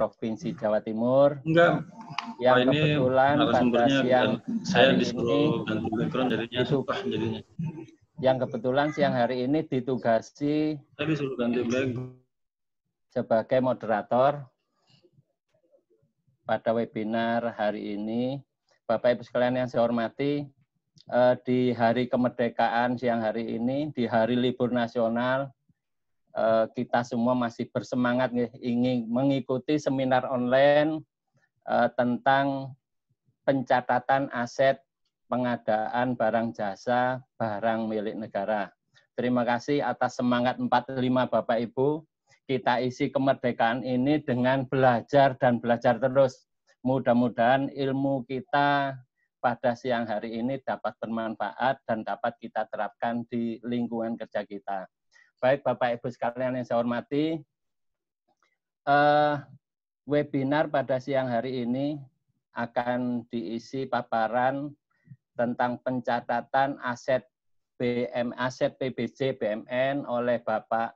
Provinsi Jawa Timur. Enggak. Yang Pak, ini kebetulan pada siang saya hari disuruh ini ganti background jadinya susah jadinya. Yang kebetulan siang hari ini ditugasi Saya disuruh ganti background sebagai moderator pada webinar hari ini. Bapak Ibu sekalian yang saya hormati, di hari kemerdekaan siang hari ini, di hari libur nasional, kita semua masih bersemangat ingin mengikuti seminar online tentang pencatatan aset pengadaan barang jasa barang milik negara. Terima kasih atas semangat 45 Bapak Ibu. Kita isi kemerdekaan ini dengan belajar dan belajar terus. Mudah-mudahan ilmu kita pada siang hari ini dapat bermanfaat dan dapat kita terapkan di lingkungan kerja kita. Baik Bapak Ibu sekalian yang saya hormati, webinar pada siang hari ini akan diisi paparan tentang pencatatan aset PBJ BMN oleh Bapak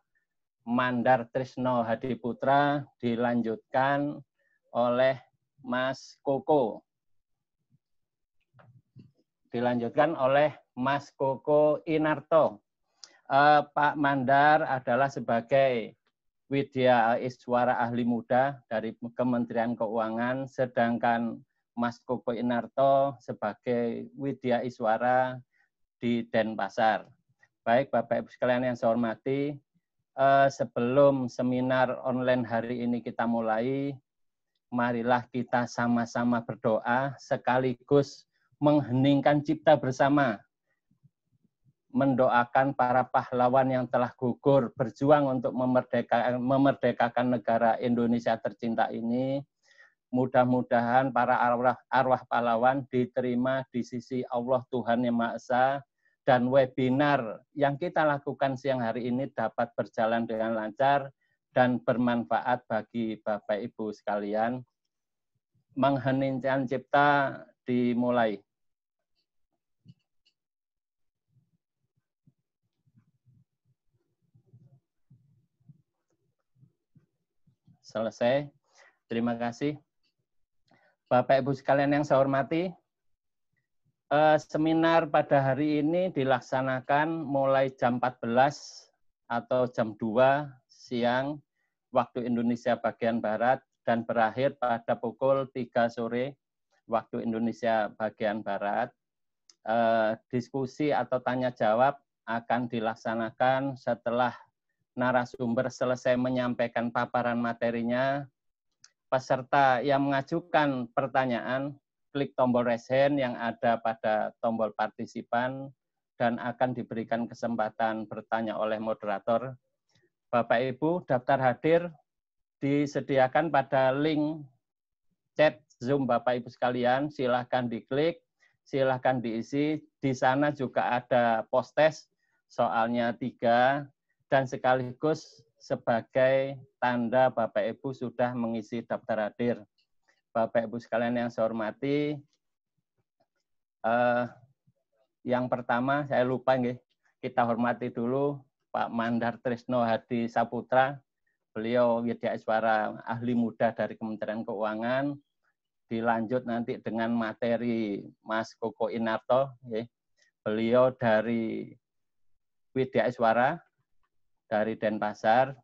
Mandar Trisno Hadiputra, dilanjutkan oleh Mas Koko. Dilanjutkan oleh Mas Koko Inarto. Pak Mandar adalah sebagai Widya Iswara Ahli Muda dari Kementerian Keuangan, sedangkan Mas Koko Inarto sebagai Widya Iswara di Denpasar. Baik Bapak Ibu sekalian yang saya hormati, sebelum seminar online hari ini kita mulai, marilah kita sama-sama berdoa sekaligus mengheningkan cipta bersama, mendoakan para pahlawan yang telah gugur berjuang untuk memerdekakan negara Indonesia tercinta ini. Mudah-mudahan para arwah pahlawan diterima di sisi Allah Tuhan Yang Maha Esa, dan webinar yang kita lakukan siang hari ini dapat berjalan dengan lancar dan bermanfaat bagi Bapak Ibu sekalian. Mengheningkan cipta dimulai. Selesai. Terima kasih. Bapak Ibu sekalian yang saya hormati, seminar pada hari ini dilaksanakan mulai jam 14 atau jam 2 siang waktu Indonesia bagian Barat dan berakhir pada pukul 3 sore waktu Indonesia bagian Barat. Diskusi atau tanya jawab akan dilaksanakan setelah narasumber selesai menyampaikan paparan materinya. Peserta yang mengajukan pertanyaan, klik tombol raise hand yang ada pada tombol partisipan dan akan diberikan kesempatan bertanya oleh moderator. Bapak Ibu, daftar hadir disediakan pada link chat Zoom Bapak Ibu sekalian, silahkan diklik, silahkan diisi. Di sana juga ada post test, soalnya 3, dan sekaligus sebagai tanda Bapak Ibu sudah mengisi daftar hadir. Bapak Ibu sekalian yang saya hormati, yang pertama saya lupa kita hormati dulu Pak Mandar Trisno Hadi Saputra. Beliau Widya Iswara Ahli Muda dari Kementerian Keuangan. Dilanjut nanti dengan materi Mas Koko Inarto. Beliau dari Widya Iswara dari Denpasar,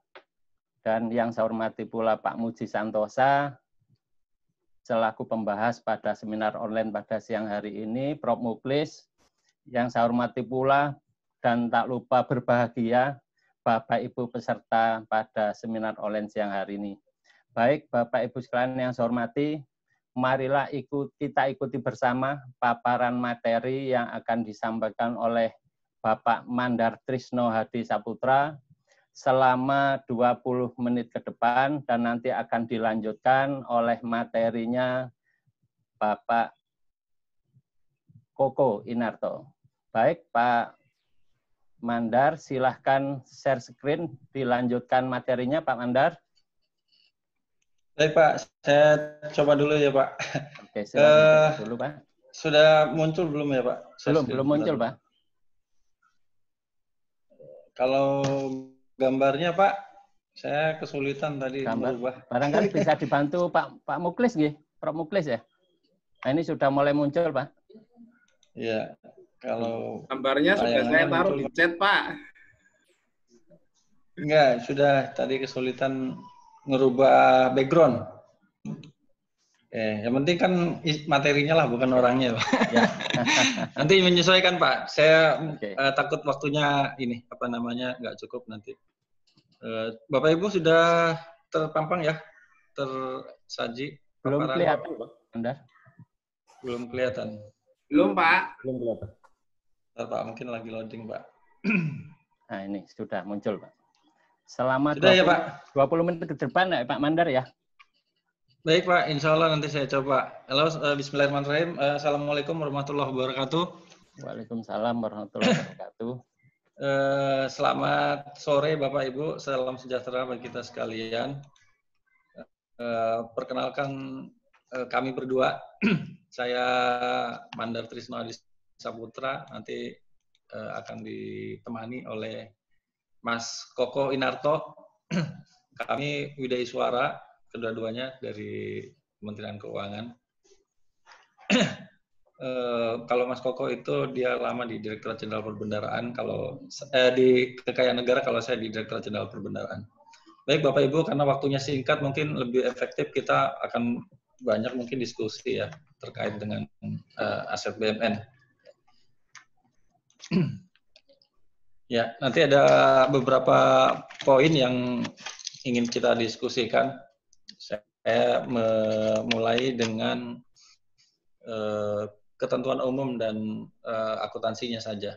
dan yang saya hormati pula Pak Muji Santosa selaku pembahas pada seminar online pada siang hari ini, Prof. Muklis, yang saya hormati pula dan tak lupa berbahagia Bapak Ibu peserta pada seminar online siang hari ini. Baik Bapak Ibu sekalian yang saya hormati, marilah kita ikuti bersama paparan materi yang akan disampaikan oleh Bapak Mandar Trisno Hadi Saputra selama 20 menit ke depan, dan nanti akan dilanjutkan oleh materinya Bapak Koko Inarto. Baik, Pak Mandar, silahkan share screen, dilanjutkan materinya Pak Mandar. Baik Pak, saya coba dulu ya Pak. Oke, silahkan dulu Pak. Sudah muncul belum ya Pak? Belum muncul Pak. Kalau gambarnya Pak, Saya kesulitan tadi Gambar. merubah. Barangkali bisa dibantu Pak Muklis nggih, Prof Muklis ya. Nah, ini sudah mulai muncul, Pak. Iya, kalau gambarnya sudah saya taruh di chat, Pak. Enggak, sudah tadi kesulitan ngerubah background. Yang penting kan materinya lah, bukan orangnya, Pak. Ya. Nanti menyesuaikan, Pak. Saya Oke. takut waktunya ini nggak cukup nanti. Bapak Ibu sudah terpampang ya, tersaji. Belum paparan. kelihatan, Pak. Belum kelihatan. Belum, Pak. Belum kelihatan. Pak, mungkin lagi loading, Pak. Nah, ini sudah muncul, Pak. Selama sudah 20, ya, Pak? 20 menit ke depan ya, Pak Mandar ya. Baik, Pak. Insya Allah nanti saya coba. Halo, bismillahirrahmanirrahim. Assalamualaikum warahmatullahi wabarakatuh. Waalaikumsalam warahmatullahi wabarakatuh. Selamat sore, Bapak Ibu. Salam sejahtera bagi kita sekalian. Perkenalkan kami berdua. Saya Mandar Trisno Adi Saputra. Nanti akan ditemani oleh Mas Koko Inarto. Kami Widai Suara, kedua-duanya dari Kementerian Keuangan. Kalau Mas Koko itu dia lama di Direktorat Jenderal Perbendaharaan, kalau di Kekayaan Negara, kalau saya di Direktorat Jenderal Perbendaharaan. Baik Bapak Ibu, karena waktunya singkat mungkin lebih efektif kita akan banyak mungkin diskusi ya terkait dengan aset BUMN. Ya, nanti ada beberapa poin yang ingin kita diskusikan. Saya memulai dengan ketentuan umum dan akuntansinya saja.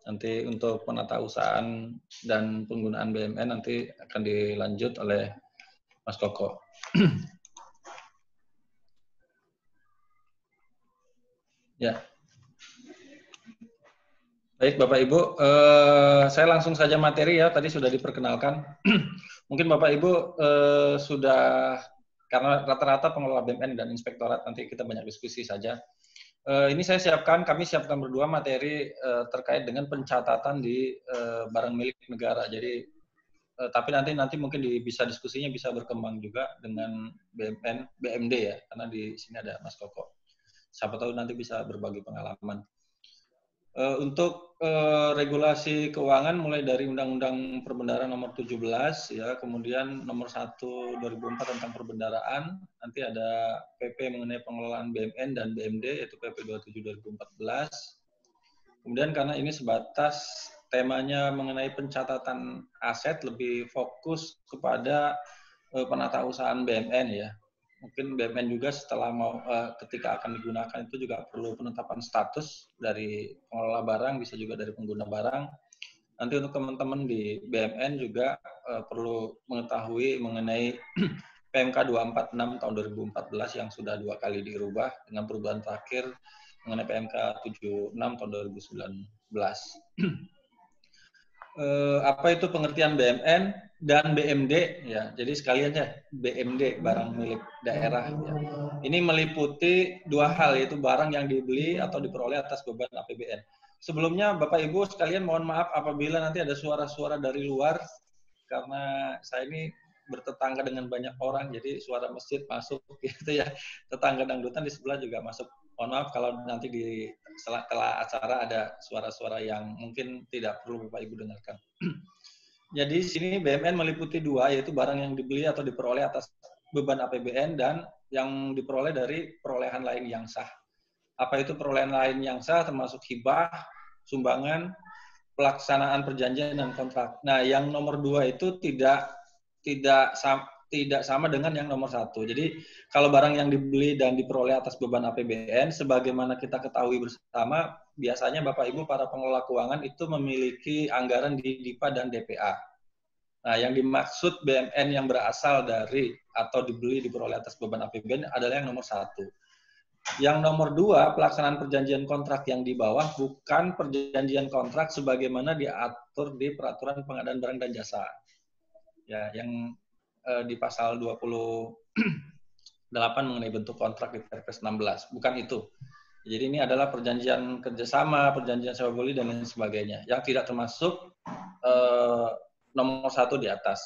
Nanti untuk penatausahaan dan penggunaan BUMN nanti akan dilanjut oleh Mas Koko. Ya. Baik Bapak Ibu, saya langsung saja materi ya, tadi sudah diperkenalkan. Mungkin Bapak Ibu sudah, karena rata-rata pengelola BUMN dan inspektorat, nanti kita banyak diskusi saja. Ini saya siapkan, kami siapkan berdua materi terkait dengan pencatatan di barang milik negara. Jadi, tapi nanti mungkin bisa diskusinya bisa berkembang juga dengan BMD ya, karena di sini ada Mas Koko. Siapa tahu nanti bisa berbagi pengalaman. Untuk regulasi keuangan mulai dari Undang-Undang Perbendaharaan Nomor 17 ya, kemudian Nomor 1 2004 tentang perbendaharaan, nanti ada PP mengenai pengelolaan BUMN dan BMD yaitu PP 27 2014. Kemudian karena ini sebatas temanya mengenai pencatatan aset, lebih fokus kepada penatausahaan BUMN ya. Mungkin BUMN juga setelah ketika akan digunakan itu juga perlu penetapan status dari pengelola barang, bisa juga dari pengguna barang. Nanti untuk teman-teman di BUMN juga perlu mengetahui mengenai PMK 246 tahun 2014 yang sudah 2 kali dirubah dengan perubahan terakhir mengenai PMK 76 tahun 2019. Apa itu pengertian BUMN dan BMD ya. Jadi sekalian ya BMD barang milik daerah ya. Ini meliputi dua hal yaitu barang yang dibeli atau diperoleh atas beban APBN. Sebelumnya Bapak Ibu sekalian mohon maaf apabila nanti ada suara-suara dari luar karena saya ini bertetangga dengan banyak orang jadi suara masjid masuk gitu ya. Tetangga dangdutan di sebelah juga masuk. Mohon maaf kalau nanti di setelah acara ada suara-suara yang mungkin tidak perlu Bapak Ibu dengarkan. Jadi sini BUMN meliputi dua, yaitu barang yang dibeli atau diperoleh atas beban APBN dan yang diperoleh dari perolehan lain yang sah. Apa itu perolehan lain yang sah? Termasuk hibah, sumbangan, pelaksanaan perjanjian dan kontrak. Nah, yang nomor 2 itu tidak sama dengan yang nomor 1. Jadi kalau barang yang dibeli dan diperoleh atas beban APBN, sebagaimana kita ketahui bersama, biasanya Bapak Ibu para pengelola keuangan itu memiliki anggaran di DIPA dan DPA. Nah, yang dimaksud BUMN yang berasal dari atau dibeli diperoleh atas beban APBN adalah yang nomor 1. Yang nomor 2, pelaksanaan perjanjian kontrak yang di bawah bukan perjanjian kontrak sebagaimana diatur di Peraturan Pengadaan Barang dan Jasa. Ya, yang di pasal 28 mengenai bentuk kontrak di Perpres 16. Bukan itu. Jadi ini adalah perjanjian kerjasama, perjanjian sewa beli, dan lain sebagainya. Yang tidak termasuk nomor 1 di atas.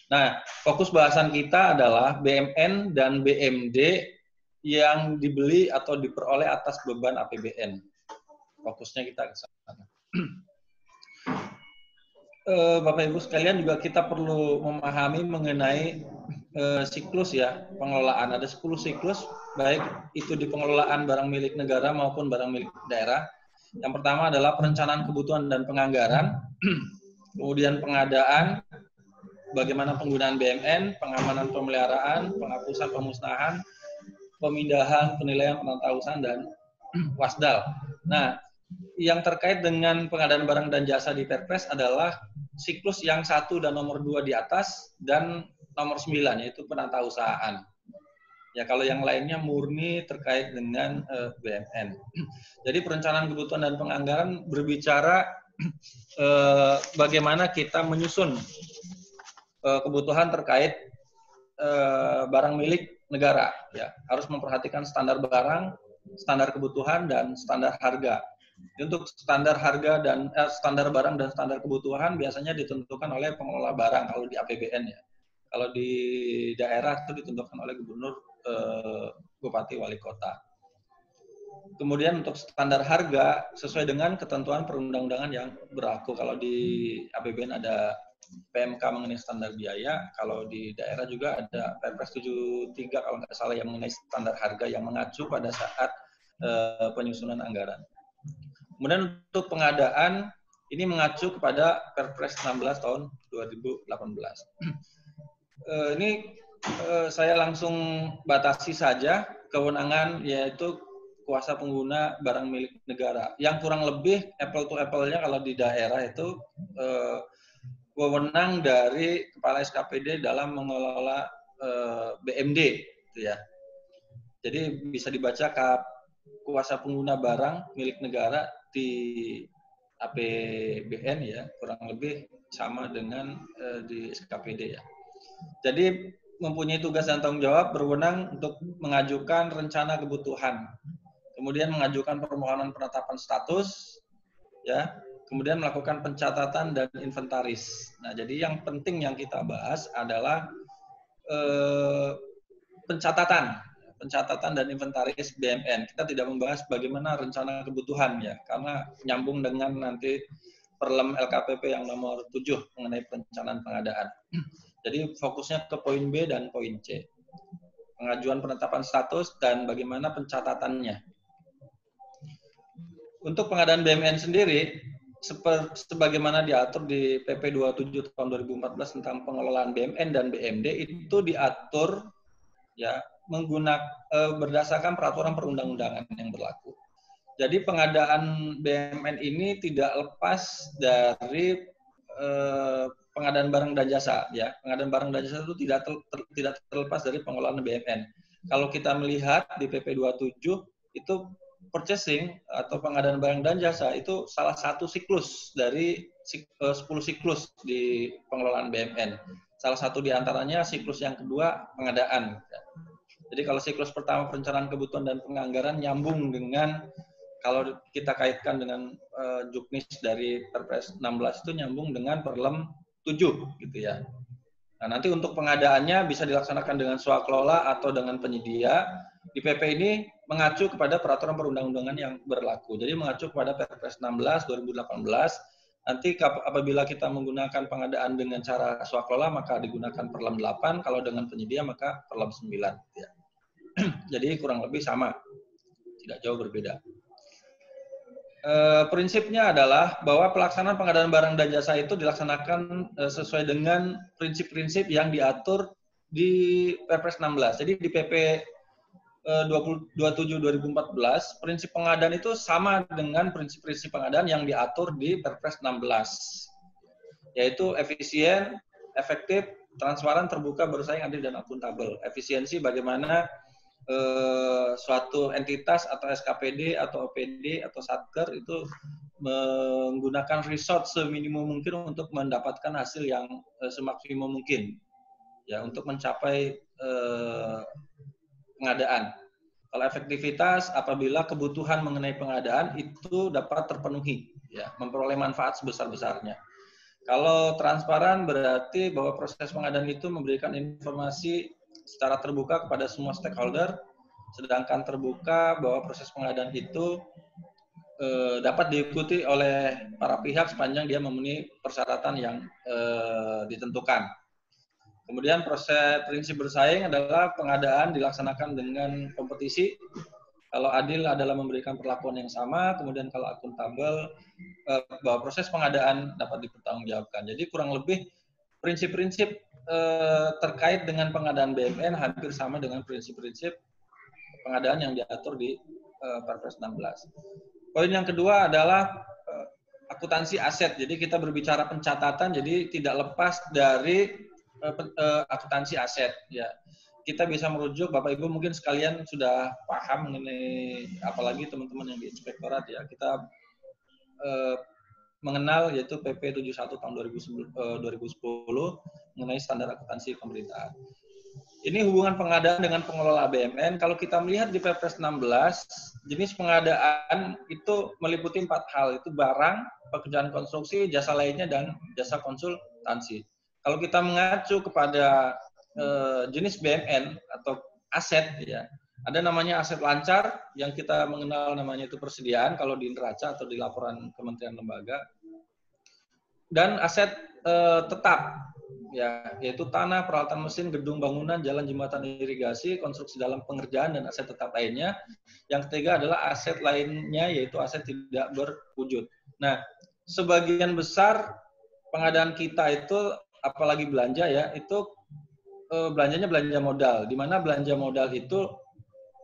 Nah, fokus bahasan kita adalah BMN dan BMD yang dibeli atau diperoleh atas beban APBN. Fokusnya kita ke sana. Bapak Ibu sekalian, juga kita perlu memahami mengenai siklus ya pengelolaan. Ada 10 siklus, baik itu di pengelolaan barang milik negara maupun barang milik daerah. Yang pertama adalah perencanaan kebutuhan dan penganggaran, kemudian pengadaan, bagaimana penggunaan BMN, pengamanan pemeliharaan, penghapusan pemusnahan, pemindahan, penilaian, penatausahaan, dan wasdal. Nah, yang terkait dengan pengadaan barang dan jasa di Perpres adalah siklus yang 1 dan nomor 2 di atas, dan nomor 9, yaitu penatausahaan. Ya, kalau yang lainnya murni terkait dengan BMN. Jadi perencanaan kebutuhan dan penganggaran berbicara bagaimana kita menyusun kebutuhan terkait barang milik negara. Ya, harus memperhatikan standar barang, standar kebutuhan, dan standar harga. Untuk standar harga dan standar barang dan standar kebutuhan biasanya ditentukan oleh pengelola barang kalau di APBN ya. Kalau di daerah itu ditentukan oleh gubernur, bupati, wali kota. Kemudian untuk standar harga sesuai dengan ketentuan perundang-undangan yang berlaku. Kalau di APBN ada PMK mengenai standar biaya, kalau di daerah juga ada Perpres 73 kalau nggak salah yang mengenai standar harga yang mengacu pada saat penyusunan anggaran. Kemudian untuk pengadaan ini mengacu kepada Perpres 16 tahun 2018. Ini saya langsung batasi saja kewenangan, yaitu kuasa pengguna barang milik negara. Yang kurang lebih apple to apple-nya kalau di daerah itu wewenang dari Kepala SKPD dalam mengelola BMD, gitu ya. Jadi bisa dibaca kuasa pengguna barang milik negara di APBN ya, kurang lebih sama dengan di SKPD ya. Jadi mempunyai tugas dan tanggung jawab berwenang untuk mengajukan rencana kebutuhan, kemudian mengajukan permohonan penetapan status, ya, kemudian melakukan pencatatan dan inventaris. Nah, jadi yang penting yang kita bahas adalah pencatatan dan inventaris BMN. Kita tidak membahas bagaimana rencana kebutuhan ya, karena nyambung dengan nanti Perlem LKPP yang nomor 7 mengenai perencanaan pengadaan. Jadi fokusnya ke poin B dan poin C. Pengajuan penetapan status dan bagaimana pencatatannya. Untuk pengadaan BMN sendiri, sebagaimana diatur di PP 27 tahun 2014 tentang pengelolaan BMN dan BMD, itu diatur ya berdasarkan peraturan perundang-undangan yang berlaku. Jadi pengadaan BMN ini tidak lepas dari pengadaan barang dan jasa, ya. Pengadaan barang dan jasa itu tidak terlepas dari pengelolaan BMN. Kalau kita melihat di PP 27 itu purchasing atau pengadaan barang dan jasa itu salah satu siklus dari 10 siklus di pengelolaan BMN. Salah satu di antaranya siklus yang kedua pengadaan. Jadi kalau siklus pertama perencanaan kebutuhan dan penganggaran nyambung dengan kalau kita kaitkan dengan juknis dari Perpres 16 itu nyambung dengan Perlem 7 gitu ya. Nah, nanti untuk pengadaannya bisa dilaksanakan dengan swakelola atau dengan penyedia. Di PP ini mengacu kepada peraturan perundang-undangan yang berlaku. Jadi mengacu kepada Perpres 16 2018. Nanti apabila kita menggunakan pengadaan dengan cara swakelola maka digunakan Perlem 8, kalau dengan penyedia maka Perlem 9 ya. Jadi kurang lebih sama. Tidak jauh berbeda. Prinsipnya adalah bahwa pelaksanaan pengadaan barang dan jasa itu dilaksanakan sesuai dengan prinsip-prinsip yang diatur di Perpres 16. Jadi di PP 27 2014, prinsip pengadaan itu sama dengan prinsip-prinsip pengadaan yang diatur di Perpres 16. Yaitu efisien, efektif, transparan, terbuka, bersaing, adil, dan akuntabel. Efisiensi bagaimana suatu entitas atau SKPD atau OPD atau Satker itu menggunakan resource seminimum mungkin untuk mendapatkan hasil yang semaksimum mungkin ya untuk mencapai pengadaan. Kalau efektivitas apabila kebutuhan mengenai pengadaan itu dapat terpenuhi ya, memperoleh manfaat sebesar-besarnya. Kalau transparan berarti bahwa proses pengadaan itu memberikan informasi secara terbuka kepada semua stakeholder, sedangkan terbuka bahwa proses pengadaan itu dapat diikuti oleh para pihak sepanjang dia memenuhi persyaratan yang ditentukan. Kemudian proses prinsip bersaing adalah pengadaan dilaksanakan dengan kompetisi. Kalau adil adalah memberikan perlakuan yang sama, kemudian kalau akuntabel bahwa proses pengadaan dapat dipertanggungjawabkan. Jadi kurang lebih prinsip-prinsip terkait dengan pengadaan BUMN hampir sama dengan prinsip-prinsip pengadaan yang diatur di Perpres 16. Poin yang kedua adalah akuntansi aset. Jadi kita berbicara pencatatan, jadi tidak lepas dari akuntansi aset. Ya, kita bisa merujuk, Bapak Ibu mungkin sekalian sudah paham mengenai, apalagi teman-teman yang di inspektorat ya, kita mengenal yaitu PP 71 tahun 2010 mengenai standar akuntansi pemerintahan. Ini hubungan pengadaan dengan pengelola BUMN. Kalau kita melihat di Perpres 16, jenis pengadaan itu meliputi 4 hal, itu barang, pekerjaan konstruksi, jasa lainnya, dan jasa konsultansi. Kalau kita mengacu kepada jenis BUMN atau aset, ya, ada namanya aset lancar, yang kita mengenal namanya itu persediaan, kalau di neraca atau di laporan kementerian lembaga, dan aset tetap, ya, yaitu tanah, peralatan mesin, gedung bangunan, jalan, jembatan, irigasi, konstruksi dalam pengerjaan, dan aset tetap lainnya. Yang ketiga adalah aset lainnya, yaitu aset tidak berwujud. Nah, sebagian besar pengadaan kita itu, apalagi belanja ya, itu belanjanya belanja modal, di mana belanja modal itu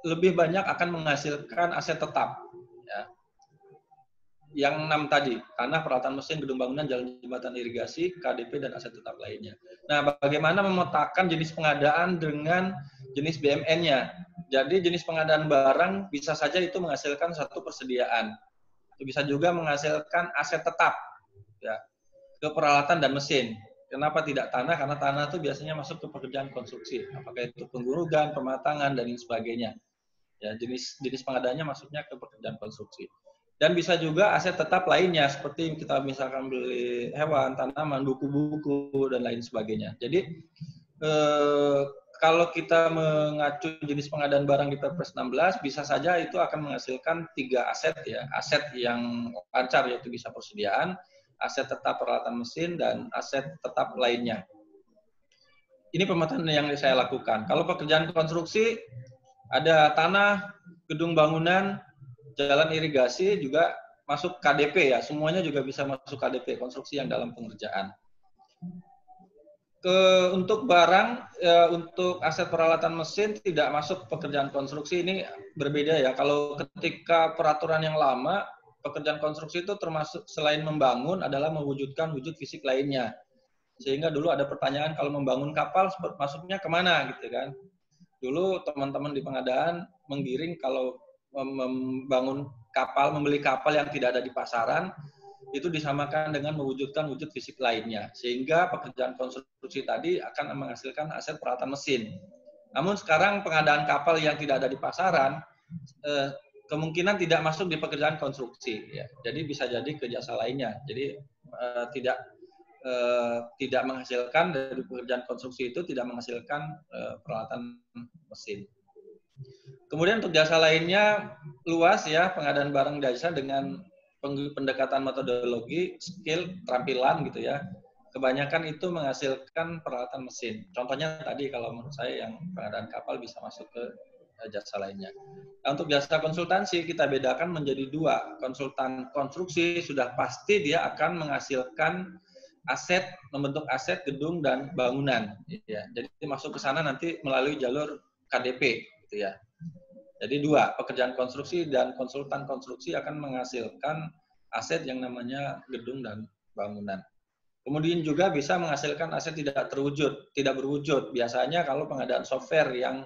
lebih banyak akan menghasilkan aset tetap. Ya. Yang 6 tadi, tanah, peralatan mesin, gedung bangunan, jalan, jembatan, irigasi, KDP, dan aset tetap lainnya. Nah, bagaimana memetakan jenis pengadaan dengan jenis BUMN-nya? Jadi jenis pengadaan barang bisa saja itu menghasilkan satu persediaan. Itu bisa juga menghasilkan aset tetap, ya, ke peralatan dan mesin. Kenapa tidak tanah? Karena tanah itu biasanya masuk ke pekerjaan konstruksi. Apakah itu penggurugan, pematangan, dan lain sebagainya. Ya, jenis pengadaannya masuknya ke pekerjaan konstruksi. Dan bisa juga aset tetap lainnya, seperti kita misalkan beli hewan, tanaman, buku-buku, dan lain sebagainya. Jadi, kalau kita mengacu jenis pengadaan barang di Perpres 16, bisa saja itu akan menghasilkan 3 aset, ya. Aset yang lancar, yaitu bisa persediaan, aset tetap peralatan mesin, dan aset tetap lainnya. Ini pemetaan yang saya lakukan. Kalau pekerjaan konstruksi, ada tanah, gedung bangunan, jalan irigasi juga masuk KDP ya, semuanya juga bisa masuk KDP, konstruksi yang dalam pengerjaan. Untuk barang, untuk aset peralatan mesin tidak masuk pekerjaan konstruksi, ini berbeda ya. Kalau ketika peraturan yang lama, pekerjaan konstruksi itu termasuk selain membangun adalah mewujudkan wujud fisik lainnya. Sehingga dulu ada pertanyaan, kalau membangun kapal masuknya kemana gitu kan. Dulu teman-teman di pengadaan menggiring kalau membangun kapal, membeli kapal yang tidak ada di pasaran, itu disamakan dengan mewujudkan wujud fisik lainnya. Sehingga pekerjaan konstruksi tadi akan menghasilkan aset peralatan mesin. Namun sekarang pengadaan kapal yang tidak ada di pasaran, kemungkinan tidak masuk di pekerjaan konstruksi. Ya. Jadi bisa jadi ke jasa lainnya. Jadi tidak menghasilkan dari pekerjaan konstruksi itu, tidak menghasilkan peralatan mesin. Kemudian untuk jasa lainnya luas ya, pengadaan barang jasa dengan pendekatan metodologi, skill, keterampilan gitu ya. Kebanyakan itu menghasilkan peralatan mesin. Contohnya tadi kalau menurut saya yang pengadaan kapal bisa masuk ke jasa lainnya. Nah, untuk jasa konsultansi kita bedakan menjadi 2. Konsultan konstruksi sudah pasti dia akan menghasilkan aset, membentuk aset, gedung, dan bangunan. Ya. Jadi masuk ke sana nanti melalui jalur KDP gitu ya. Jadi 2, pekerjaan konstruksi dan konsultan konstruksi akan menghasilkan aset yang namanya gedung dan bangunan. Kemudian juga bisa menghasilkan aset tidak berwujud. Biasanya kalau pengadaan software yang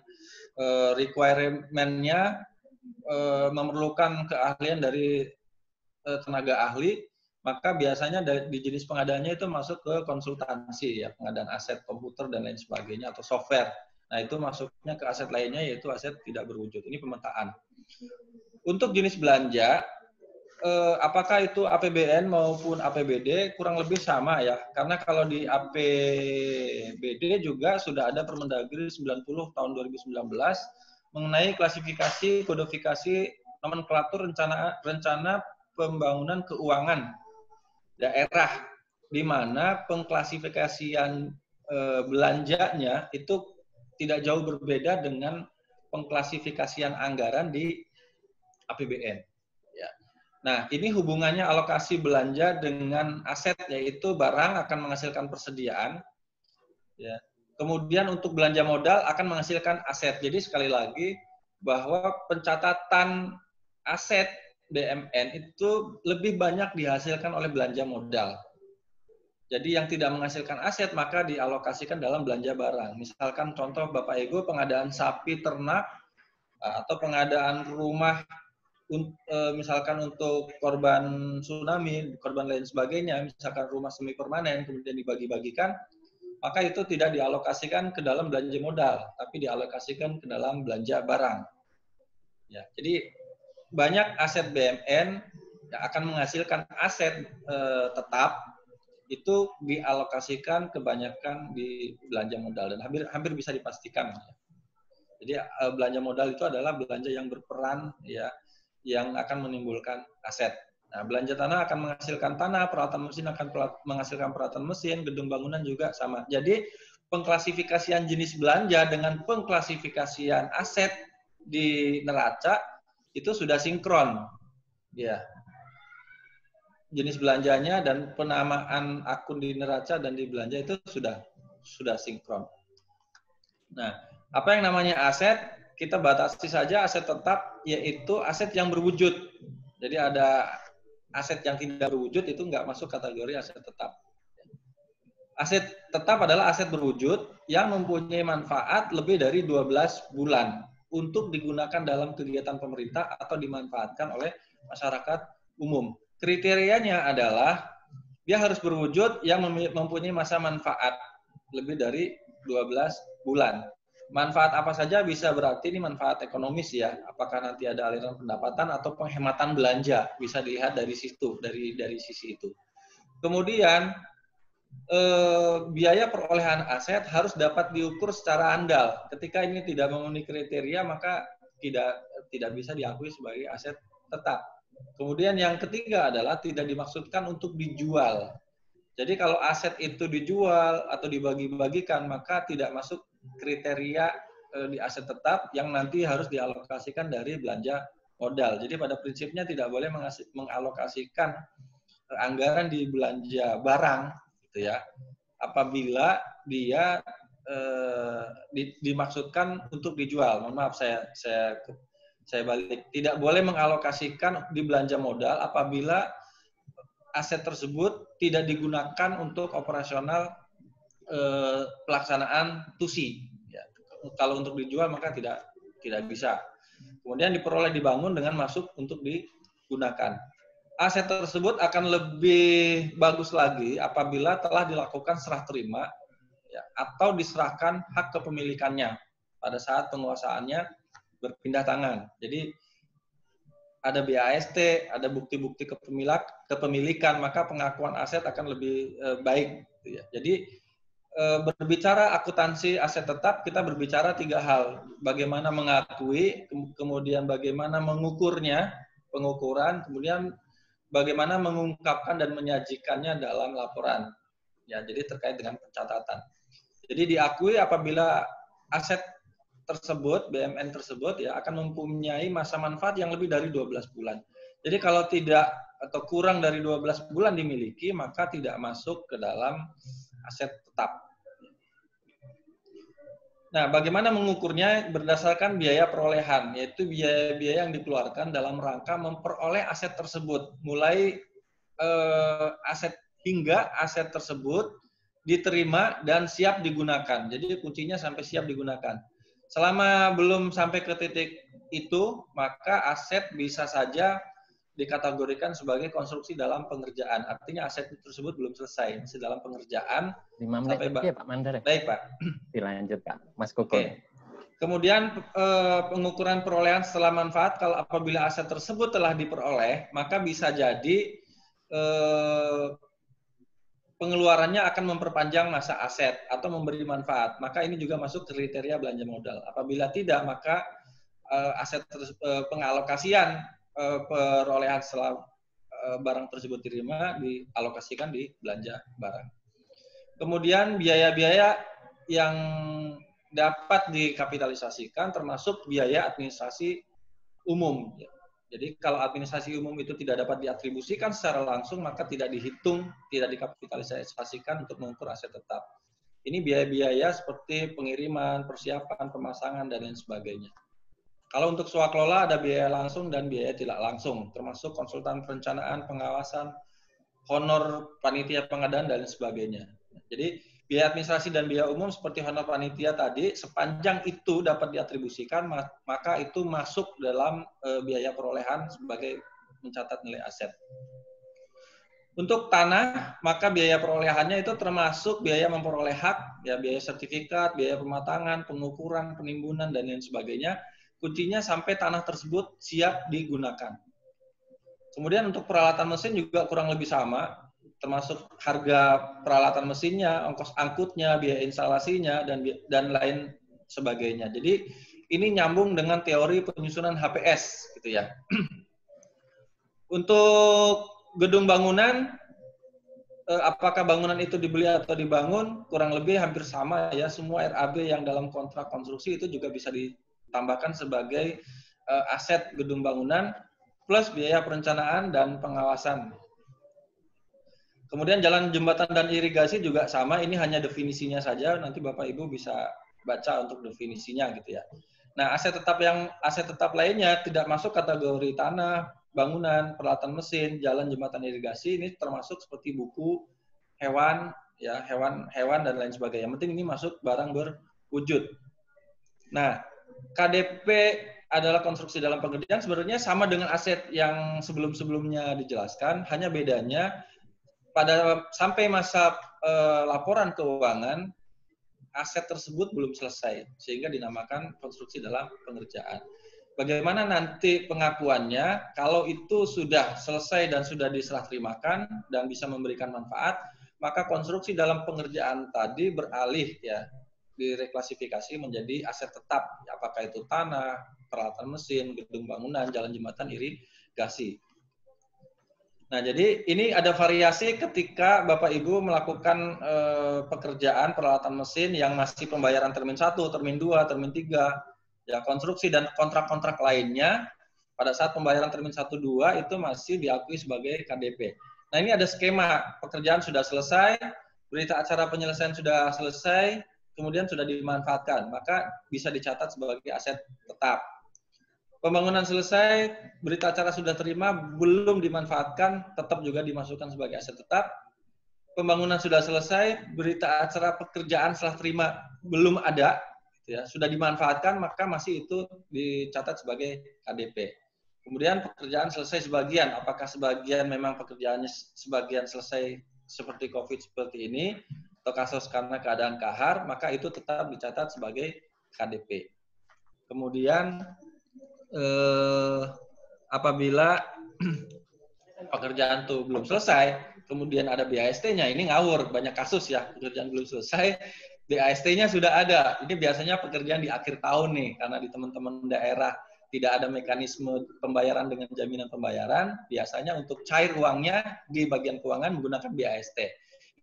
requirement-nya memerlukan keahlian dari tenaga ahli, maka biasanya di jenis pengadaannya itu masuk ke konsultansi ya, pengadaan aset komputer dan lain sebagainya atau software. Nah, itu masuknya ke aset lainnya, yaitu aset tidak berwujud. Ini pemetaan. Untuk jenis belanja, apakah itu APBN maupun APBD kurang lebih sama ya. Karena kalau di APBD juga sudah ada Permendagri 90 tahun 2019 mengenai klasifikasi, kodifikasi, nomenklatur rencana pembangunan keuangan daerah, di mana pengklasifikasian belanjanya itu tidak jauh berbeda dengan pengklasifikasian anggaran di APBN. Nah, ini hubungannya alokasi belanja dengan aset, yaitu barang akan menghasilkan persediaan. Ya. Kemudian untuk belanja modal akan menghasilkan aset. Jadi sekali lagi, bahwa pencatatan aset BMN itu lebih banyak dihasilkan oleh belanja modal. Jadi yang tidak menghasilkan aset maka dialokasikan dalam belanja barang. Misalkan contoh Bapak Ibu pengadaan sapi ternak atau pengadaan rumah, misalkan untuk korban tsunami, korban lain sebagainya, misalkan rumah semi permanen kemudian dibagi-bagikan, maka itu tidak dialokasikan ke dalam belanja modal, tapi dialokasikan ke dalam belanja barang. Ya, jadi banyak aset BMN yang akan menghasilkan aset tetap itu dialokasikan kebanyakan di belanja modal dan hampir bisa dipastikan. Jadi belanja modal itu adalah belanja yang berperan ya, yang akan menimbulkan aset. Nah, belanja tanah akan menghasilkan tanah, peralatan mesin akan menghasilkan peralatan mesin, gedung bangunan juga sama. Jadi pengklasifikasian jenis belanja dengan pengklasifikasian aset di neraca itu sudah sinkron. Ya. Jenis belanjanya dan penamaan akun di neraca dan di belanja itu sudah sinkron. Nah, apa yang namanya aset? Kita batasi saja aset tetap, yaitu aset yang berwujud. Jadi ada aset yang tidak berwujud itu nggak masuk kategori aset tetap. Aset tetap adalah aset berwujud yang mempunyai manfaat lebih dari 12 bulan untuk digunakan dalam kegiatan pemerintah atau dimanfaatkan oleh masyarakat umum. Kriterianya adalah dia harus berwujud yang mempunyai masa manfaat lebih dari 12 bulan. Manfaat apa saja bisa berarti ini manfaat ekonomis ya. Apakah nanti ada aliran pendapatan atau penghematan belanja, bisa dilihat dari situ, dari sisi itu. Kemudian biaya perolehan aset harus dapat diukur secara andal. Ketika ini tidak memenuhi kriteria maka tidak bisa diakui sebagai aset tetap. Kemudian yang ketiga adalah tidak dimaksudkan untuk dijual. Jadi kalau aset itu dijual atau dibagi-bagikan maka tidak masuk kriteria di aset tetap yang nanti harus dialokasikan dari belanja modal. Jadi pada prinsipnya tidak boleh mengalokasikan anggaran di belanja barang, gitu ya. Apabila dia dimaksudkan untuk dijual. Mohon maaf saya balik. Tidak boleh mengalokasikan di belanja modal apabila aset tersebut tidak digunakan untuk operasional pelaksanaan TUSI. Ya, kalau untuk dijual maka tidak bisa. Kemudian diperoleh dibangun dengan masuk untuk digunakan. Aset tersebut akan lebih bagus lagi apabila telah dilakukan serah terima ya, atau diserahkan hak kepemilikannya pada saat penguasaannya berpindah tangan. Jadi ada BAST, ada bukti-bukti kepemilikan, maka pengakuan aset akan lebih baik. Ya. Jadi berbicara akuntansi aset tetap, kita berbicara 3 hal. Bagaimana mengakui, kemudian bagaimana mengukurnya, pengukuran, kemudian bagaimana mengungkapkan dan menyajikannya dalam laporan. Ya, jadi terkait dengan pencatatan. Jadi diakui apabila aset tersebut, BMN tersebut ya akan mempunyai masa manfaat yang lebih dari 12 bulan. Jadi kalau tidak atau kurang dari 12 bulan dimiliki, maka tidak masuk ke dalam aset tetap. Nah, bagaimana mengukurnya? Berdasarkan biaya perolehan, yaitu biaya-biaya yang dikeluarkan dalam rangka memperoleh aset tersebut, mulai aset hingga aset tersebut diterima dan siap digunakan. Jadi kuncinya sampai siap digunakan. Selama belum sampai ke titik itu, maka aset bisa saja dikategorikan sebagai konstruksi dalam pengerjaan. Artinya aset tersebut belum selesai, masih dalam pengerjaan. 5 menit lagi ya Pak Mandar. Baik Pak. Dilanjut Pak, Mas Koko. Oke. Kemudian pengukuran perolehan setelah manfaat, kalau apabila aset tersebut telah diperoleh, maka bisa jadi pengeluarannya akan memperpanjang masa aset atau memberi manfaat. Maka ini juga masuk kriteria belanja modal. Apabila tidak, maka pengalokasian perolehan setelah barang tersebut diterima dialokasikan di belanja barang. Kemudian biaya-biaya yang dapat dikapitalisasikan termasuk biaya administrasi umum. Jadi kalau administrasi umum itu tidak dapat diatribusikan secara langsung, maka tidak dihitung, tidak dikapitalisasikan untuk mengukur aset tetap. Ini biaya-biaya seperti pengiriman, persiapan, pemasangan, dan lain sebagainya. Kalau untuk swakelola ada biaya langsung dan biaya tidak langsung, termasuk konsultan perencanaan, pengawasan, honor panitia pengadaan, dan lain sebagainya. Jadi biaya administrasi dan biaya umum seperti honor panitia tadi, sepanjang itu dapat diatribusikan, maka itu masuk dalam biaya perolehan sebagai mencatat nilai aset. Untuk tanah, maka biaya perolehannya itu termasuk biaya memperoleh hak, ya biaya sertifikat, biaya pematangan, pengukuran, penimbunan, dan lain sebagainya. Kuncinya sampai tanah tersebut siap digunakan. Kemudian untuk peralatan mesin juga kurang lebih sama, termasuk harga peralatan mesinnya, ongkos angkutnya, biaya instalasinya, dan lain sebagainya. Jadi ini nyambung dengan teori penyusunan HPS, gitu ya. Untuk gedung bangunan, apakah bangunan itu dibeli atau dibangun, kurang lebih hampir sama ya. Semua RAB yang dalam kontrak konstruksi itu juga bisa ditambahkan sebagai aset gedung bangunan, plus biaya perencanaan dan pengawasan. Kemudian jalan, jembatan, dan irigasi juga sama, ini hanya definisinya saja, nanti Bapak Ibu bisa baca untuk definisinya gitu ya. Nah, aset tetap lainnya tidak masuk kategori tanah, bangunan, peralatan mesin, jalan, jembatan, irigasi, ini termasuk seperti buku, hewan, ya, hewan dan lain sebagainya. Yang penting ini masuk barang berwujud. Nah, KDP adalah konstruksi dalam pengerjaan, sebenarnya sama dengan aset yang sebelum-sebelumnya dijelaskan, hanya bedanya sampai masa laporan keuangan, aset tersebut belum selesai, sehingga dinamakan konstruksi dalam pengerjaan. Bagaimana nanti pengakuannya, kalau itu sudah selesai dan sudah diserah terimakan dan bisa memberikan manfaat, maka konstruksi dalam pengerjaan tadi beralih ya, direklasifikasi menjadi aset tetap, apakah itu tanah, peralatan mesin, gedung bangunan, jalan, jembatan, irigasi. Nah, jadi ini ada variasi ketika Bapak Ibu melakukan pekerjaan peralatan mesin yang masih pembayaran termin 1, termin 2, termin 3, ya konstruksi dan kontrak-kontrak lainnya pada saat pembayaran termin 1, 2 itu masih diakui sebagai KDP. Nah, ini ada skema, pekerjaan sudah selesai, berita acara penyelesaian sudah selesai, kemudian sudah dimanfaatkan, maka bisa dicatat sebagai aset tetap. Pembangunan selesai, berita acara sudah terima, belum dimanfaatkan, tetap juga dimasukkan sebagai aset tetap. Pembangunan sudah selesai, berita acara pekerjaan setelah terima belum ada, ya, sudah dimanfaatkan, maka masih itu dicatat sebagai KDP. Kemudian pekerjaan selesai sebagian, apakah sebagian memang pekerjaannya sebagian selesai seperti COVID seperti ini, atau kasus karena keadaan kahar, maka itu tetap dicatat sebagai KDP. Kemudian apabila pekerjaan itu belum selesai, kemudian ada BAST-nya, ini ngawur, banyak kasus ya, pekerjaan belum selesai, BAST-nya sudah ada. Ini biasanya pekerjaan di akhir tahun nih, karena di teman-teman daerah tidak ada mekanisme pembayaran dengan jaminan pembayaran, biasanya untuk cair uangnya di bagian keuangan menggunakan BAST.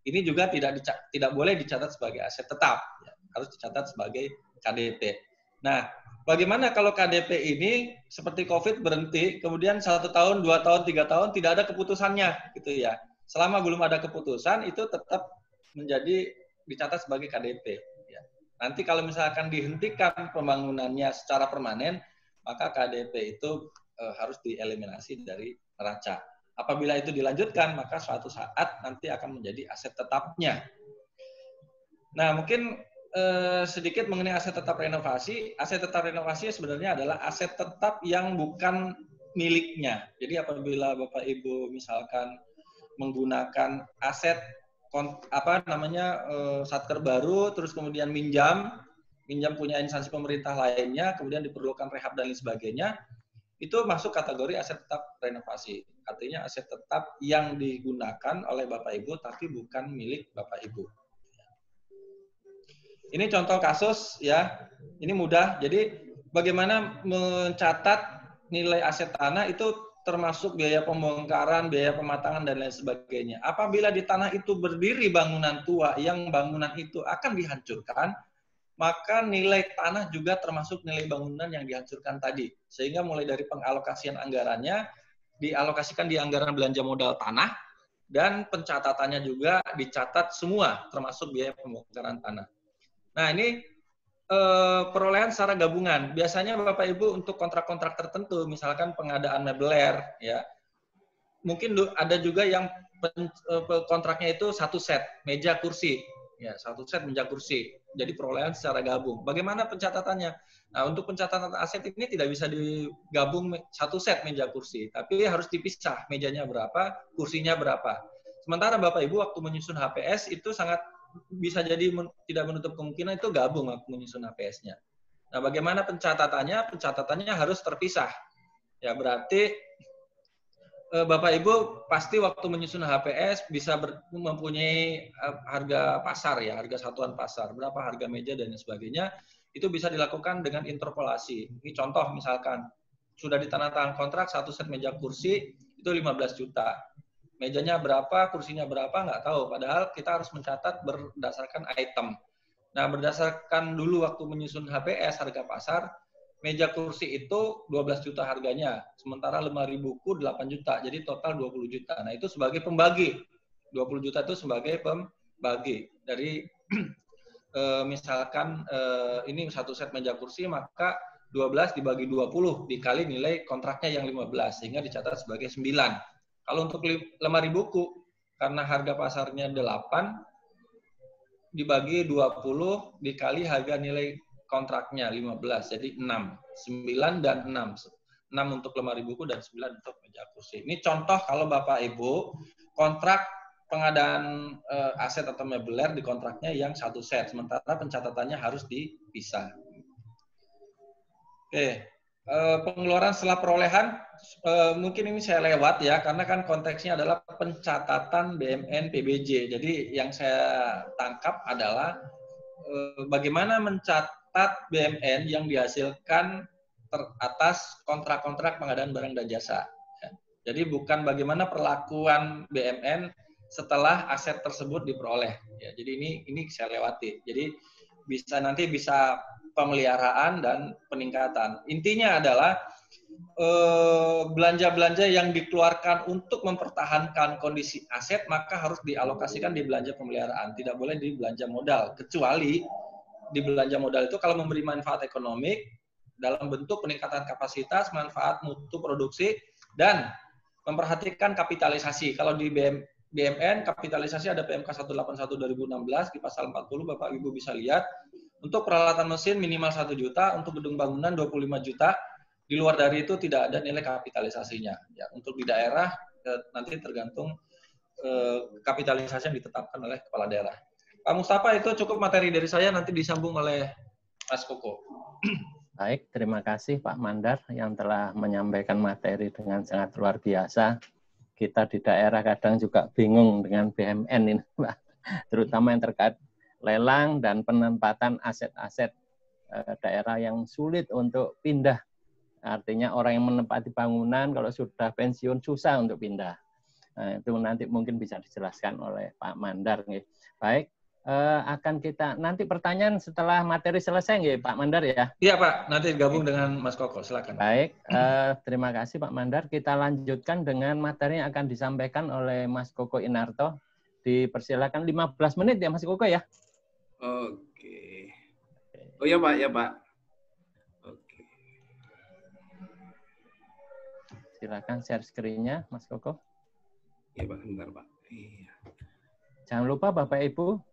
Ini juga tidak boleh dicatat sebagai aset tetap, ya, harus dicatat sebagai KDP. Nah, bagaimana kalau KDP ini seperti COVID berhenti, kemudian 1 tahun, 2 tahun, 3 tahun tidak ada keputusannya, gitu ya. Selama belum ada keputusan itu tetap menjadi dicatat sebagai KDP. Ya. Nanti kalau misalkan dihentikan pembangunannya secara permanen, maka KDP itu harus dieliminasi dari neraca. Apabila itu dilanjutkan, maka suatu saat nanti akan menjadi aset tetapnya. Nah, mungkin sedikit mengenai aset tetap renovasi. Aset tetap renovasi sebenarnya adalah aset tetap yang bukan miliknya. Jadi apabila Bapak Ibu misalkan menggunakan aset satker baru terus kemudian minjam pinjam punya instansi pemerintah lainnya, kemudian diperlukan rehab dan lain sebagainya, itu masuk kategori aset tetap renovasi. Artinya aset tetap yang digunakan oleh Bapak Ibu tapi bukan milik Bapak Ibu. Ini contoh kasus ya, ini mudah. Jadi bagaimana mencatat nilai aset tanah itu termasuk biaya pembongkaran, biaya pematangan dan lain sebagainya. Apabila di tanah itu berdiri bangunan tua yang bangunan itu akan dihancurkan, maka nilai tanah juga termasuk nilai bangunan yang dihancurkan tadi. Sehingga mulai dari pengalokasian anggarannya dialokasikan di anggaran belanja modal tanah dan pencatatannya juga dicatat semua termasuk biaya pembongkaran tanah. Nah, ini perolehan secara gabungan. Biasanya Bapak Ibu untuk kontrak-kontrak tertentu, misalkan pengadaan meubiler, ya, mungkin ada juga yang kontraknya itu satu set meja kursi, ya, satu set meja kursi. Jadi perolehan secara gabung. Bagaimana pencatatannya? Nah, untuk pencatatan aset ini tidak bisa digabung satu set meja kursi, tapi harus dipisah mejanya berapa, kursinya berapa. Sementara Bapak Ibu waktu menyusun HPS itu sangat bisa jadi tidak menutup kemungkinan itu gabung waktu menyusun HPS-nya. Nah, bagaimana pencatatannya? Pencatatannya harus terpisah. Ya, berarti Bapak Ibu pasti waktu menyusun HPS bisa mempunyai harga pasar ya, harga satuan pasar, berapa harga meja dan sebagainya, itu bisa dilakukan dengan interpolasi. Ini contoh misalkan, sudah ditandatangani kontrak satu set meja kursi itu 15 juta. Mejanya berapa, kursinya berapa, nggak tahu. Padahal kita harus mencatat berdasarkan item. Nah, berdasarkan dulu waktu menyusun HPS, harga pasar, meja kursi itu 12 juta harganya. Sementara lemari buku 8 juta. Jadi total 20 juta. Nah, itu sebagai pembagi. 20 juta itu sebagai pembagi. Dari misalkan ini satu set meja kursi, maka 12 dibagi 20 dikali nilai kontraknya yang 15. Sehingga dicatat sebagai 9. Kalau untuk lemari buku, karena harga pasarnya 8, dibagi 20 dikali harga nilai kontraknya 15, jadi 6. 9 dan 6. 6 untuk lemari buku dan 9 untuk meja kursi. Ini contoh kalau Bapak Ibu kontrak pengadaan aset atau meubiler di kontraknya yang satu set, sementara pencatatannya harus dipisah. Oke. Pengeluaran setelah perolehan mungkin ini saya lewat ya, karena kan konteksnya adalah pencatatan BMN PBJ. Jadi yang saya tangkap adalah bagaimana mencatat BMN yang dihasilkan atas kontrak-kontrak pengadaan barang dan jasa. Jadi bukan bagaimana perlakuan BMN setelah aset tersebut diperoleh. Ya, jadi ini saya lewati. Jadi nanti bisa pemeliharaan dan peningkatan. Intinya adalah belanja-belanja yang dikeluarkan untuk mempertahankan kondisi aset maka harus dialokasikan di belanja pemeliharaan. Tidak boleh di belanja modal. Kecuali di belanja modal itu kalau memberi manfaat ekonomi dalam bentuk peningkatan kapasitas, manfaat mutu produksi, dan memperhatikan kapitalisasi. Kalau di BMN, kapitalisasi ada PMK 181/2016 di pasal 40, Bapak Ibu bisa lihat. Untuk peralatan mesin minimal 1 juta, untuk gedung bangunan 25 juta, di luar dari itu tidak ada nilai kapitalisasinya. Ya, untuk di daerah nanti tergantung kapitalisasi yang ditetapkan oleh kepala daerah. Pak Mustafa, itu cukup materi dari saya, nanti disambung oleh Mas Koko. Baik, terima kasih Pak Mandar yang telah menyampaikan materi dengan sangat luar biasa. Kita di daerah kadang juga bingung dengan BMN ini, Pak. Terutama yang terkait lelang dan penempatan aset-aset daerah yang sulit untuk pindah. Artinya orang yang menempati bangunan kalau sudah pensiun susah untuk pindah. Nah, itu nanti mungkin bisa dijelaskan oleh Pak Mandar. Baik, akan kita nanti pertanyaan setelah materi selesai nggih Pak Mandar ya? Iya Pak, nanti gabung dengan Mas Koko, silakan. Baik, terima kasih Pak Mandar. Kita lanjutkan dengan materi yang akan disampaikan oleh Mas Koko Inarto. Dipersilakan 15 menit ya Mas Koko ya. Oke. Oh ya Pak, ya Pak. Oke. Silakan share screen-nya Mas Koko. Ya Pak, bentar Pak. Iya. Jangan lupa Bapak Ibu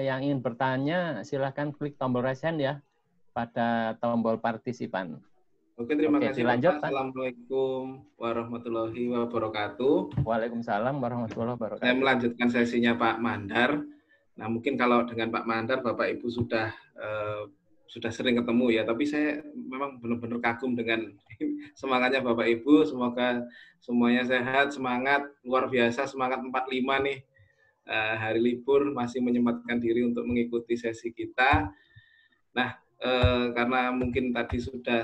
yang ingin bertanya silakan klik tombol raise hand ya pada tombol partisipan. Oke, terima kasih dilanjut, Pak. Assalamualaikum warahmatullahi wabarakatuh. Waalaikumsalam warahmatullahi wabarakatuh. Saya melanjutkan sesinya Pak Mandar. Nah, mungkin kalau dengan Pak Mandar, Bapak Ibu sudah sudah sering ketemu ya, tapi saya memang benar-benar kagum dengan semangatnya Bapak Ibu. Semoga semuanya sehat, semangat, luar biasa, semangat 45 nih. Hari libur masih menyempatkan diri untuk mengikuti sesi kita. Nah, karena mungkin tadi sudah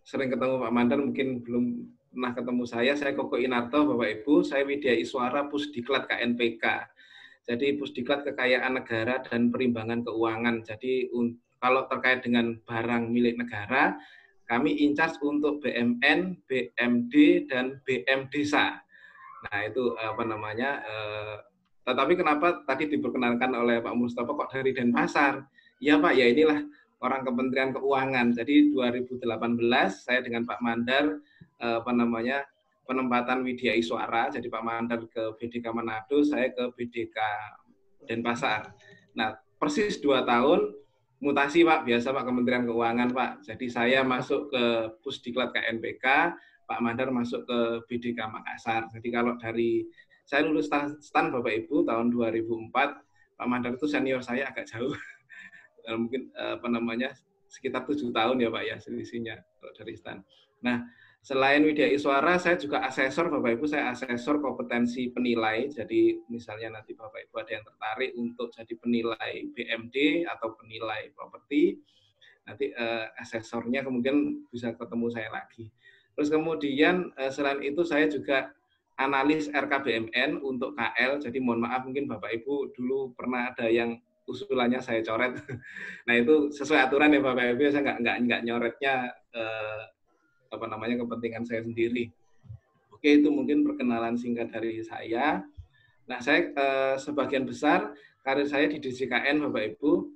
sering ketemu Pak Mandar, mungkin belum pernah ketemu saya Koko Inarto, Bapak Ibu, saya Widya Iswara, Pusdiklat KNPK. Jadi Pusdiklat Kekayaan Negara dan Perimbangan Keuangan. Jadi kalau terkait dengan barang milik negara, kami in charge untuk BMN, BMD, dan BM Desa. Nah itu apa namanya, tetapi kenapa tadi diperkenalkan oleh Pak Mustafa kok dari Denpasar? Ya Pak, ya inilah orang Kementerian Keuangan. Jadi 2018 saya dengan Pak Mandar apa namanya penempatan Widya Iswara. Jadi Pak Mandar ke BDK Manado, saya ke BDK Denpasar. Nah persis 2 tahun mutasi Pak, biasa Pak Kementerian Keuangan Pak. Jadi saya masuk ke Pusdiklat KNPK, Pak Mandar masuk ke BDK Makassar. Jadi kalau dari saya lulus STAN Bapak Ibu tahun 2004, Pak Mandar itu senior saya agak jauh. Mungkin apa namanya sekitar 7 tahun ya Pak ya selisihnya dari STAN. Nah, selain Widya Iswara, saya juga asesor Bapak Ibu, saya asesor kompetensi penilai. Jadi misalnya nanti Bapak Ibu ada yang tertarik untuk jadi penilai BMD atau penilai properti, nanti asesornya kemudian bisa ketemu saya lagi. Terus kemudian selain itu saya juga analis RKBMN untuk KL. Jadi mohon maaf mungkin Bapak Ibu dulu pernah ada yang usulannya saya coret. Nah itu sesuai aturan ya Bapak Ibu, saya nggak nyoretnya apa namanya kepentingan saya sendiri. Oke, itu mungkin perkenalan singkat dari saya. Nah, saya sebagian besar karir saya di DJKN Bapak Ibu,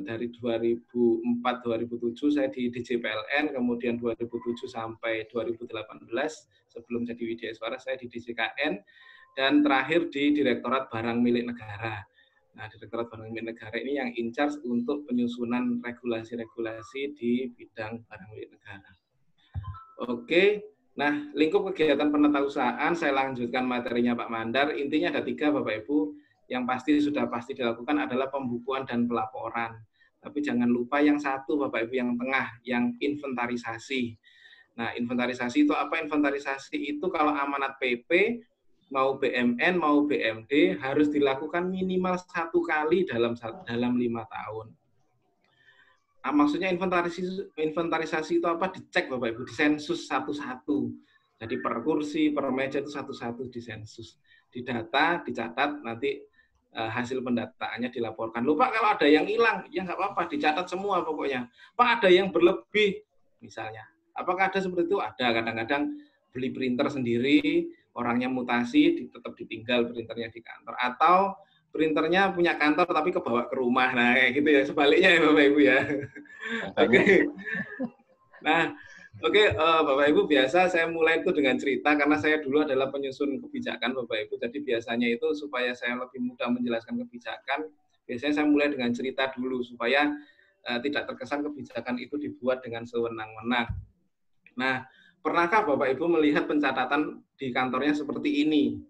dari 2004-2007 saya di DJ PLN, kemudian 2007 sampai 2018 sebelum jadi Widya Iswara saya di DJKN, dan terakhir di Direktorat Barang Milik Negara. Nah, Direktorat Barang Milik Negara ini yang in charge untuk penyusunan regulasi-regulasi di bidang barang milik negara. Oke, nah lingkup kegiatan penatausahaan saya lanjutkan materinya Pak Mandar. Intinya ada 3 Bapak Ibu, yang sudah pasti dilakukan adalah pembukuan dan pelaporan. Tapi jangan lupa yang satu Bapak Ibu yang tengah, yang inventarisasi. Nah inventarisasi itu apa? Inventarisasi itu kalau amanat PP, mau BMN, mau BMD harus dilakukan minimal 1 kali dalam 5 tahun. Maksudnya inventarisasi itu apa? Dicek Bapak Ibu, disensus satu-satu. Jadi per kursi, per meja itu satu-satu disensus. Didata, dicatat, nanti hasil pendataannya dilaporkan. Loh Pak, kalau ada yang hilang, ya nggak apa-apa, dicatat semua pokoknya. Pak, ada yang berlebih, misalnya. Apakah ada seperti itu? Ada, kadang-kadang beli printer sendiri, orangnya mutasi, tetap ditinggal printernya di kantor. Atau printernya punya kantor tapi kebawa ke rumah, nah kayak gitu ya, sebaliknya ya Bapak Ibu ya. Oke. Nah, oke, Bapak Ibu, biasa saya mulai itu dengan cerita karena saya dulu adalah penyusun kebijakan Bapak Ibu. Jadi biasanya itu supaya saya lebih mudah menjelaskan kebijakan, biasanya saya mulai dengan cerita dulu supaya tidak terkesan kebijakan itu dibuat dengan sewenang-wenang. Nah, pernahkah Bapak Ibu melihat pencatatan di kantornya seperti ini?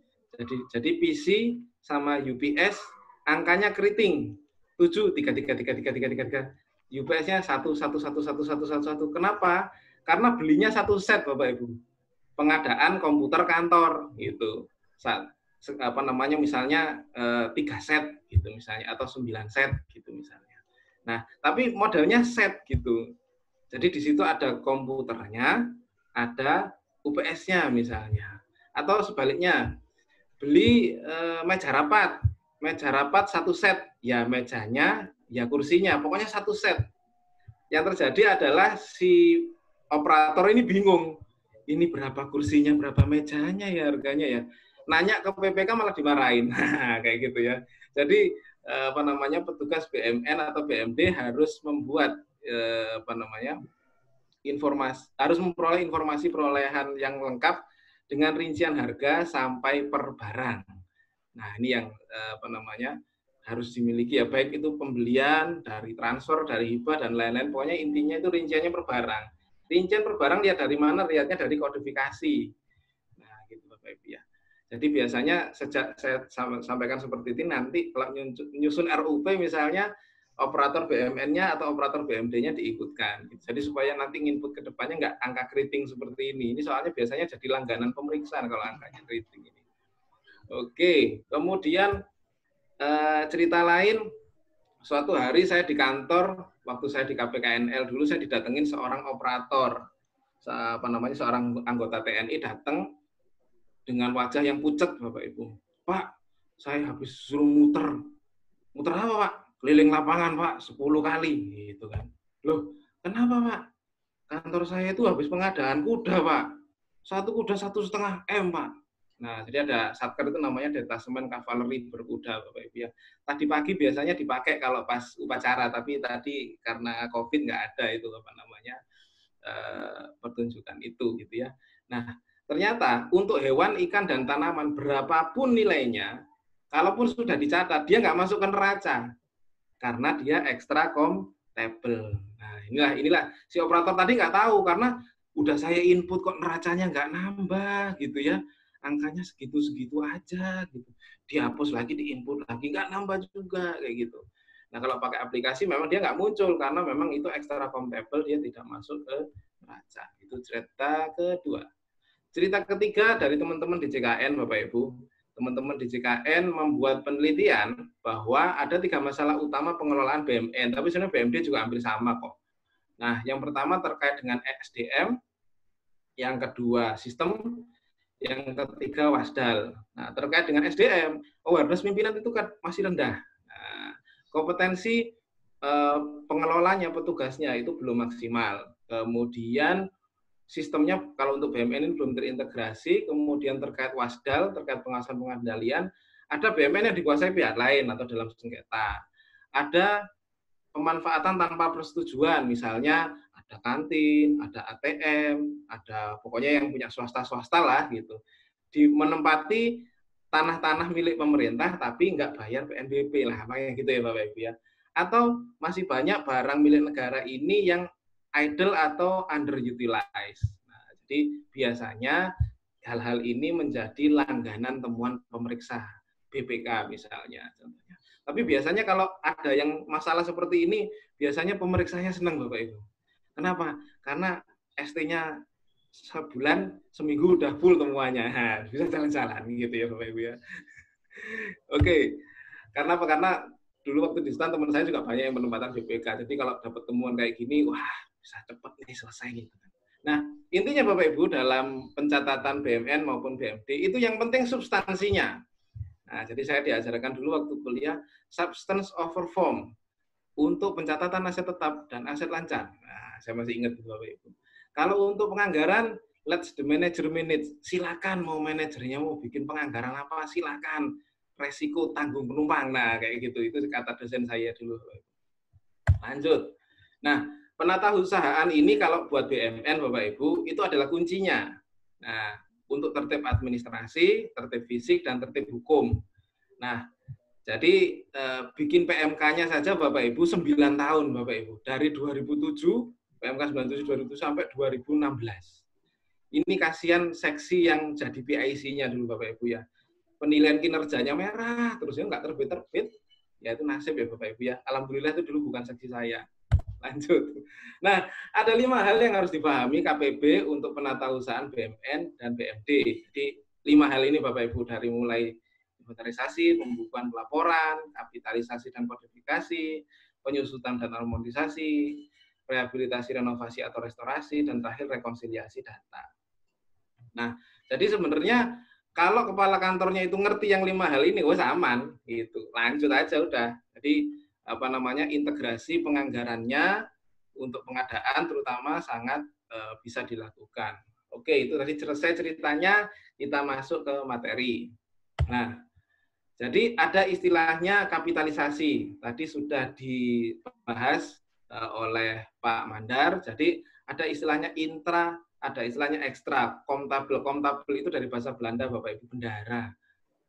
Jadi PC sama UPS angkanya keriting 7 3. UPS-nya 1. Kenapa? Karena belinya 1 set Bapak Ibu. Pengadaan komputer kantor gitu. Apa namanya misalnya 3 set gitu misalnya atau 9 set gitu misalnya. Nah, tapi modelnya set gitu. Jadi di situ ada komputernya, ada UPS-nya misalnya. Atau sebaliknya, beli meja rapat 1 set, ya mejanya, ya kursinya, pokoknya 1 set. Yang terjadi adalah si operator ini bingung, ini berapa kursinya, berapa mejanya ya harganya ya. Nanya ke PPK malah dimarahin, kayak gitu ya. Jadi apa namanya petugas BMN atau BMD harus membuat apa namanya harus memperoleh informasi perolehan yang lengkap dengan rincian harga sampai per barang. Nah, ini yang apa namanya harus dimiliki ya, baik itu pembelian, dari transfer, dari hibah dan lain-lain. Pokoknya intinya itu rinciannya per barang. Rincian per barang lihat dari mana? Lihatnya dari kodifikasi. Nah, gitu Bapak Ibu ya. Jadi biasanya sejak saya sampaikan seperti ini, nanti kalau menyusun RUP misalnya operator BMN-nya atau operator BMD-nya diikutkan. Jadi supaya nanti input ke depannya nggak angka keriting seperti ini. Ini soalnya biasanya jadi langganan pemeriksaan kalau angkanya keriting ini. Oke, kemudian cerita lain, suatu hari saya di kantor, waktu saya di KPKNL dulu saya didatengin seorang operator, seorang anggota TNI datang dengan wajah yang pucet, Bapak Ibu. Pak, saya habis suruh muter apa Pak? Keliling lapangan Pak, 10 kali, gitu kan. Loh, kenapa Pak? Kantor saya itu habis pengadaan kuda Pak. 1 kuda 1,5 M Pak. Nah, jadi ada satker itu namanya detasemen kavaleri berkuda, Bapak Ibu ya. Tadi pagi biasanya dipakai kalau pas upacara, tapi tadi karena COVID nggak ada itu pertunjukan itu, gitu ya. Nah, ternyata untuk hewan, ikan, dan tanaman berapapun nilainya, kalaupun sudah dicatat, dia nggak masuk ke neraca karena dia ekstra comptable. Nah, inilah si operator tadi nggak tahu karena udah saya input kok neracanya nggak nambah, gitu ya. Angkanya segitu-segitu aja gitu. Dihapus lagi, diinput lagi, nggak nambah juga kayak gitu. Nah, kalau pakai aplikasi memang dia nggak muncul karena memang itu extra comptable, dia tidak masuk ke neraca. Itu cerita kedua. Cerita ketiga dari teman-teman di JKN, Bapak Ibu. Teman-teman di JKN membuat penelitian bahwa ada 3 masalah utama pengelolaan BMN, tapi sebenarnya BMD juga hampir sama kok. Nah, yang pertama terkait dengan SDM, yang kedua sistem, yang ketiga wasdal. Nah, terkait dengan SDM, awareness pimpinan itu kan masih rendah. Nah, kompetensi pengelolanya, petugasnya itu belum maksimal. Kemudian sistemnya kalau untuk BMN ini belum terintegrasi. Kemudian terkait wasdal, terkait pengawasan pengendalian, ada BMN yang dikuasai pihak lain atau dalam sengketa. Ada pemanfaatan tanpa persetujuan, misalnya ada kantin, ada ATM, ada pokoknya yang punya swasta-swasta lah gitu. Menempati tanah-tanah milik pemerintah tapi nggak bayar PNBP lah, makanya gitu ya Bapak Ibu ya. Atau masih banyak barang milik negara ini yang idle atau underutilized. Nah, jadi biasanya hal-hal ini menjadi langganan temuan pemeriksa BPK misalnya contohnya. Tapi biasanya kalau ada yang masalah seperti ini, biasanya pemeriksanya senang Bapak Ibu. Kenapa? Karena ST-nya sebulan, seminggu udah full temuannya. Nah, bisa jalan-jalan gitu ya Bapak Ibu ya. Oke. Karena apa? Karena dulu waktu di stan teman saya juga banyak yang penempatan BPK. Jadi kalau dapat temuan kayak gini, wah bisa cepat nih selesai gitu. Nah, intinya Bapak Ibu dalam pencatatan BMN maupun BMD itu yang penting substansinya. Nah, jadi saya diajarkan dulu waktu kuliah substance over form untuk pencatatan aset tetap dan aset lancar. Nah, saya masih ingat Bapak Ibu. Kalau untuk penganggaran, let the manager manage. Silakan mau manajernya mau bikin penganggaran apa, silakan. Resiko tanggung penumpang. Nah, kayak gitu. Itu kata dosen saya dulu. Lanjut. Nah, penata usahaan ini kalau buat BMN Bapak Ibu itu adalah kuncinya. Nah, untuk tertib administrasi, tertib fisik, dan tertib hukum. Nah, jadi bikin PMK-nya saja Bapak Ibu 9 tahun Bapak Ibu. Dari 2007, PMK 97-2007 sampai 2016. Ini kasihan seksi yang jadi PIC-nya dulu Bapak Ibu ya. Penilaian kinerjanya merah, terus ya nggak terbit-terbit. Ya itu nasib ya Bapak Ibu ya. Alhamdulillah itu dulu bukan seksi saya. Lanjut. Nah, ada 5 hal yang harus dipahami KPB untuk penatausahaan BMN dan BMD. Jadi 5 hal ini Bapak Ibu dari mulai inventarisasi, pembukuan pelaporan, kapitalisasi dan kodifikasi, penyusutan dan harmonisasi, rehabilitasi, renovasi atau restorasi, dan terakhir rekonsiliasi data. Nah, jadi sebenarnya kalau kepala kantornya itu ngerti yang 5 hal ini, wes aman gitu. Lanjut aja udah. Jadi integrasi penganggarannya untuk pengadaan terutama sangat bisa dilakukan. Oke, itu tadi selesai ceritanya, kita masuk ke materi. Nah, jadi ada istilahnya kapitalisasi. Tadi sudah dibahas oleh Pak Mandar. Jadi ada istilahnya intra, ada istilahnya ekstra. Comptable itu dari bahasa Belanda Bapak Ibu, bendara.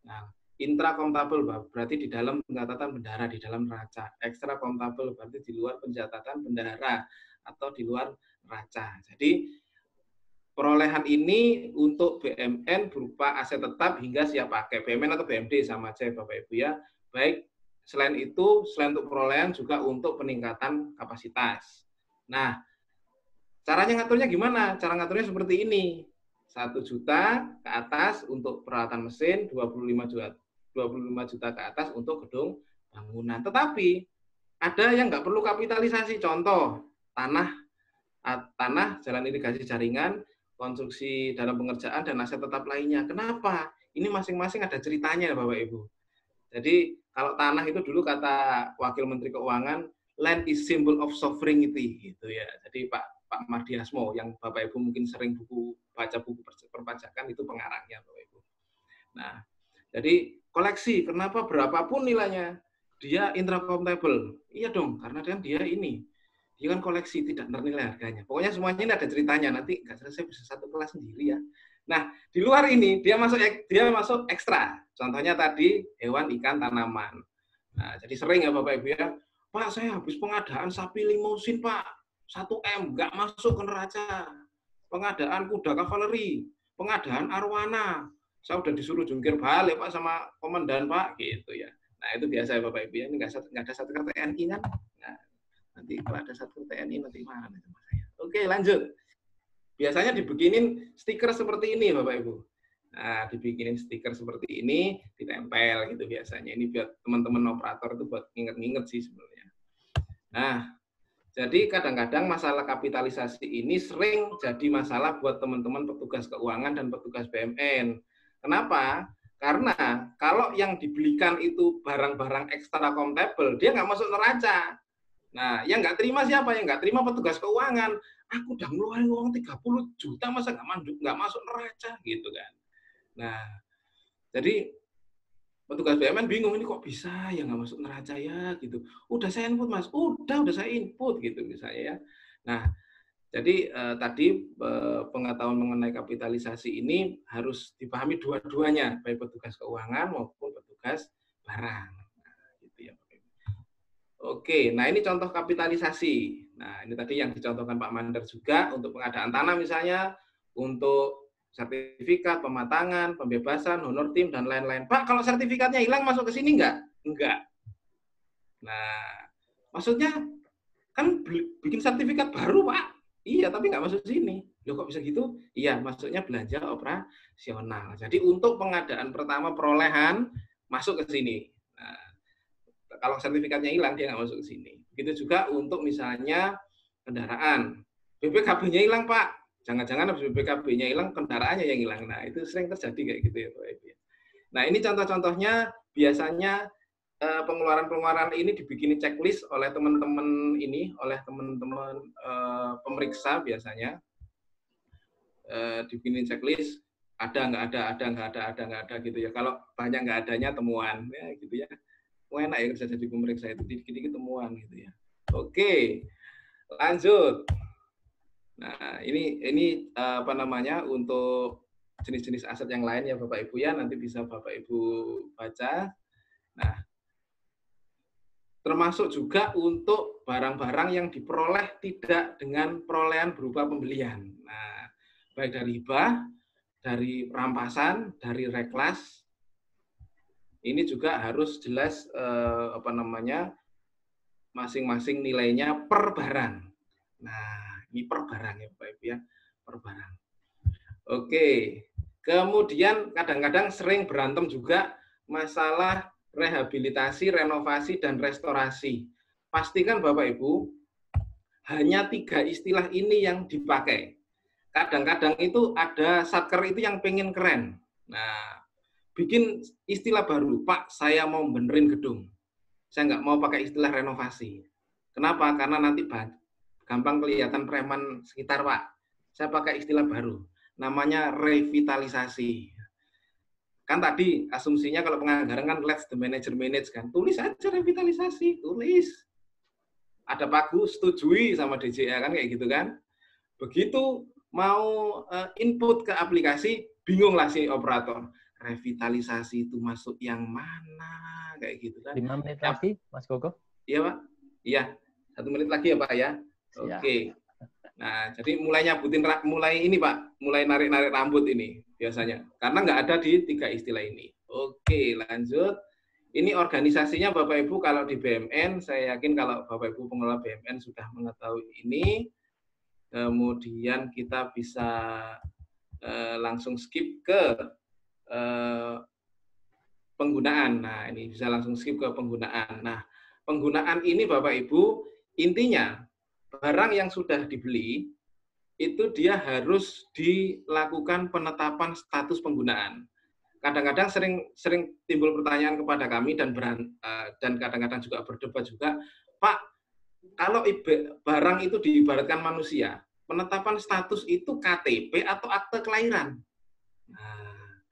Nah, intra comptable berarti di dalam pencatatan bendara, di dalam neraca. Extra comptable berarti di luar pencatatan bendara atau di luar neraca. Jadi perolehan ini untuk BMN berupa aset tetap hingga siap pakai. BMN atau BMD sama aja Bapak Ibu ya. Baik selain itu, selain untuk perolehan juga untuk peningkatan kapasitas. Nah, caranya ngaturnya gimana? Cara ngaturnya seperti ini. 1 juta ke atas untuk peralatan mesin, 25 juta ke atas untuk gedung bangunan. Tetapi ada yang nggak perlu kapitalisasi. Contoh, tanah, jalan irigasi jaringan, konstruksi dalam pengerjaan, dan aset tetap lainnya. Kenapa? Ini masing-masing ada ceritanya, Bapak Ibu. Jadi, kalau tanah itu dulu kata Wakil Menteri Keuangan, land is symbol of sovereignty, gitu ya. Jadi Pak Mardiasmo, yang Bapak Ibu mungkin sering baca buku perpajakan, itu pengarangnya, Bapak Ibu. Nah, jadi koleksi, kenapa berapapun nilainya, dia intracomptable. Iya dong, karena kan dia kan koleksi, tidak ternilai harganya. Pokoknya semuanya ini ada ceritanya, nanti nggak selesai bisa satu kelas sendiri ya. Nah, di luar ini dia masuk ekstra. Contohnya tadi hewan, ikan, tanaman. Nah, jadi sering ya Bapak Ibu ya, Pak saya habis pengadaan sapi limusin Pak, 1M, nggak masuk ke neraca. Pengadaan kuda kavaleri, pengadaan arwana, saya udah disuruh jungkir balik Pak sama komandan Pak, gitu ya. Nah itu biasa ya Bapak Ibu ya, ini nggak ada Satker TNI kan. Nah, nanti kalau ada Satker TNI nanti mana itu Mas saya. Oke lanjut. Biasanya dibikinin stiker seperti ini Bapak Ibu. Nah dibikinin stiker seperti ini, ditempel gitu biasanya. Ini buat teman-teman operator itu buat nginget-nginget sih sebenarnya. Nah jadi kadang-kadang masalah kapitalisasi ini sering jadi masalah buat teman-teman petugas keuangan dan petugas BUMN. Kenapa? Karena kalau yang dibelikan itu barang-barang ekstra comptable, dia nggak masuk neraca. Nah, yang nggak terima siapa? Yang nggak terima petugas keuangan. Aku udah ngeluarin uang 30 juta, masa nggak masuk neraca? Gitu kan. Nah, jadi petugas BUMN bingung, ini kok bisa ya nggak masuk neraca ya gitu. Udah saya input Mas, udah saya input gitu misalnya ya. Nah, jadi tadi pengetahuan mengenai kapitalisasi ini harus dipahami dua-duanya, baik petugas keuangan maupun petugas barang. Nah, gitu ya. Oke, nah ini contoh kapitalisasi. Nah, ini tadi yang dicontohkan Pak Mandar juga untuk pengadaan tanah misalnya, untuk sertifikat, pematangan, pembebasan, honor tim, dan lain-lain. Pak, kalau sertifikatnya hilang masuk ke sini enggak? Enggak. Nah, maksudnya kan bikin sertifikat baru, Pak. Iya, tapi nggak masuk sini. Loh, kok bisa gitu? Iya, maksudnya belanja operasional. Jadi untuk pengadaan pertama perolehan, masuk ke sini. Nah, kalau sertifikatnya hilang, dia nggak masuk ke sini. Begitu juga untuk misalnya kendaraan. BPKB-nya hilang, Pak. Jangan-jangan habis BPKB-nya hilang, kendaraannya yang hilang. Nah, itu sering terjadi kayak gitu ya, Pak Ibu. Nah, ini contoh-contohnya biasanya pengeluaran-pengeluaran ini dibikin checklist oleh teman-teman pemeriksa biasanya. Dibikin checklist, ada nggak ada gitu ya. Kalau banyak nggak adanya temuan, ya gitu ya. Enak ya kerja jadi pemeriksa itu, dikit-dikit temuan gitu ya. Oke, lanjut. Nah, ini apa namanya untuk jenis-jenis aset yang lain ya Bapak Ibu ya, nanti bisa Bapak Ibu baca. Nah, termasuk juga untuk barang-barang yang diperoleh tidak dengan perolehan berupa pembelian. Nah, baik dari hibah, dari rampasan, dari reklas, ini juga harus jelas apa namanya masing-masing nilainya per barang. Nah, ini per barang ya Bapak Ibu ya, per barang. Oke, kemudian kadang-kadang sering berantem juga masalah rehabilitasi, renovasi, dan restorasi. Pastikan Bapak Ibu, hanya 3 istilah ini yang dipakai. Kadang-kadang itu ada satker itu yang pengen keren. Nah, bikin istilah baru, Pak, saya mau benerin gedung. Saya nggak mau pakai istilah renovasi. Kenapa? Karena nanti gampang kelihatan preman sekitar, Pak. Saya pakai istilah baru, namanya revitalisasi. Kan tadi asumsinya kalau penganggaran kan let the manager manage kan. Tulis aja revitalisasi, tulis. Ada bagus, setujui sama DJA kan kayak gitu kan. Begitu mau input ke aplikasi, bingung lah si operator. Revitalisasi itu masuk yang mana kayak gitu kan. 5 menit lagi, Mas Gogo. Iya, Pak. Iya, 1 menit lagi ya, Pak ya. Oke. Nah, jadi mulai ini Pak, mulai narik-narik rambut ini biasanya. Karena nggak ada di 3 istilah ini. Oke, lanjut. Ini organisasinya Bapak Ibu kalau di BMN, saya yakin kalau Bapak Ibu pengelola BMN sudah mengetahui ini, kemudian kita bisa langsung skip ke penggunaan. Nah, ini bisa langsung skip ke penggunaan. Nah, penggunaan ini Bapak Ibu, intinya barang yang sudah dibeli itu dia harus dilakukan penetapan status penggunaan. Kadang-kadang sering timbul pertanyaan kepada kami dan kadang-kadang juga berdebat juga, Pak, kalau barang itu diibaratkan manusia, penetapan status itu KTP atau akte kelahiran? Nah,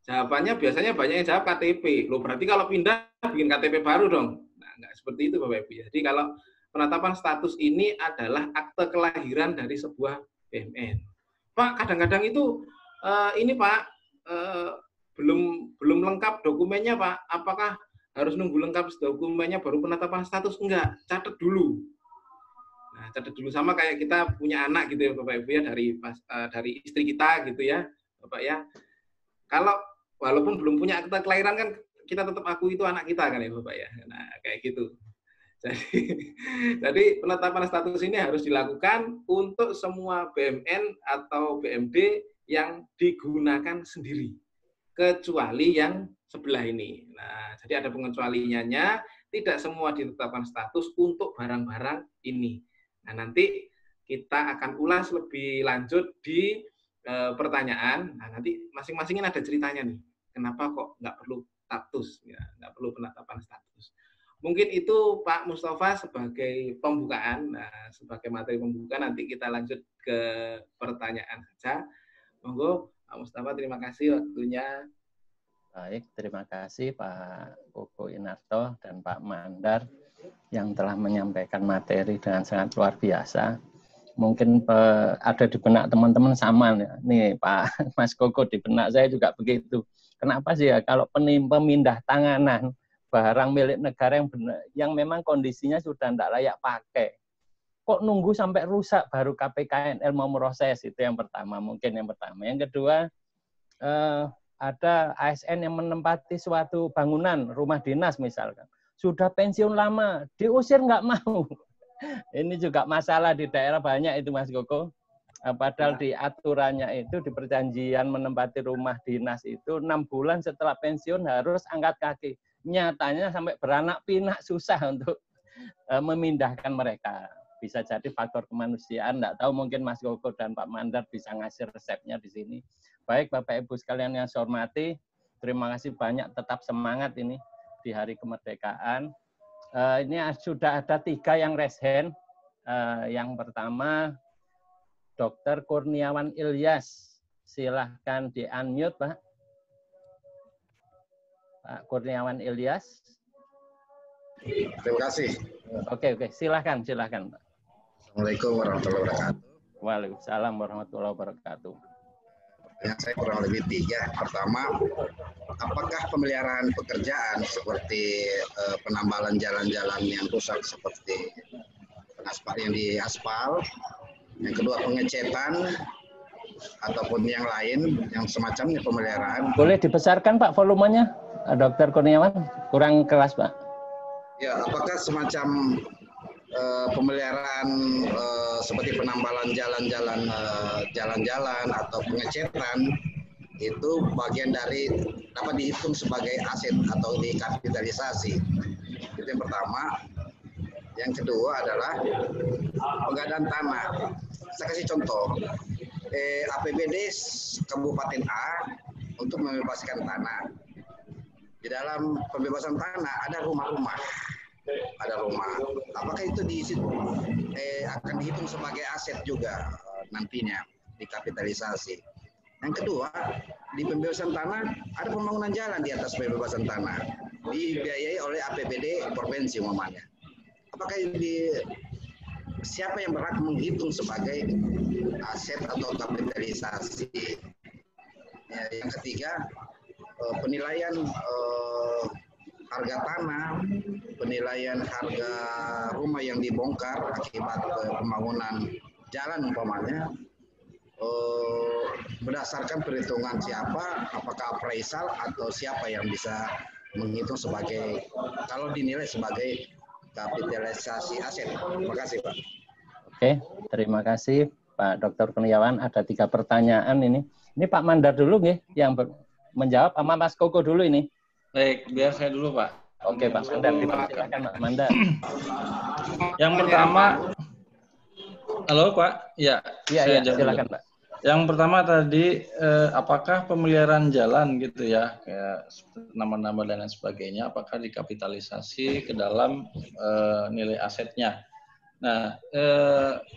jawabannya biasanya banyak yang jawab KTP. Loh, berarti kalau pindah bikin KTP baru dong? Nah, enggak seperti itu Bapak Ibu. Jadi kalau penetapan status ini adalah akte kelahiran dari sebuah BMN. Pak, kadang-kadang itu ini Pak, belum lengkap dokumennya Pak. Apakah harus nunggu lengkap dokumennya baru penetapan status? Enggak, catat dulu. Nah, catat dulu sama kayak kita punya anak gitu ya Bapak Ibu ya, dari istri kita gitu ya Bapak ya. Kalau walaupun belum punya akta kelahiran kan kita tetap akui itu anak kita kan ya Bapak ya. Nah, kayak gitu. Jadi penetapan status ini harus dilakukan untuk semua BMN atau BMD yang digunakan sendiri, kecuali yang sebelah ini. Nah, jadi ada pengecualiannya, tidak semua ditetapkan status untuk barang-barang ini. Nah, nanti kita akan ulas lebih lanjut di pertanyaan. Nah, nanti masing-masingnya ada ceritanya nih. Kenapa kok nggak perlu status, ya, nggak perlu penetapan status. Mungkin itu Pak Mustafa sebagai pembukaan. Nah, sebagai materi pembuka nanti kita lanjut ke pertanyaan saja. Monggo Pak Mustafa, terima kasih waktunya. Baik, terima kasih Pak Koko Inarto dan Pak Mandar yang telah menyampaikan materi dengan sangat luar biasa. Mungkin ada di benak teman-teman sama nih Pak Mas Koko, di benak saya juga begitu. Kenapa sih ya kalau pemindah tanganan barang milik negara yang memang kondisinya sudah tidak layak pakai, kok nunggu sampai rusak baru KPKNL mau proses? Itu yang pertama, mungkin yang pertama. Yang kedua, ada ASN yang menempati suatu bangunan rumah dinas misalkan, sudah pensiun lama, diusir nggak mau. Ini juga masalah di daerah banyak itu Mas Koko. Padahal di aturannya itu, di perjanjian menempati rumah dinas itu 6 bulan setelah pensiun harus angkat kaki. Nyatanya sampai beranak pinak susah untuk memindahkan mereka. Bisa jadi faktor kemanusiaan, enggak tahu, mungkin Mas Koko dan Pak Mandar bisa ngasih resepnya di sini. Baik Bapak Ibu sekalian yang saya hormati, terima kasih banyak, tetap semangat ini di hari kemerdekaan. Ini sudah ada 3 yang raise hand. Yang pertama Dr. Kurniawan Ilyas, silahkan di-unmute Pak. Pak Kurniawan Ilyas. Terima kasih. Oke, silahkan Pak. Assalamualaikum warahmatullahi wabarakatuh. Waalaikumsalam warahmatullahi wabarakatuh. Pertanyaan saya kurang lebih 3. Pertama, apakah pemeliharaan pekerjaan seperti penambalan jalan-jalan yang rusak seperti pengaspal yang diaspal, yang kedua pengecetan ataupun yang lain yang semacamnya pemeliharaan. Boleh dibesarkan Pak volumenya, Dr. Kurniawan? Kurang keras Pak. Ya, apakah semacam pemeliharaan seperti penambalan jalan-jalan atau pengecetan itu bagian dari dapat dihitung sebagai aset atau dikapitalisasi. Itu yang pertama. Yang kedua adalah pengadaan tanah. Saya kasih contoh, APBD Kabupaten A untuk membebaskan tanah. Di dalam pembebasan tanah ada rumah-rumah. Apakah itu akan dihitung sebagai aset juga nantinya dikapitalisasi? Yang kedua, di pembebasan tanah ada pembangunan jalan di atas pembebasan tanah, dibiayai oleh APBD provinsi umpamanya. Apakah siapa yang berhak menghitung sebagai aset atau kapitalisasi? Ya, yang ketiga, penilaian harga tanah, penilaian harga rumah yang dibongkar akibat pembangunan jalan umpamanya, berdasarkan perhitungan siapa, apakah appraisal atau siapa yang bisa menghitung sebagai, kalau dinilai sebagai kapitalisasi aset. Terima kasih, Pak. Oke, terima kasih Pak Dr. Kurniawan. Ada 3 pertanyaan ini. Ini Pak Mandar dulu nih yang menjawab, sama Mas Koko dulu ini. Baik, biar saya dulu, Pak. Oke, Pak Mandar, silakan Pak Mandar. Yang pertama, halo Pak, ya, saya silakan Pak. Yang pertama tadi, apakah pemeliharaan jalan gitu ya, kayak nama-nama dan lain sebagainya, apakah dikapitalisasi ke dalam nilai asetnya? Nah,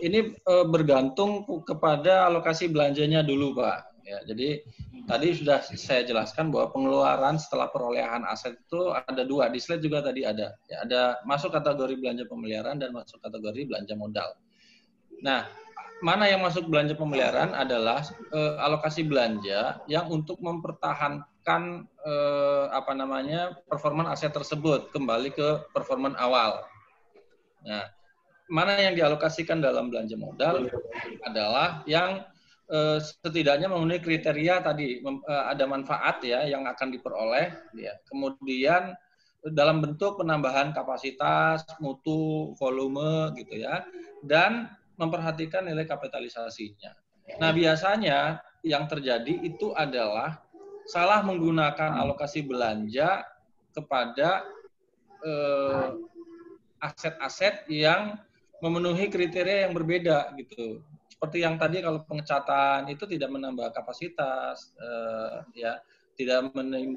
ini bergantung kepada alokasi belanjanya dulu, Pak. Ya, jadi tadi sudah saya jelaskan bahwa pengeluaran setelah perolehan aset itu ada 2. Di slide juga tadi ada. Ya, ada masuk kategori belanja pemeliharaan dan masuk kategori belanja modal. Nah, mana yang masuk belanja pemeliharaan adalah alokasi belanja yang untuk mempertahankan performa aset tersebut kembali ke performa awal. Nah, mana yang dialokasikan dalam belanja modal adalah yang setidaknya memenuhi kriteria tadi, ada manfaat ya yang akan diperoleh, ya. Kemudian dalam bentuk penambahan kapasitas, mutu, volume gitu ya, dan memperhatikan nilai kapitalisasinya. Nah, biasanya yang terjadi itu adalah salah menggunakan alokasi belanja kepada aset-aset yang memenuhi kriteria yang berbeda gitu. Seperti yang tadi kalau pengecatan itu tidak menambah kapasitas, ya, tidak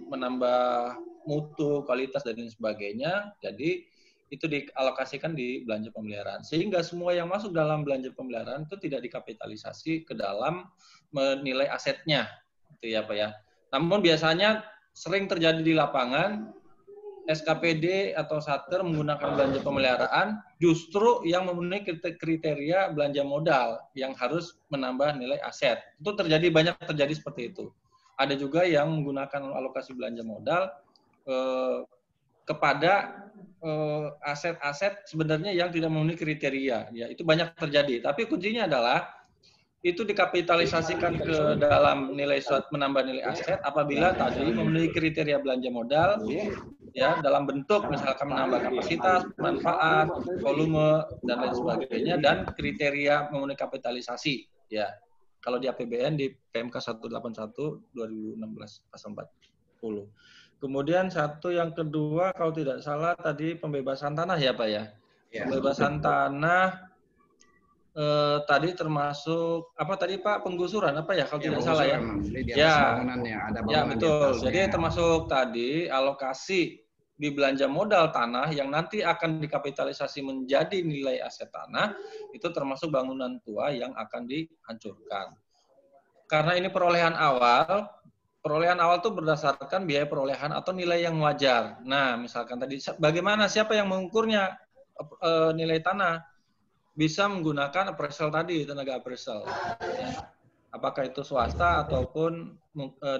menambah mutu, kualitas dan lain sebagainya. Jadi itu dialokasikan di belanja pemeliharaan. Sehingga semua yang masuk dalam belanja pemeliharaan itu tidak dikapitalisasi ke dalam menilai asetnya, gitu ya Pak ya. Namun biasanya sering terjadi di lapangan, SKPD atau Satker menggunakan belanja pemeliharaan justru yang memenuhi kriteria belanja modal yang harus menambah nilai aset. Itu banyak terjadi seperti itu. Ada juga yang menggunakan alokasi belanja modal kepada aset-aset sebenarnya yang tidak memenuhi kriteria. Ya, itu banyak terjadi. Tapi kuncinya adalah itu dikapitalisasikan ke dalam menambah nilai aset apabila tadi memenuhi kriteria belanja modal, ya, dalam bentuk misalkan menambah kapasitas, manfaat, volume dan lain sebagainya, dan kriteria memenuhi kapitalisasi, ya. Kalau di APBN di PMK 181 2016 pasal 40. Kemudian yang kedua kalau tidak salah tadi pembebasan tanah ya Pak ya. Pembebasan tanah tadi termasuk apa tadi Pak, penggusuran apa ya kalau tidak salah ya? Ya betul. Jadi termasuk tadi alokasi di belanja modal tanah yang nanti akan dikapitalisasi menjadi nilai aset tanah itu termasuk bangunan tua yang akan dihancurkan. Karena ini perolehan awal itu berdasarkan biaya perolehan atau nilai yang wajar. Nah, misalkan tadi bagaimana siapa yang mengukurnya nilai tanah? Bisa menggunakan appraisal tadi, tenaga appraisal. Apakah itu swasta ataupun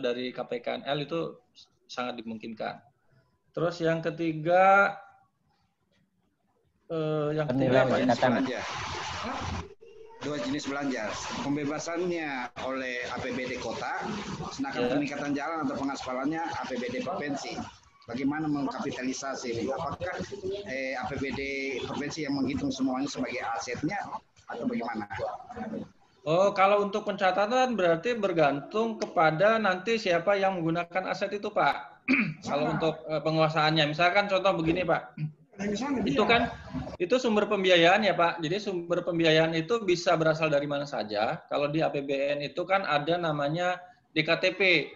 dari KPKNL itu sangat dimungkinkan. Terus yang ketiga, dua jenis belanja, pembebasannya oleh APBD kota, sedangkan peningkatan jalan atau pengaspalannya APBD provinsi. Bagaimana mengkapitalisasi ini? Apakah APBD provinsi yang menghitung semuanya sebagai asetnya atau bagaimana? Oh, kalau untuk pencatatan berarti bergantung kepada nanti siapa yang menggunakan aset itu, Pak. Kalau untuk penguasaannya, misalkan contoh begini, Pak. Itu kan, itu sumber pembiayaan ya, Pak. Jadi sumber pembiayaan itu bisa berasal dari mana saja. Kalau di APBN itu kan ada namanya DKTP.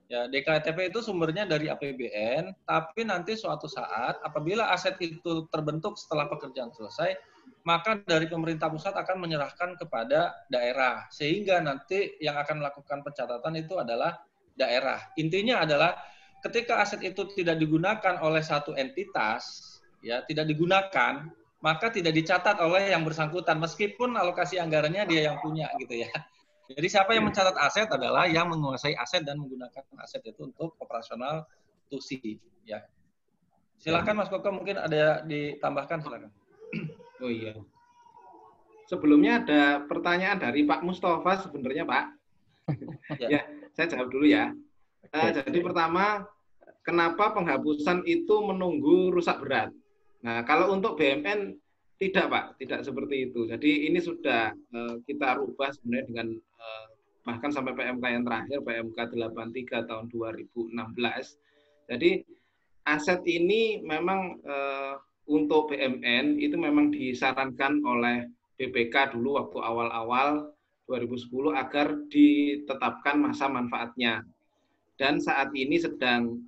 Ya, DKTP itu sumbernya dari APBN, tapi nanti suatu saat apabila aset itu terbentuk setelah pekerjaan selesai, maka dari pemerintah pusat akan menyerahkan kepada daerah. Sehingga nanti yang akan melakukan pencatatan itu adalah daerah. Intinya adalah ketika aset itu tidak digunakan oleh satu entitas, ya, tidak digunakan, maka tidak dicatat oleh yang bersangkutan meskipun alokasi anggarannya dia yang punya gitu ya. Jadi siapa yang mencatat aset adalah yang menguasai aset dan menggunakan aset itu untuk operasional tusi ya. Silakan Mas Koko, mungkin ada ditambahkan, silakan. Oh iya. Sebelumnya ada pertanyaan dari Pak Mustafa sebenarnya, Pak. Ya, saya jawab dulu ya. Jadi pertama, kenapa penghapusan itu menunggu rusak berat. Nah, kalau untuk BMN tidak, Pak, tidak seperti itu. Jadi ini sudah kita rubah sebenarnya dengan bahkan sampai PMK yang terakhir, PMK 83 tahun 2016. Jadi aset ini memang untuk BMN itu memang disarankan oleh BPK dulu waktu awal-awal 2010 agar ditetapkan masa manfaatnya. Dan saat ini sedang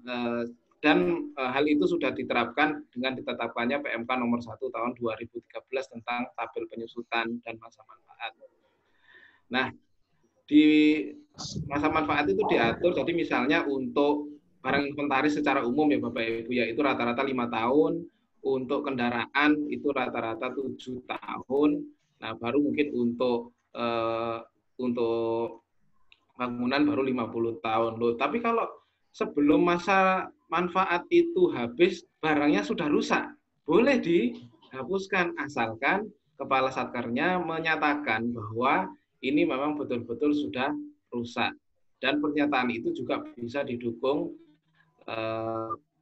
hal itu sudah diterapkan dengan ditetapkannya PMK nomor 1 tahun 2013 tentang tabel penyusutan dan masa manfaat. Nah, di masa manfaat itu diatur, jadi misalnya untuk barang inventaris secara umum ya Bapak Ibu, yaitu rata-rata 5 tahun, untuk kendaraan itu rata-rata 7 tahun, nah baru mungkin untuk bangunan baru 50 tahun. Loh, tapi kalau sebelum masa manfaat itu habis, barangnya sudah rusak, boleh dihapuskan asalkan kepala satkernya menyatakan bahwa ini memang betul-betul sudah rusak. Dan pernyataan itu juga bisa didukung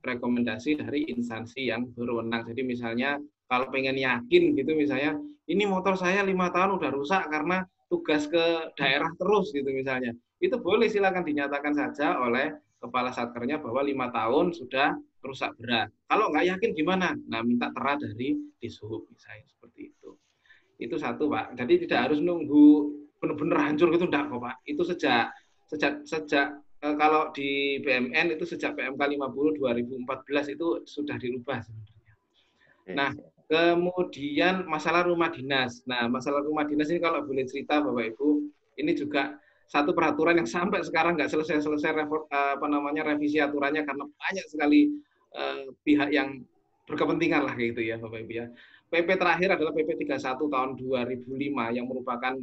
rekomendasi dari instansi yang berwenang. Jadi misalnya kalau pengen yakin gitu, misalnya ini motor saya 5 tahun udah rusak karena tugas ke daerah terus gitu misalnya, itu boleh silakan dinyatakan saja oleh kepala satkernya bahwa 5 tahun sudah rusak berat. Kalau nggak yakin gimana? Nah, minta tera dari Dishub misalnya seperti itu. Itu satu, Pak. Jadi tidak harus nunggu benar-benar hancur gitu, enggak kok, Pak. Itu sejak kalau di BMN itu sejak PMK 50 2014 itu sudah dirubah sebenarnya. Nah, kemudian masalah rumah dinas. Nah, masalah rumah dinas ini kalau boleh cerita Bapak Ibu, ini juga satu peraturan yang sampai sekarang nggak selesai revisi aturannya karena banyak sekali pihak yang berkepentingan lah gitu ya Bapak Ibu ya. PP terakhir adalah PP 31 tahun 2005 yang merupakan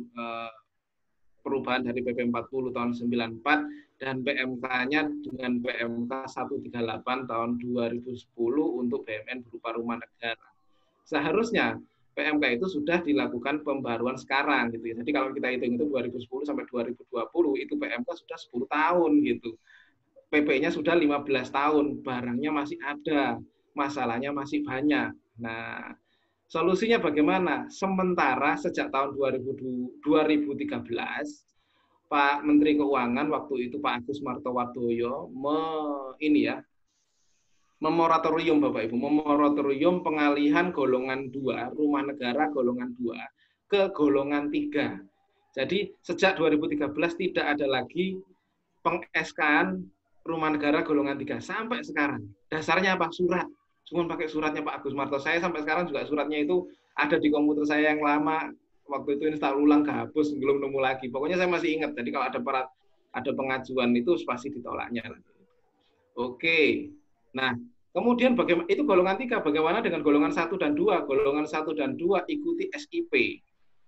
perubahan dari PP 40 tahun 94 dan PMK-nya dengan PMK 138 tahun 2010 untuk BMN berupa rumah negara. Seharusnya PMK itu sudah dilakukan pembaruan sekarang gitu ya. Jadi kalau kita hitung itu 2010 sampai 2020 itu PMK sudah 10 tahun gitu. PP-nya sudah 15 tahun, barangnya masih ada, masalahnya masih banyak. Nah, solusinya bagaimana? Sementara sejak tahun 2013 Pak Menteri Keuangan waktu itu Pak Agus Martowardoyo memoratorium Bapak Ibu, memoratorium pengalihan golongan 2, rumah negara golongan 2 ke golongan 3. Jadi sejak 2013 tidak ada lagi peng-SK-an rumah negara golongan 3 sampai sekarang. Dasarnya apa? Surat. Cuma pakai suratnya Pak Agus Marto. Saya sampai sekarang juga suratnya itu ada di komputer saya yang lama. Waktu itu install ulang kehapus, belum nemu lagi. Pokoknya saya masih ingat. Jadi kalau ada pengajuan itu pasti ditolaknya. Oke. Nah, kemudian bagaimana itu golongan 3, bagaimana dengan golongan 1 dan 2? Golongan 1 dan 2 ikuti SIP.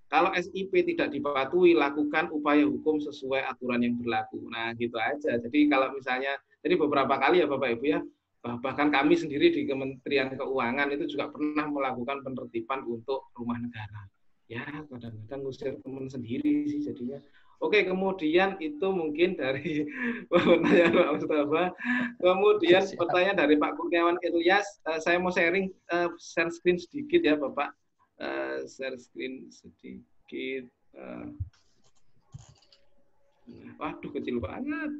Kalau SIP tidak dipatuhi, lakukan upaya hukum sesuai aturan yang berlaku. Nah, gitu aja. Jadi kalau misalnya, jadi beberapa kali ya Bapak Ibu ya, bahkan kami sendiri di Kementerian Keuangan itu juga pernah melakukan penertiban untuk rumah negara. Ya, kadang-kadang ngusir teman sendiri sih jadinya. Oke, kemudian itu mungkin dari pertanyaan Pak Mustafa. Kemudian pertanyaan dari Pak Kurniawan Ilyas. Saya mau share screen sedikit ya Bapak. Share screen sedikit. Waduh, kecil banget.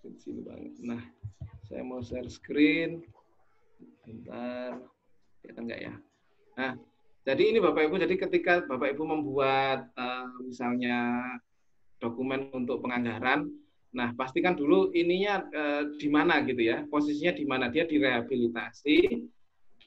Kecil banget. Nah, saya mau share screen. Bentar. Kelihatan nggak ya? Nah, jadi ini Bapak Ibu, jadi ketika Bapak Ibu membuat misalnya dokumen untuk penganggaran, nah pastikan dulu ininya di mana gitu ya, posisinya di mana, dia direhabilitasi,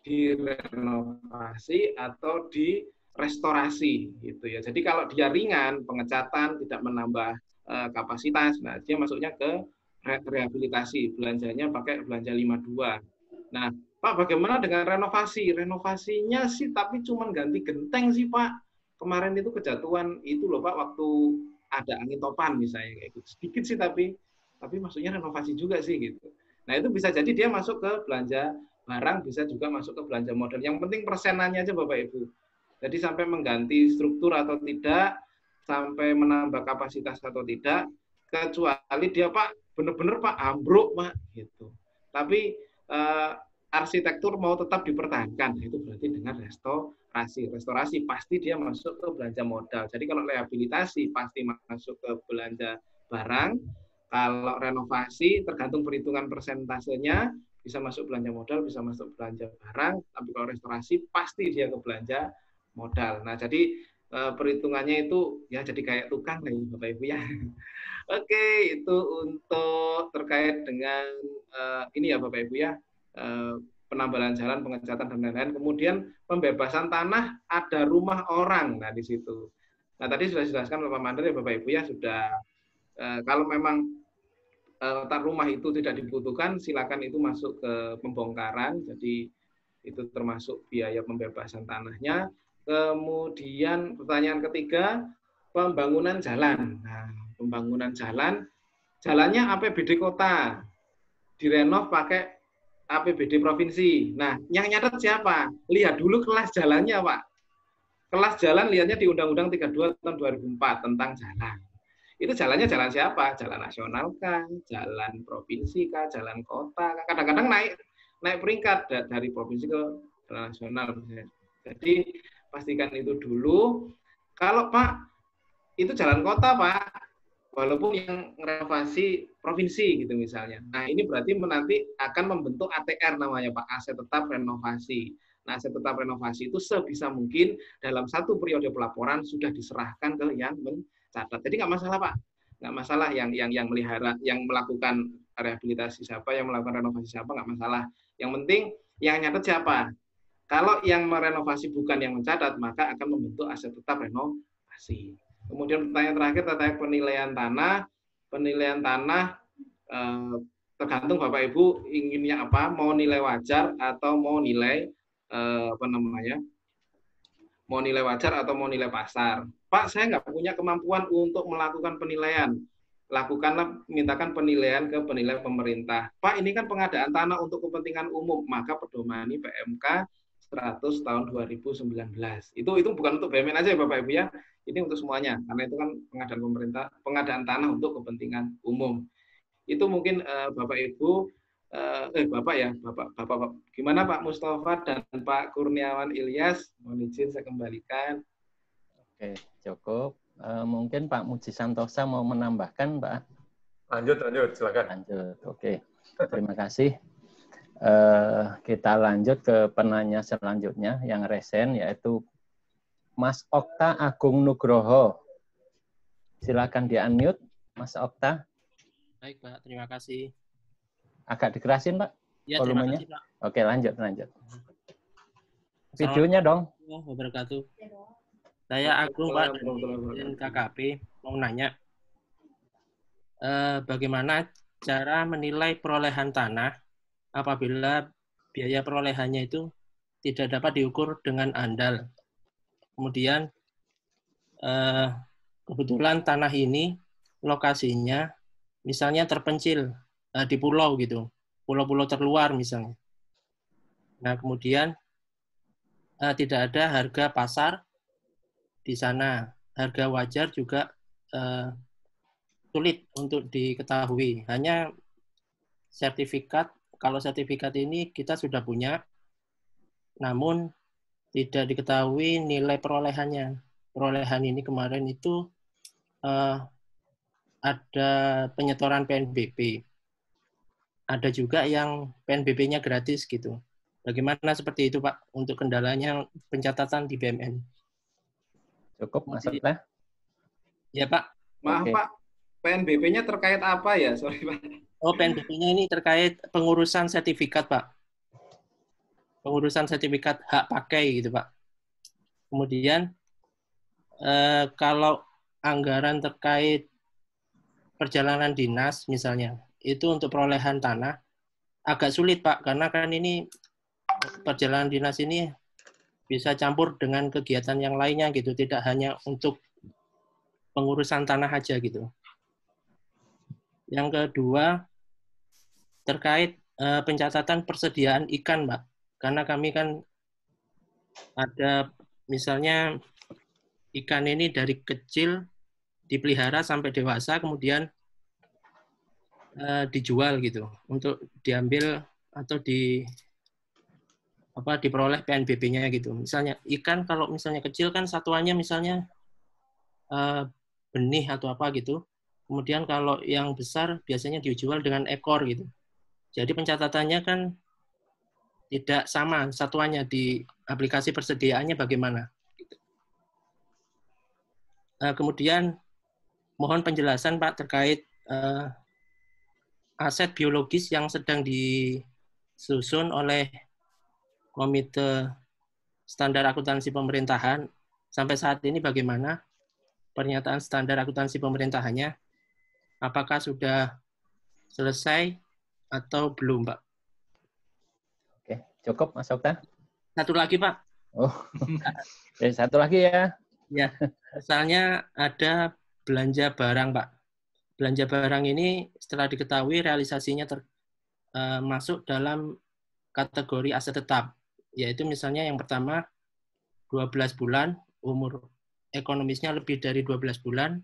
direnovasi atau direstorasi gitu ya. Jadi kalau dia ringan, pengecatan, tidak menambah kapasitas, nah dia masuknya ke rehabilitasi, belanjanya pakai belanja 52. Nah, Pak, bagaimana dengan renovasi? Renovasinya sih tapi cuma ganti genteng sih, Pak. Kemarin itu kejatuhan itu loh, Pak, waktu ada angin topan misalnya kayak gitu. Sedikit sih tapi maksudnya renovasi juga sih gitu. Nah, itu bisa jadi dia masuk ke belanja barang, bisa juga masuk ke belanja modal. Yang penting persenannya aja Bapak Ibu. Jadi sampai mengganti struktur atau tidak, sampai menambah kapasitas atau tidak, kecuali dia Pak benar-benar Pak ambruk Pak gitu. Tapi arsitektur mau tetap dipertahankan, itu berarti dengan restorasi pasti dia masuk ke belanja modal. Jadi kalau rehabilitasi pasti masuk ke belanja barang, kalau renovasi tergantung perhitungan persentasenya, bisa masuk belanja modal, bisa masuk belanja barang, tapi kalau restorasi pasti dia ke belanja modal. Nah, jadi perhitungannya itu ya jadi kayak tukang lah Bapak Ibu ya. Oke, itu untuk terkait dengan ini ya Bapak Ibu ya, penambalan jalan, pengecatan dan lain-lain. Kemudian pembebasan tanah ada rumah orang, nah di situ. Nah tadi sudah dijelaskan Bapak Mandar ya Bapak Ibu ya, sudah kalau memang rumah itu tidak dibutuhkan, silakan itu masuk ke pembongkaran. Jadi itu termasuk biaya pembebasan tanahnya. Kemudian pertanyaan ketiga, pembangunan jalan. Nah, pembangunan jalan, jalannya APBD kota, direnov pakai APBD provinsi. Nah, yang nyatet siapa? Lihat dulu kelas jalannya, Pak. Kelas jalan lihatnya di Undang-Undang 32 tahun 2004 tentang jalan. Itu jalannya jalan siapa? Jalan nasional kah? Jalan provinsi kah? Jalan kota kah? Kadang-kadang naik peringkat dari provinsi ke jalan nasional. Jadi pastikan itu dulu. Kalau Pak, itu jalan kota Pak, walaupun yang renovasi provinsi gitu misalnya. Nah ini berarti nanti akan membentuk ATR namanya Pak, aset tetap renovasi. Nah aset tetap renovasi itu sebisa mungkin dalam satu periode pelaporan sudah diserahkan ke yang mencatat. Jadi nggak masalah Pak, nggak masalah yang melihara, yang melakukan rehabilitasi siapa, yang melakukan renovasi siapa, nggak masalah. Yang penting yang nyatet siapa. Kalau yang merenovasi bukan yang mencatat, maka akan membentuk aset tetap renovasi. Kemudian pertanyaan terakhir terkait penilaian tanah. Penilaian tanah tergantung Bapak Ibu inginnya apa, mau nilai wajar atau mau nilai mau nilai wajar atau mau nilai pasar. Pak, saya nggak punya kemampuan untuk melakukan penilaian. Lakukanlah, mintakan penilaian ke penilai pemerintah. Pak, ini kan pengadaan tanah untuk kepentingan umum, maka pedomani PMK 100 tahun 2019. Itu bukan untuk BUMN aja ya Bapak Ibu ya. Ini untuk semuanya, karena itu kan pengadaan tanah untuk kepentingan umum. Itu mungkin Bapak Ibu, Bapak, gimana Pak Mustafa dan Pak Kurniawan Ilyas? Mohon izin saya kembalikan. Oke, cukup. Mungkin Pak Muji Santosa mau menambahkan, Pak? Lanjut, silakan. Lanjut, oke. Terima kasih. Kita lanjut ke penanya selanjutnya yang resen, yaitu Mas Okta Agung Nugroho. Silakan di-unmute, Mas Okta. Baik, Pak. Terima kasih. Agak dikerasin, Pak, ya, volumenya. Terima kasih, Pak. Oke, lanjut. Videonya dong. Wabarakatuh. Saya Agung, Pak, dari KKP. Mau nanya, bagaimana cara menilai perolehan tanah apabila biaya perolehannya itu tidak dapat diukur dengan andal. Kemudian kebetulan tanah ini lokasinya misalnya terpencil di pulau gitu, pulau-pulau terluar misalnya. Nah kemudian tidak ada harga pasar di sana, harga wajar juga sulit untuk diketahui. Hanya sertifikat. Kalau sertifikat ini kita sudah punya, namun tidak diketahui nilai perolehannya. Perolehan ini kemarin itu ada penyetoran PNBP. Ada juga yang PNBP-nya gratis gitu. Bagaimana seperti itu Pak untuk kendalanya pencatatan di BUMN? Cukup Mas Okta? Ya Pak. Maaf Pak, PNBP-nya terkait apa ya? Sorry Pak. Oh, PNBP-nya ini terkait pengurusan sertifikat, Pak. Pengurusan sertifikat hak pakai, gitu, Pak. Kemudian, kalau anggaran terkait perjalanan dinas, misalnya, itu untuk perolehan tanah, agak sulit, Pak, karena kan ini perjalanan dinas ini bisa campur dengan kegiatan yang lainnya, gitu. Tidak hanya untuk pengurusan tanah aja, gitu. Yang kedua, terkait pencatatan persediaan ikan, Mbak. Karena kami kan ada misalnya ikan ini dari kecil dipelihara sampai dewasa, kemudian dijual gitu untuk diambil atau diperoleh PNBP-nya gitu. Misalnya ikan kalau misalnya kecil kan satuannya misalnya benih atau apa gitu. Kemudian kalau yang besar biasanya dijual dengan ekor gitu. Jadi pencatatannya kan tidak sama satuannya di aplikasi persediaannya bagaimana. Kemudian mohon penjelasan Pak terkait aset biologis yang sedang disusun oleh Komite Standar Akuntansi Pemerintahan. Sampai saat ini bagaimana pernyataan standar akuntansi pemerintahannya? Apakah sudah selesai atau belum, Pak? Oke, cukup Mas Okta? Satu lagi, Pak. Oh, satu lagi ya. Ya, misalnya ada belanja barang, Pak. Belanja barang ini setelah diketahui realisasinya masuk dalam kategori aset tetap, yaitu misalnya yang pertama 12 bulan, umur ekonomisnya lebih dari 12 bulan,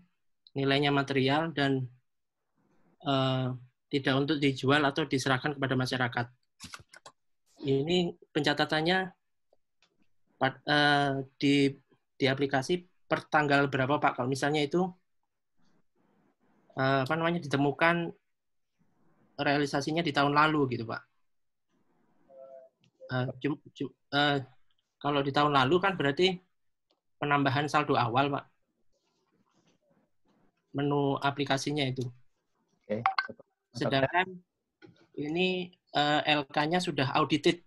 nilainya material dan tidak untuk dijual atau diserahkan kepada masyarakat. Ini pencatatannya di aplikasi per tanggal berapa Pak? Kalau misalnya itu ditemukan realisasinya di tahun lalu gitu Pak. Kalau di tahun lalu kan berarti penambahan saldo awal Pak. Menu aplikasinya itu. Oke. Sedangkan ini LK-nya sudah audited.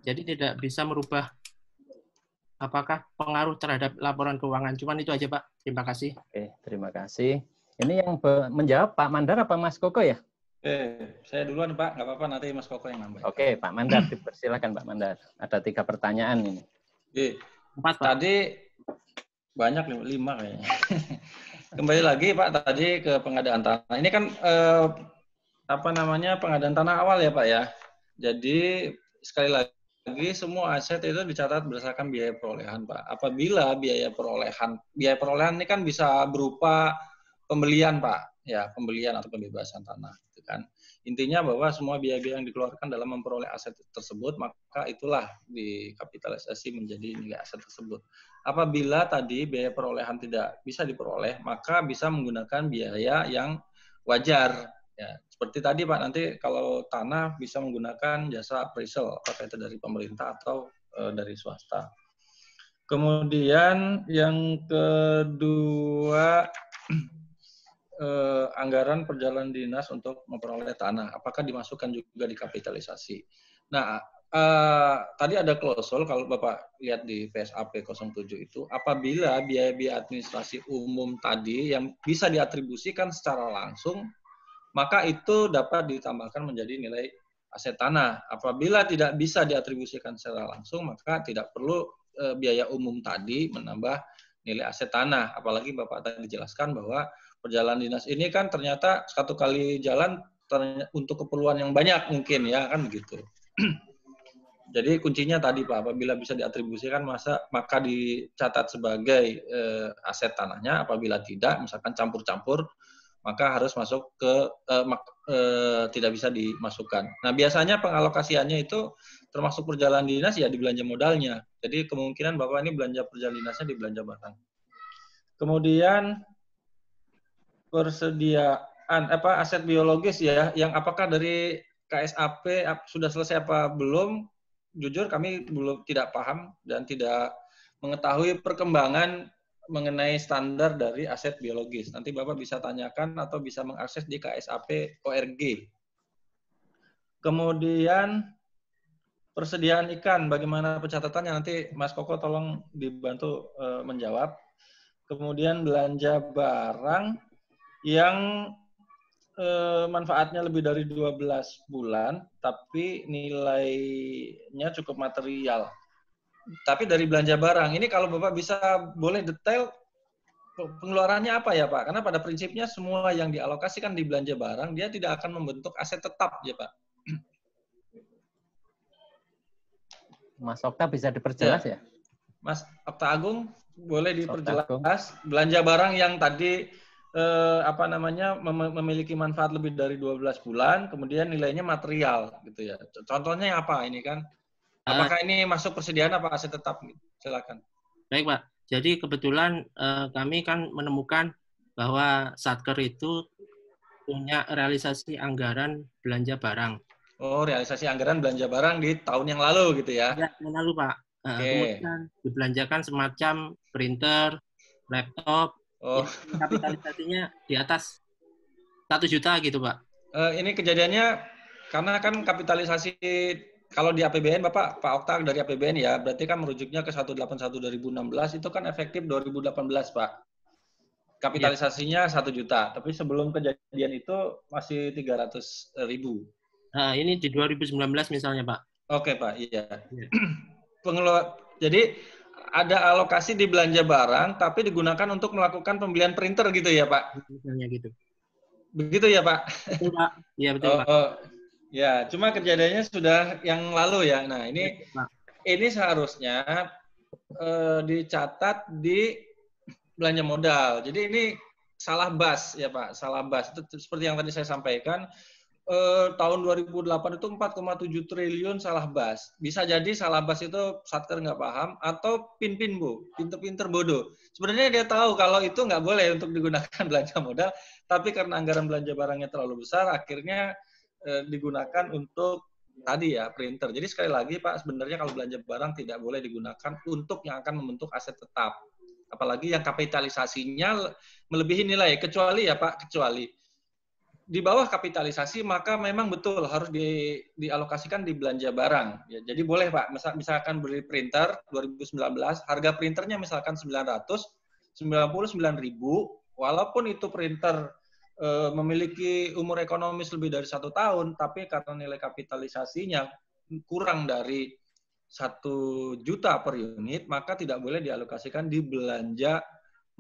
Jadi tidak bisa merubah apakah pengaruh terhadap laporan keuangan. Cuman itu aja Pak. Terima kasih. Oke, terima kasih. Ini yang menjawab Pak Mandar apa Mas Koko ya? Saya duluan Pak, nggak apa-apa nanti Mas Koko yang nambah. Oke, Pak Mandar, dipersilakan Pak Mandar. Ada 3 pertanyaan ini. 4 Pak. Tadi banyak 5 kayaknya. Kembali lagi Pak tadi ke pengadaan tanah. Ini kan pengadaan tanah awal ya Pak ya. Jadi sekali lagi semua aset itu dicatat berdasarkan biaya perolehan Pak. Apabila biaya perolehan ini kan bisa berupa pembelian Pak, ya pembelian atau pembebasan tanah, gitu kan. Intinya bahwa semua biaya-biaya yang dikeluarkan dalam memperoleh aset tersebut, maka itulah dikapitalisasi menjadi nilai aset tersebut. Apabila tadi biaya perolehan tidak bisa diperoleh, maka bisa menggunakan biaya yang wajar. Ya, seperti tadi Pak, nanti kalau tanah bisa menggunakan jasa appraisal, apakah itu dari pemerintah atau dari swasta. Kemudian yang kedua, anggaran perjalanan dinas untuk memperoleh tanah, apakah dimasukkan juga di kapitalisasi. Nah, tadi ada klausul kalau Bapak lihat di PSAP 07 itu, apabila biaya-biaya administrasi umum tadi yang bisa diatribusikan secara langsung, maka itu dapat ditambahkan menjadi nilai aset tanah. Apabila tidak bisa diatribusikan secara langsung, maka tidak perlu biaya umum tadi menambah nilai aset tanah. Apalagi Bapak tadi dijelaskan bahwa perjalanan dinas ini kan ternyata satu kali jalan untuk keperluan yang banyak mungkin ya kan begitu. Jadi kuncinya tadi Pak, apabila bisa diatribusikan maka dicatat sebagai aset tanahnya. Apabila tidak, misalkan campur-campur, maka harus masuk ke tidak bisa dimasukkan. Nah biasanya pengalokasiannya itu termasuk perjalanan dinas ya di belanja modalnya. Jadi kemungkinan Bapak ini belanja perjalanan dinasnya di belanja barang. Kemudian persediaan aset biologis ya, yang apakah dari KSAP sudah selesai apa belum? Jujur kami tidak paham dan tidak mengetahui perkembangan mengenai standar dari aset biologis. Nanti Bapak bisa tanyakan atau bisa mengakses di KSAP ORG. Kemudian persediaan ikan, bagaimana pencatatannya? Nanti Mas Koko tolong dibantu menjawab. Kemudian belanja barang yang manfaatnya lebih dari 12 bulan, tapi nilainya cukup material. Tapi dari belanja barang, ini kalau Bapak bisa boleh detail pengeluarannya apa ya Pak? Karena pada prinsipnya semua yang dialokasikan di belanja barang, dia tidak akan membentuk aset tetap ya Pak. Mas Okta bisa diperjelas ya? Mas Okta Agung, boleh diperjelas belanja barang yang tadi memiliki manfaat lebih dari 12 bulan, kemudian nilainya material gitu ya. Contohnya apa ini kan? Apakah ini masuk persediaan apa aset tetap? Silakan. Baik, Pak. Jadi kebetulan kami kan menemukan bahwa Satker itu punya realisasi anggaran belanja barang. Oh, realisasi anggaran belanja barang di tahun yang lalu gitu ya? Ya, tahun lalu, Pak. Kemudian dibelanjakan semacam printer, laptop, kapitalisasinya di atas 1 juta gitu, Pak. Ini kejadiannya karena kan kapitalisasi kalau di APBN Pak Okta dari APBN ya, berarti kan merujuknya ke 181/2016 itu kan efektif 2018 Pak. Kapitalisasinya 1 juta, tapi sebelum kejadian itu masih 300.000. Nah, ini di 2019 misalnya Pak. Oke Pak, iya. Jadi ada alokasi di belanja barang, tapi digunakan untuk melakukan pembelian printer gitu ya Pak? Misalnya gitu. Begitu ya Pak? Betul Pak. Iya betul Pak. Ya, cuma kejadiannya sudah yang lalu ya. Nah ini seharusnya dicatat di belanja modal. Jadi ini salah bas ya Pak, salah bas. Itu seperti yang tadi saya sampaikan. Tahun 2008 itu 4,7 triliun salah bas. Bisa jadi salah bas itu Satker nggak paham atau pinter bodoh. Sebenarnya dia tahu kalau itu nggak boleh untuk digunakan belanja modal, tapi karena anggaran belanja barangnya terlalu besar, akhirnya digunakan untuk tadi ya printer. Jadi sekali lagi Pak, sebenarnya kalau belanja barang tidak boleh digunakan untuk yang akan membentuk aset tetap. Apalagi yang kapitalisasinya melebihi nilai, kecuali ya Pak, kecuali di bawah kapitalisasi maka memang betul harus dialokasikan di belanja barang. Ya, jadi boleh Pak, misalkan beli printer 2019, harga printernya misalkan 999.000, walaupun itu printer memiliki umur ekonomis lebih dari 1 tahun, tapi karena nilai kapitalisasinya kurang dari 1 juta per unit, maka tidak boleh dialokasikan di belanja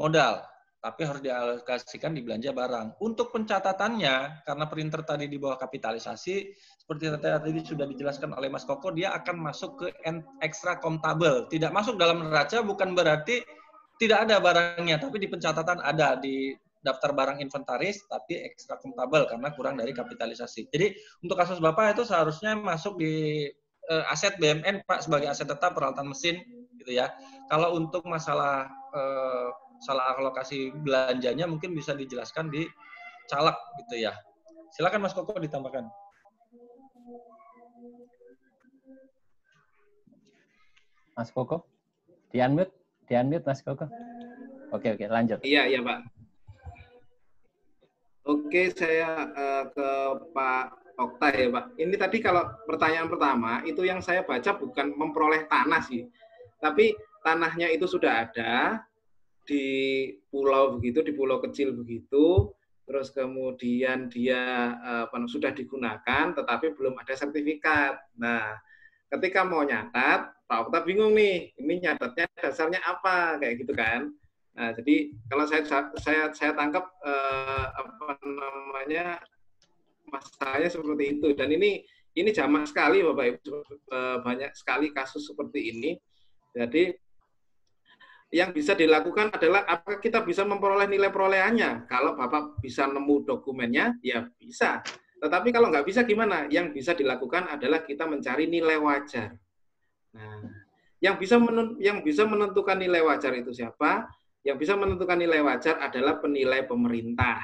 modal, tapi harus dialokasikan di belanja barang. Untuk pencatatannya, karena printer tadi di bawah kapitalisasi, seperti tadi sudah dijelaskan oleh Mas Koko, dia akan masuk ke extra contable. Tidak masuk dalam neraca bukan berarti tidak ada barangnya, tapi di pencatatan ada di daftar barang inventaris, tapi extra contable karena kurang dari kapitalisasi. Jadi untuk kasus Bapak itu seharusnya masuk di aset BMN Pak sebagai aset tetap peralatan mesin gitu ya. Kalau untuk masalah salah alokasi belanjanya mungkin bisa dijelaskan di caleg gitu ya. Silakan Mas Koko ditambahkan. Mas Koko, di-unmute Mas Koko. Oke, lanjut. Iya Pak. Oke, saya ke Pak Okta ya Pak. Ini tadi kalau pertanyaan pertama, itu yang saya baca bukan memperoleh tanah sih. Tapi tanahnya itu sudah ada di pulau begitu, di pulau kecil begitu, terus kemudian dia sudah digunakan, tetapi belum ada sertifikat. Nah, ketika mau nyatat, Pak Okta bingung nih, ini nyatatnya dasarnya apa, kayak gitu kan. Nah, jadi kalau saya tangkap masalahnya seperti itu, dan ini jamak sekali Bapak Ibu, banyak sekali kasus seperti ini. Jadi yang bisa dilakukan adalah apakah kita bisa memperoleh nilai perolehannya. Kalau Bapak bisa nemu dokumennya, ya bisa. Tetapi kalau nggak bisa gimana? Yang bisa dilakukan adalah kita mencari nilai wajar. Nah, yang bisa menentukan nilai wajar itu siapa? Yang bisa menentukan nilai wajar adalah penilai pemerintah.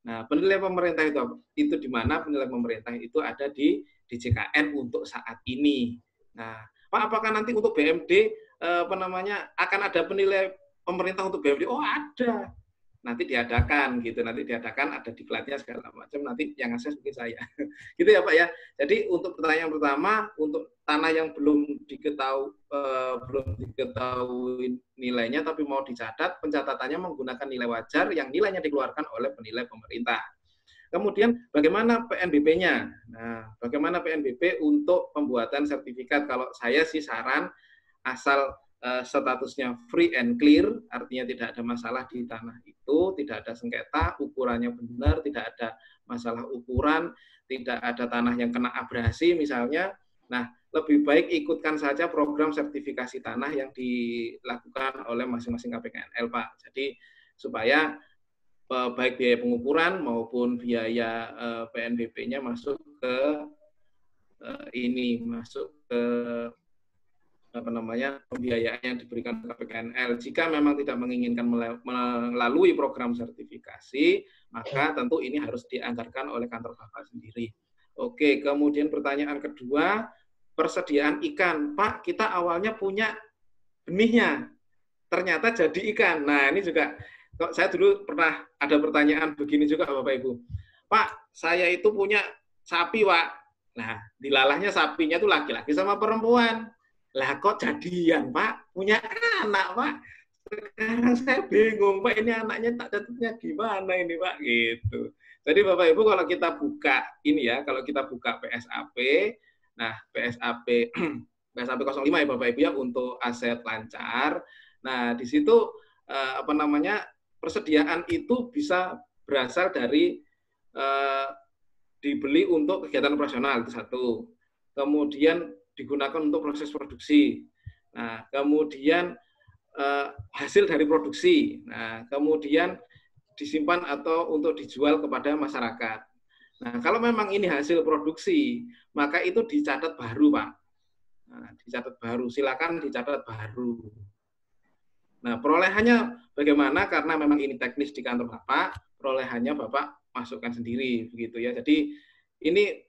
Nah, penilai pemerintah itu di mana? Penilai pemerintah itu ada di JKN untuk saat ini. Nah, Pak, apakah nanti untuk BMD akan ada penilai pemerintah untuk BMD? Oh, ada. Nanti diadakan gitu, ada diklatnya segala macam, nanti yang akses mungkin saya. Gitu ya Pak ya. Jadi untuk pertanyaan pertama, untuk tanah yang belum diketahui nilainya tapi mau dicatat, pencatatannya menggunakan nilai wajar yang nilainya dikeluarkan oleh penilai pemerintah. Kemudian bagaimana PNBP-nya? Nah, bagaimana PNBP untuk pembuatan sertifikat? Kalau saya sih saran asal statusnya free and clear, artinya tidak ada masalah di tanah itu, tidak ada sengketa, ukurannya benar, tidak ada masalah ukuran, tidak ada tanah yang kena abrasi misalnya. Nah, lebih baik ikutkan saja program sertifikasi tanah yang dilakukan oleh masing-masing KPKNL, Pak. Jadi supaya baik biaya pengukuran maupun biaya PNBP-nya masuk ke masuk ke pembiayaan yang diberikan ke KPKNL. Jika memang tidak menginginkan melalui program sertifikasi, maka tentu ini harus dianggarkan oleh kantor Bapak sendiri. Oke, kemudian pertanyaan kedua, persediaan ikan. Pak, kita awalnya punya benihnya, ternyata jadi ikan. Nah, ini juga, saya dulu pernah ada pertanyaan begini juga Bapak Ibu. Pak, saya itu punya sapi, Pak. Nah, dilalahnya sapinya itu laki-laki sama perempuan. Lah kok jadian, Pak? Punya anak, Pak. Sekarang saya bingung, Pak, ini anaknya tak catatnya gimana ini, Pak? Gitu. Jadi Bapak Ibu kalau kita buka ini ya, kalau kita buka PSAP, nah PSAP 05 ya Bapak Ibu ya untuk aset lancar. Nah, di situ persediaan itu bisa berasal dari dibeli untuk kegiatan operasional itu satu. Kemudian digunakan untuk proses produksi. Nah, kemudian hasil dari produksi. Nah, kemudian disimpan atau untuk dijual kepada masyarakat. Nah, kalau memang ini hasil produksi, maka itu dicatat baru, Pak. Nah, dicatat baru, silakan dicatat baru. Nah, perolehannya bagaimana? Karena memang ini teknis di kantor Bapak, perolehannya Bapak masukkan sendiri, begitu ya. Jadi ini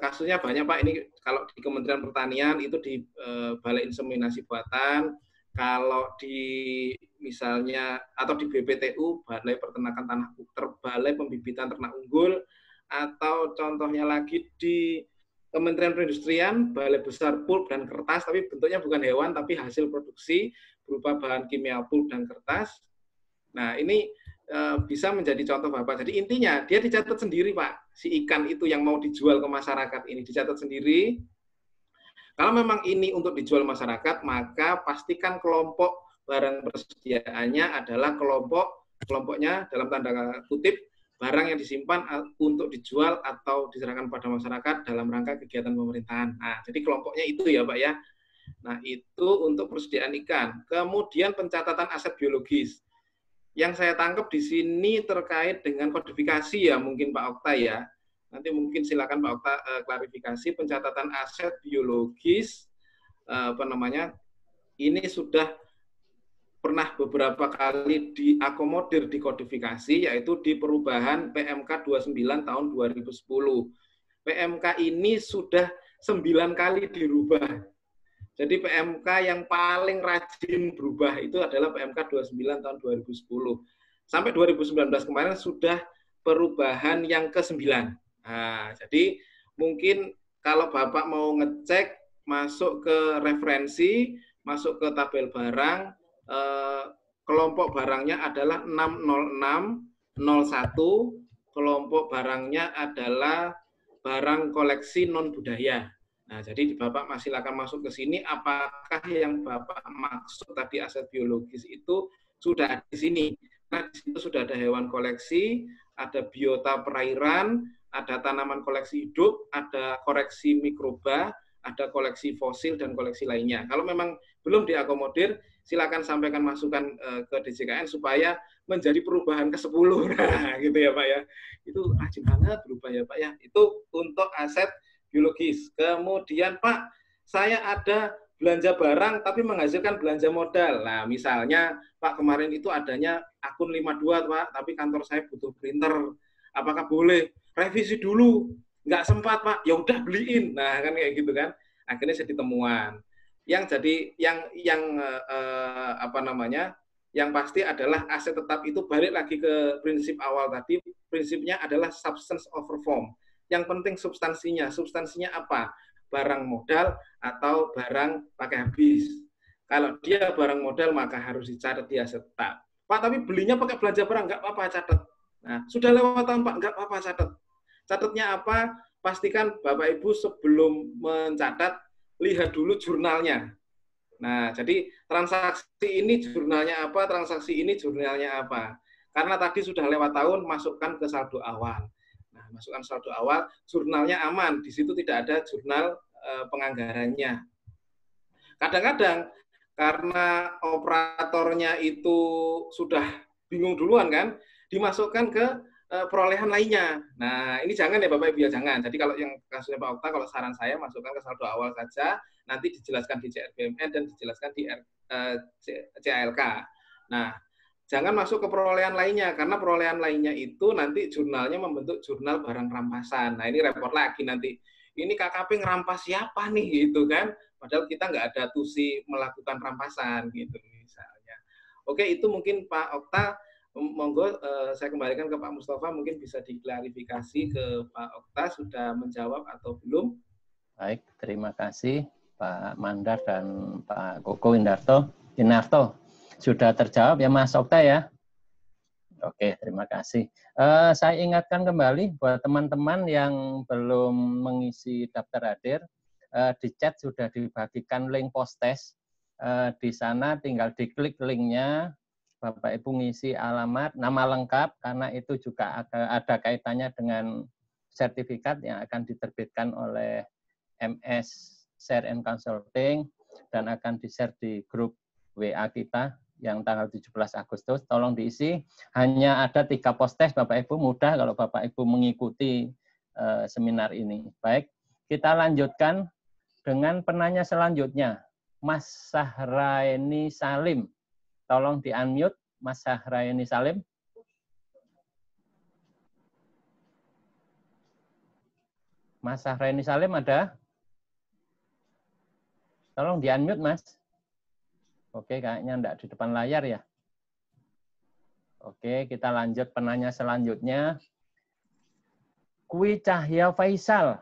kasusnya banyak, Pak. Ini kalau di Kementerian Pertanian itu di Balai Inseminasi Buatan, kalau di misalnya atau di BPTU Balai Peternakan Tanah Balai Pembibitan Ternak Unggul, atau contohnya lagi di Kementerian Perindustrian Balai Besar Pulp dan Kertas, tapi bentuknya bukan hewan tapi hasil produksi berupa bahan kimia pulp dan kertas. Nah, ini bisa menjadi contoh Bapak. Jadi intinya dia dicatat sendiri, Pak. Si ikan itu yang mau dijual ke masyarakat ini dicatat sendiri. Kalau memang ini untuk dijual masyarakat, maka pastikan kelompok barang persediaannya adalah kelompoknya dalam tanda kutip barang yang disimpan untuk dijual atau diserahkan pada masyarakat dalam rangka kegiatan pemerintahan. Nah, jadi kelompoknya itu ya, Pak ya. Nah, itu untuk persediaan ikan. Kemudian pencatatan aset biologis. Yang saya tangkap di sini terkait dengan kodifikasi ya, mungkin Pak Okta ya. Nanti mungkin silakan Pak Okta klarifikasi pencatatan aset biologis ini sudah pernah beberapa kali diakomodir di kodifikasi, yaitu di perubahan PMK 29 tahun 2010. PMK ini sudah 9 kali dirubah. Jadi PMK yang paling rajin berubah itu adalah PMK 29 tahun 2010. Sampai 2019 kemarin sudah perubahan yang ke-9. Nah, jadi mungkin kalau Bapak mau ngecek, masuk ke referensi, masuk ke tabel barang, kelompok barangnya adalah 60601, kelompok barangnya adalah barang koleksi non-budaya. Nah, jadi Bapak masih akan masuk ke sini, apakah yang Bapak maksud tadi aset biologis itu sudah ada di sini. Nah, di situ sudah ada hewan koleksi, ada biota perairan, ada tanaman koleksi hidup, ada koleksi mikroba, ada koleksi fosil, dan koleksi lainnya. Kalau memang belum diakomodir, silakan sampaikan masukan ke DJKN supaya menjadi perubahan ke-10. Nah, gitu ya Pak ya. Itu rajin banget berubah ya Pak ya. Itu untuk aset biologis. Kemudian Pak, saya ada belanja barang tapi menghasilkan belanja modal. Nah, misalnya Pak kemarin itu adanya akun 52 Pak, tapi kantor saya butuh printer. Apakah boleh revisi dulu? Nggak sempat Pak, ya udah beliin. Nah, kan kayak gitu kan. Akhirnya jadi temuan. Yang jadi yang pasti adalah aset tetap itu balik lagi ke prinsip awal tadi. Prinsipnya adalah substance over form. Yang penting substansinya. Substansinya apa? Barang modal atau barang pakai habis. Kalau dia barang modal maka harus dicatat di aset tetap. Pak, tapi belinya pakai belanja barang, nggak apa-apa catat. Nah, sudah lewat tahun Pak, nggak apa-apa catat. Catatnya apa? Pastikan Bapak Ibu sebelum mencatat, lihat dulu jurnalnya. Nah, jadi transaksi ini jurnalnya apa, transaksi ini jurnalnya apa. Karena tadi sudah lewat tahun, masukkan ke saldo awal. Nah, masukkan saldo awal, jurnalnya aman. Di situ tidak ada jurnal penganggarannya. Kadang-kadang karena operatornya itu sudah bingung duluan kan, dimasukkan ke perolehan lainnya. Nah, ini jangan ya Bapak Ibu ya, jangan. Jadi kalau yang kasusnya Pak Okta, kalau saran saya masukkan ke saldo awal saja, nanti dijelaskan di CRBMN dan dijelaskan di CALK. Nah, jangan masuk ke perolehan lainnya, karena perolehan lainnya itu nanti jurnalnya membentuk jurnal barang rampasan. Nah, ini repot lagi nanti. Ini KKP ngerampas siapa nih, gitu kan? Padahal kita nggak ada tusi melakukan rampasan, gitu misalnya. Oke, itu mungkin Pak Okta. Monggo saya kembalikan ke Pak Mustafa, mungkin bisa diklarifikasi ke Pak Okta, sudah menjawab atau belum? Baik, terima kasih Pak Mandar dan Pak Koko Inarto. Sudah terjawab ya Mas Okta ya? Oke, terima kasih. Saya ingatkan kembali buat teman-teman yang belum mengisi daftar hadir, di chat sudah dibagikan link post-test. Di sana tinggal diklik linknya, Bapak Ibu ngisi alamat, nama lengkap, karena itu juga ada kaitannya dengan sertifikat yang akan diterbitkan oleh MS Share and Consulting dan akan di-share di grup WA kita yang tanggal 17 Agustus. Tolong diisi, hanya ada 3 post-test Bapak Ibu, mudah kalau Bapak Ibu mengikuti seminar ini. Baik, kita lanjutkan dengan penanya selanjutnya, Mas Sahraini Salim. Tolong di-unmute, Mas Sahraini Salim. Mas Sahraini Salim ada? Tolong di-unmute, Mas. Oke, kayaknya enggak di depan layar ya. Oke, kita lanjut penanya selanjutnya. Kwi Cahya Faisal.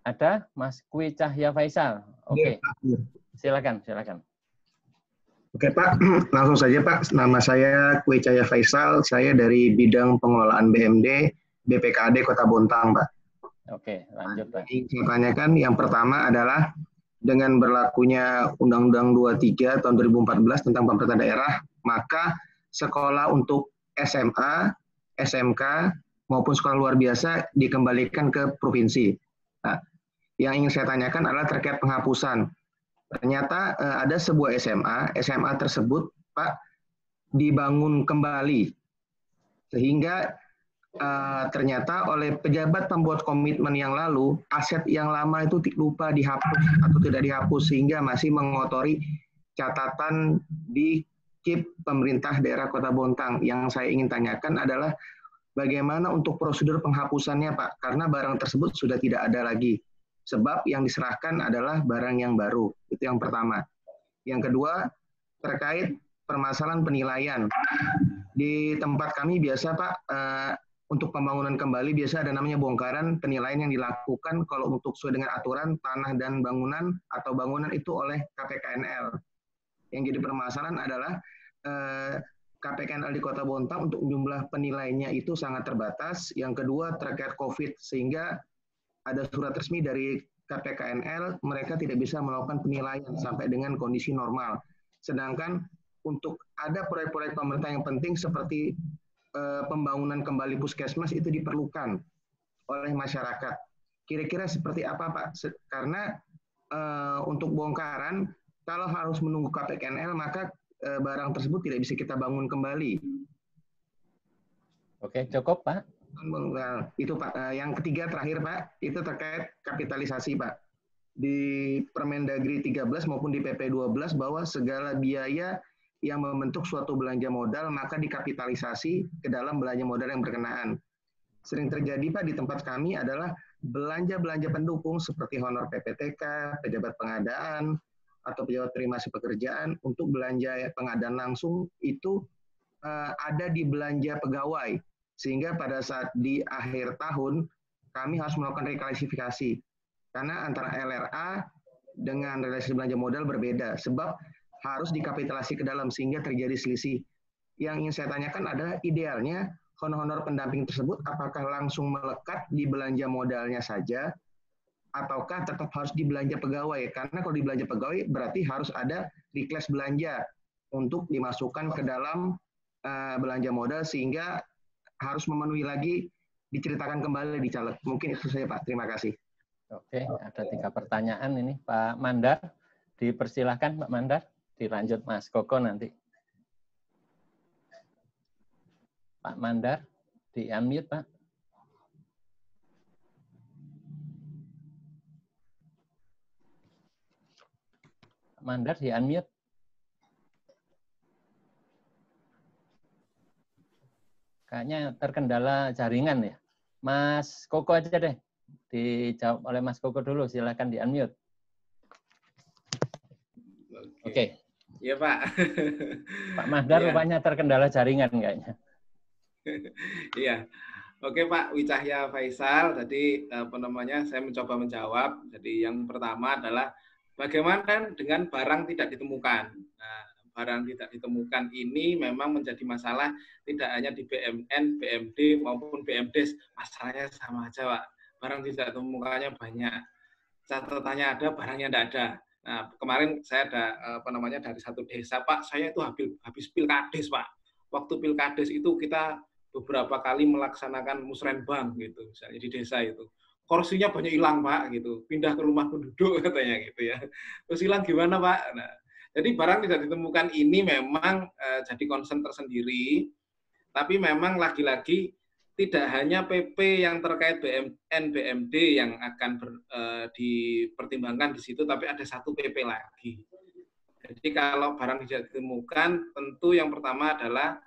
Ada, Mas Kwi Cahya Faisal? Oke, silakan. Oke Pak, langsung saja Pak. Nama saya Kwi Cahya Faisal, saya dari bidang pengelolaan BMD BPKAD Kota Bontang, Pak. Oke, lanjut Pak. Saya tanyakan yang pertama adalah dengan berlakunya Undang-Undang 23 tahun 2014 tentang pemerintah daerah, maka sekolah untuk SMA, SMK maupun sekolah luar biasa dikembalikan ke provinsi. Nah, yang ingin saya tanyakan adalah terkait penghapusan. Ternyata ada sebuah SMA tersebut Pak dibangun kembali sehingga ternyata oleh pejabat pembuat komitmen yang lalu aset yang lama itu lupa dihapus atau tidak dihapus sehingga masih mengotori catatan di KIP pemerintah daerah Kota Bontang. Yang saya ingin tanyakan adalah bagaimana untuk prosedur penghapusannya Pak, karena barang tersebut sudah tidak ada lagi. Sebab yang diserahkan adalah barang yang baru. Itu yang pertama. Yang kedua, terkait permasalahan penilaian. Di tempat kami biasa Pak, untuk pembangunan kembali biasa ada namanya bongkaran penilaian yang dilakukan kalau untuk sesuai dengan aturan tanah dan bangunan atau bangunan itu oleh KPKNL. Yang jadi permasalahan adalah KPKNL di Kota Bontang untuk jumlah penilainya itu sangat terbatas. Yang kedua terkait COVID, sehingga ada surat resmi dari KPKNL, mereka tidak bisa melakukan penilaian sampai dengan kondisi normal. Sedangkan untuk ada proyek-proyek pemerintah yang penting seperti pembangunan kembali puskesmas itu diperlukan oleh masyarakat. Kira-kira seperti apa Pak? Karena untuk bongkaran, kalau harus menunggu KPKNL, maka barang tersebut tidak bisa kita bangun kembali. Oke, cukup Pak. Itu Pak. Yang ketiga terakhir Pak, itu terkait kapitalisasi Pak. Di Permendagri 13 maupun di PP 12 bahwa segala biaya yang membentuk suatu belanja modal maka dikapitalisasi ke dalam belanja modal yang berkenaan. Sering terjadi Pak di tempat kami adalah belanja-belanja pendukung seperti honor PPTK, pejabat pengadaan, atau pejabat primasi pekerjaan untuk belanja pengadaan langsung itu ada di belanja pegawai. Sehingga pada saat di akhir tahun, kami harus melakukan reklasifikasi. Karena antara LRA dengan realisasi belanja modal berbeda. Sebab harus dikapitalisasi ke dalam sehingga terjadi selisih. Yang ingin saya tanyakan adalah idealnya honor-honor pendamping tersebut apakah langsung melekat di belanja modalnya saja, ataukah tetap harus di belanja pegawai? Karena kalau di belanja pegawai berarti harus ada request belanja untuk dimasukkan ke dalam belanja modal sehingga harus memenuhi lagi, diceritakan kembali di caleg. Mungkin itu saja Pak. Terima kasih. Oke, ada 3 pertanyaan ini Pak Mandar. Dipersilahkan Pak Mandar. Dilanjut Mas Koko nanti. Pak Mandar, di-unmute, Pak. Pak Mandar, di-unmute. Kayaknya terkendala jaringan ya. Mas Koko aja deh. Dijawab oleh Mas Koko dulu. Silakan di-unmute. Oke. Iya, Pak. Pak Mandar Ya. rupanya terkendala jaringan kayaknya. Iya. Oke, Pak Wicahya Faisal. Jadi saya mencoba menjawab. Jadi yang pertama adalah bagaimana dengan barang tidak ditemukan. Nah, barang tidak ditemukan ini memang menjadi masalah tidak hanya di BMN, BMD maupun BMDes. Masalahnya sama aja, Pak. Barang tidak ditemukannya banyak. Catatannya ada, barangnya tidak ada. Nah, kemarin saya ada dari satu desa, Pak. Saya itu habis pilkades, Pak. Waktu pilkades itu kita beberapa kali melaksanakan musrenbang gitu, misalnya di desa itu. Kursinya banyak hilang, Pak, gitu. Pindah ke rumah penduduk katanya gitu ya. Terus hilang gimana, Pak? Nah, jadi barang tidak ditemukan ini memang jadi concern tersendiri, tapi memang lagi-lagi tidak hanya PP yang terkait BMN, BMD yang akan dipertimbangkan di situ, tapi ada satu PP lagi. Jadi kalau barang tidak ditemukan, tentu yang pertama adalah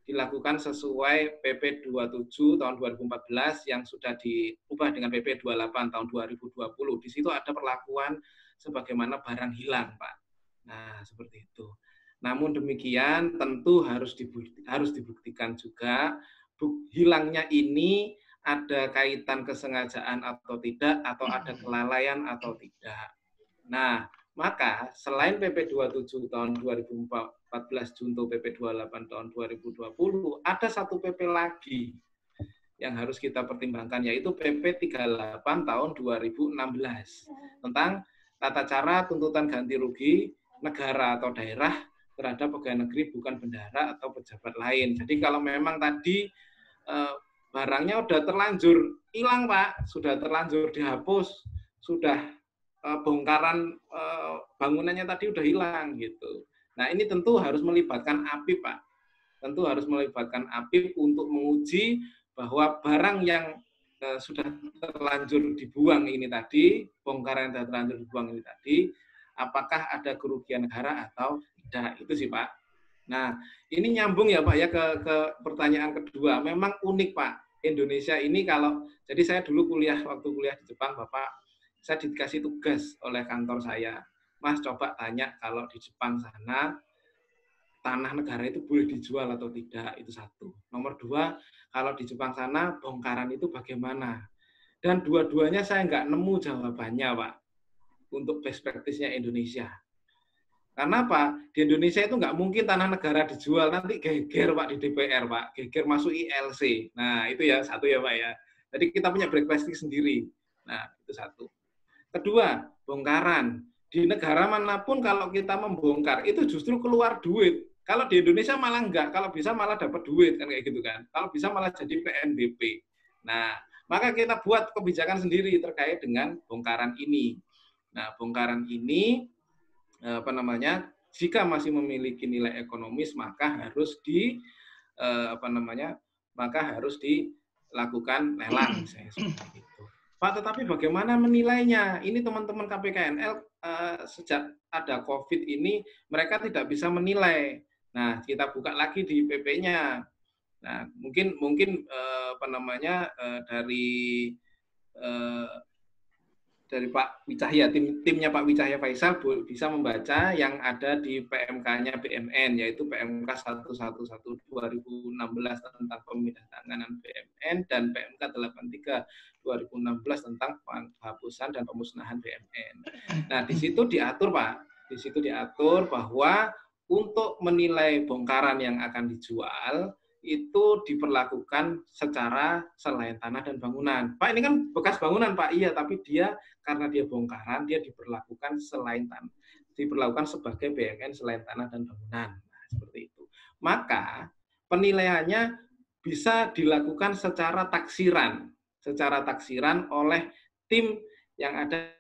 dilakukan sesuai PP 27 tahun 2014 yang sudah diubah dengan PP 28 tahun 2020. Di situ ada perlakuan sebagaimana barang hilang, Pak. Nah, seperti itu. Namun demikian tentu harus dibuktikan juga hilangnya ini ada kaitan kesengajaan atau tidak, atau ada kelalaian atau tidak. Nah, maka selain PP 27 tahun 2014 junto PP 28 tahun 2020, ada satu PP lagi yang harus kita pertimbangkan, yaitu PP 38 tahun 2016 tentang tata cara tuntutan ganti rugi negara atau daerah terhadap pegawai negeri bukan bendahara atau pejabat lain. Jadi kalau memang tadi barangnya sudah terlanjur hilang, Pak, sudah terlanjur dihapus, sudah bongkaran bangunannya tadi udah hilang gitu. Nah, ini tentu harus melibatkan APIP, Pak. Tentu harus melibatkan APIP untuk menguji bahwa barang yang sudah terlanjur dibuang ini tadi, bongkaran yang terlanjur dibuang ini tadi, apakah ada kerugian negara atau tidak. Itu sih, Pak. Nah, ini nyambung ya, Pak, ya ke pertanyaan kedua. Memang unik, Pak. Indonesia ini jadi saya dulu waktu kuliah di Jepang, Bapak, saya dikasih tugas oleh kantor saya. Mas, coba tanya kalau di Jepang sana tanah negara itu boleh dijual atau tidak, itu satu. Nomor dua, kalau di Jepang sana bongkaran itu bagaimana? Dan dua-duanya saya nggak nemu jawabannya, Pak, untuk best practice-nya Indonesia. Karena apa? Di Indonesia itu nggak mungkin tanah negara dijual, nanti geger, Pak, di DPR, Pak. Geger masuk ILC. Nah, itu ya, satu ya, Pak, ya. Jadi kita punya best practice sendiri. Nah, itu satu. Kedua, bongkaran. Di negara manapun kalau kita membongkar, itu justru keluar duit. Kalau di Indonesia malah enggak, kalau bisa malah dapat duit, kan kayak gitu kan. Kalau bisa malah jadi PNBP. Nah, maka kita buat kebijakan sendiri terkait dengan bongkaran ini. Nah, bongkaran ini, jika masih memiliki nilai ekonomis, maka harus dilakukan lelang, misalnya seperti itu. Pak, tetapi bagaimana menilainya? Ini teman-teman KPKNL sejak ada COVID ini mereka tidak bisa menilai. Nah, kita buka lagi di PP-nya. Nah, mungkin dari Pak Wicahya, timnya Pak Wicahya Faisal bisa membaca yang ada di PMK-nya BMN, yaitu PMK 111 2016 tentang pemindahan tanganan BMN dan PMK 83 2016 tentang penghapusan dan pemusnahan BMN. Nah, di situ diatur, Pak, di situ diatur bahwa untuk menilai bongkaran yang akan dijual itu diperlakukan secara selain tanah dan bangunan. Pak, ini kan bekas bangunan, Pak. Iya, tapi karena dia bongkaran, dia diperlakukan selain tanah, diperlakukan sebagai BMN selain tanah dan bangunan. Nah, seperti itu. Maka penilaiannya bisa dilakukan secara taksiran oleh tim yang ada.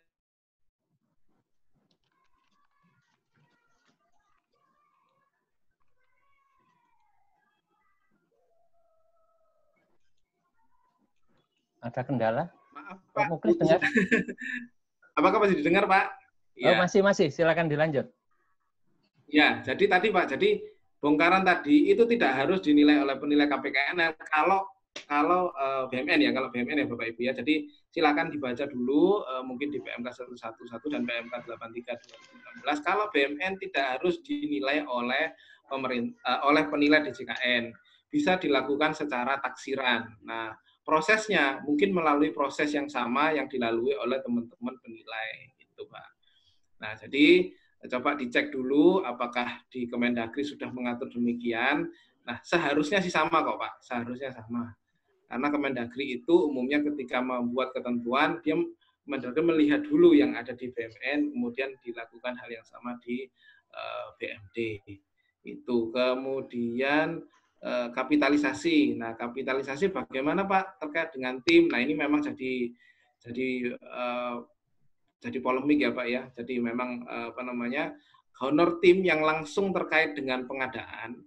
Ada kendala? Maaf, Pak Pak. Muklis dengar? Apakah masih didengar, Pak? Oh, masih. Silakan dilanjut. Ya, jadi tadi Pak, jadi bongkaran tadi itu tidak harus dinilai oleh penilai KPKN kalau BMN ya, BMN ya Bapak Ibu ya. Jadi silakan dibaca dulu mungkin di PMK 111 dan PMK 83 2016. Kalau BMN tidak harus dinilai oleh penilai DJKN, bisa dilakukan secara taksiran. Nah, prosesnya mungkin melalui proses yang sama yang dilalui oleh teman-teman penilai itu, Pak. Nah, jadi coba dicek dulu apakah di Kemendagri sudah mengatur demikian. Nah, seharusnya sih sama kok, Pak. Seharusnya sama. Karena Kemendagri itu umumnya ketika membuat ketentuan, dia Kemendagri melihat dulu yang ada di BMN, kemudian dilakukan hal yang sama di BMD. Itu. Kemudian kapitalisasi. Nah, kapitalisasi bagaimana, Pak, terkait dengan tim? Nah, ini memang jadi polemik ya Pak ya. Jadi memang honor tim yang langsung terkait dengan pengadaan,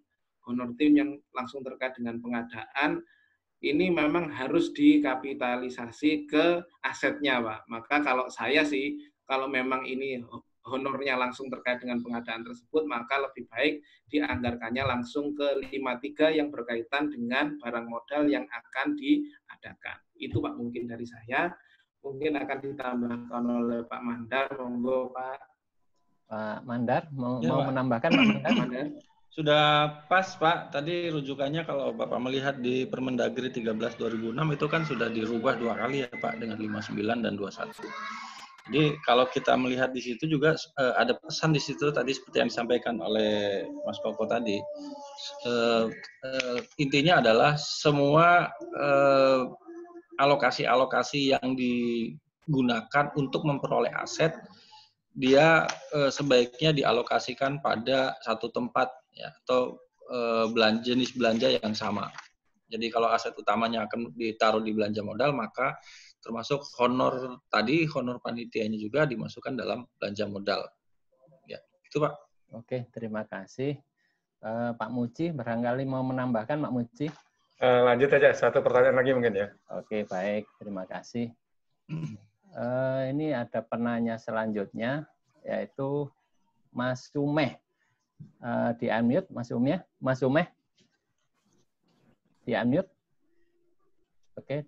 ini memang harus dikapitalisasi ke asetnya Pak. Maka kalau saya sih, kalau memang ini honornya langsung terkait dengan pengadaan tersebut, maka lebih baik dianggarkannya langsung ke 53 yang berkaitan dengan barang modal yang akan diadakan. Itu Pak mungkin dari saya. Mungkin akan ditambahkan oleh Pak Mandar, monggo Pak. Pak Mandar mau Ya, Pak. menambahkan Pak Mandar? Sudah pas Pak, tadi rujukannya kalau Bapak melihat di Permendagri 13/2006 itu kan sudah dirubah 2 kali ya Pak, dengan 59 dan 21. Jadi kalau kita melihat di situ juga ada pesan di situ tadi seperti yang disampaikan oleh Mas Koko tadi. Intinya adalah semua alokasi-alokasi yang digunakan untuk memperoleh aset, dia sebaiknya dialokasikan pada satu tempat ya, atau jenis belanja yang sama. Jadi kalau aset utamanya akan ditaruh di belanja modal, maka termasuk honor panitianya juga dimasukkan dalam belanja modal. Ya, itu Pak. Oke, terima kasih. Pak Muci, barangkali mau menambahkan Pak Muci? Lanjut aja, satu pertanyaan lagi mungkin ya. Oke, baik. Terima kasih. Ini ada penanya selanjutnya, yaitu Mas Sumeh. Di-unmute, Mas Sumeh. Mas Sumeh. Di-unmute. Oke.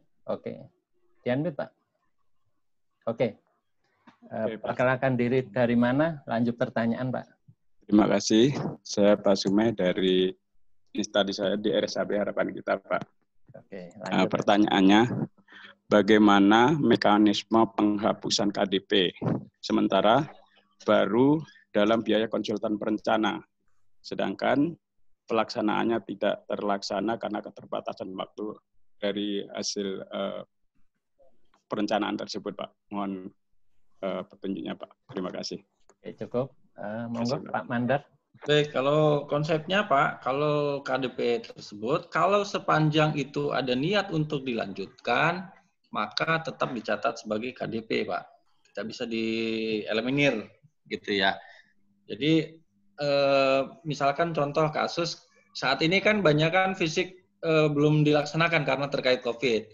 Di-unmute, Pak. Oke. Perkenalkan diri dari mana? Lanjut pertanyaan, Pak. Terima kasih. Saya Pak Sumeh dari tadi saya di RSAB Harapan Kita, Pak. Oke, lanjut. Pertanyaannya, bagaimana mekanisme penghapusan KDP? Sementara baru dalam biaya konsultan perencana, sedangkan pelaksanaannya tidak terlaksana karena keterbatasan waktu dari hasil perencanaan tersebut, Pak. Mohon petunjuknya, Pak. Terima kasih. Oke, cukup. Monggo, Pak Mandar. Baik, kalau konsepnya Pak, kalau KDP tersebut, kalau sepanjang itu ada niat untuk dilanjutkan, maka tetap dicatat sebagai KDP Pak. Tidak bisa dieliminir, gitu ya. Jadi, misalkan contoh kasus, saat ini kan banyak kan fisik belum dilaksanakan karena terkait COVID.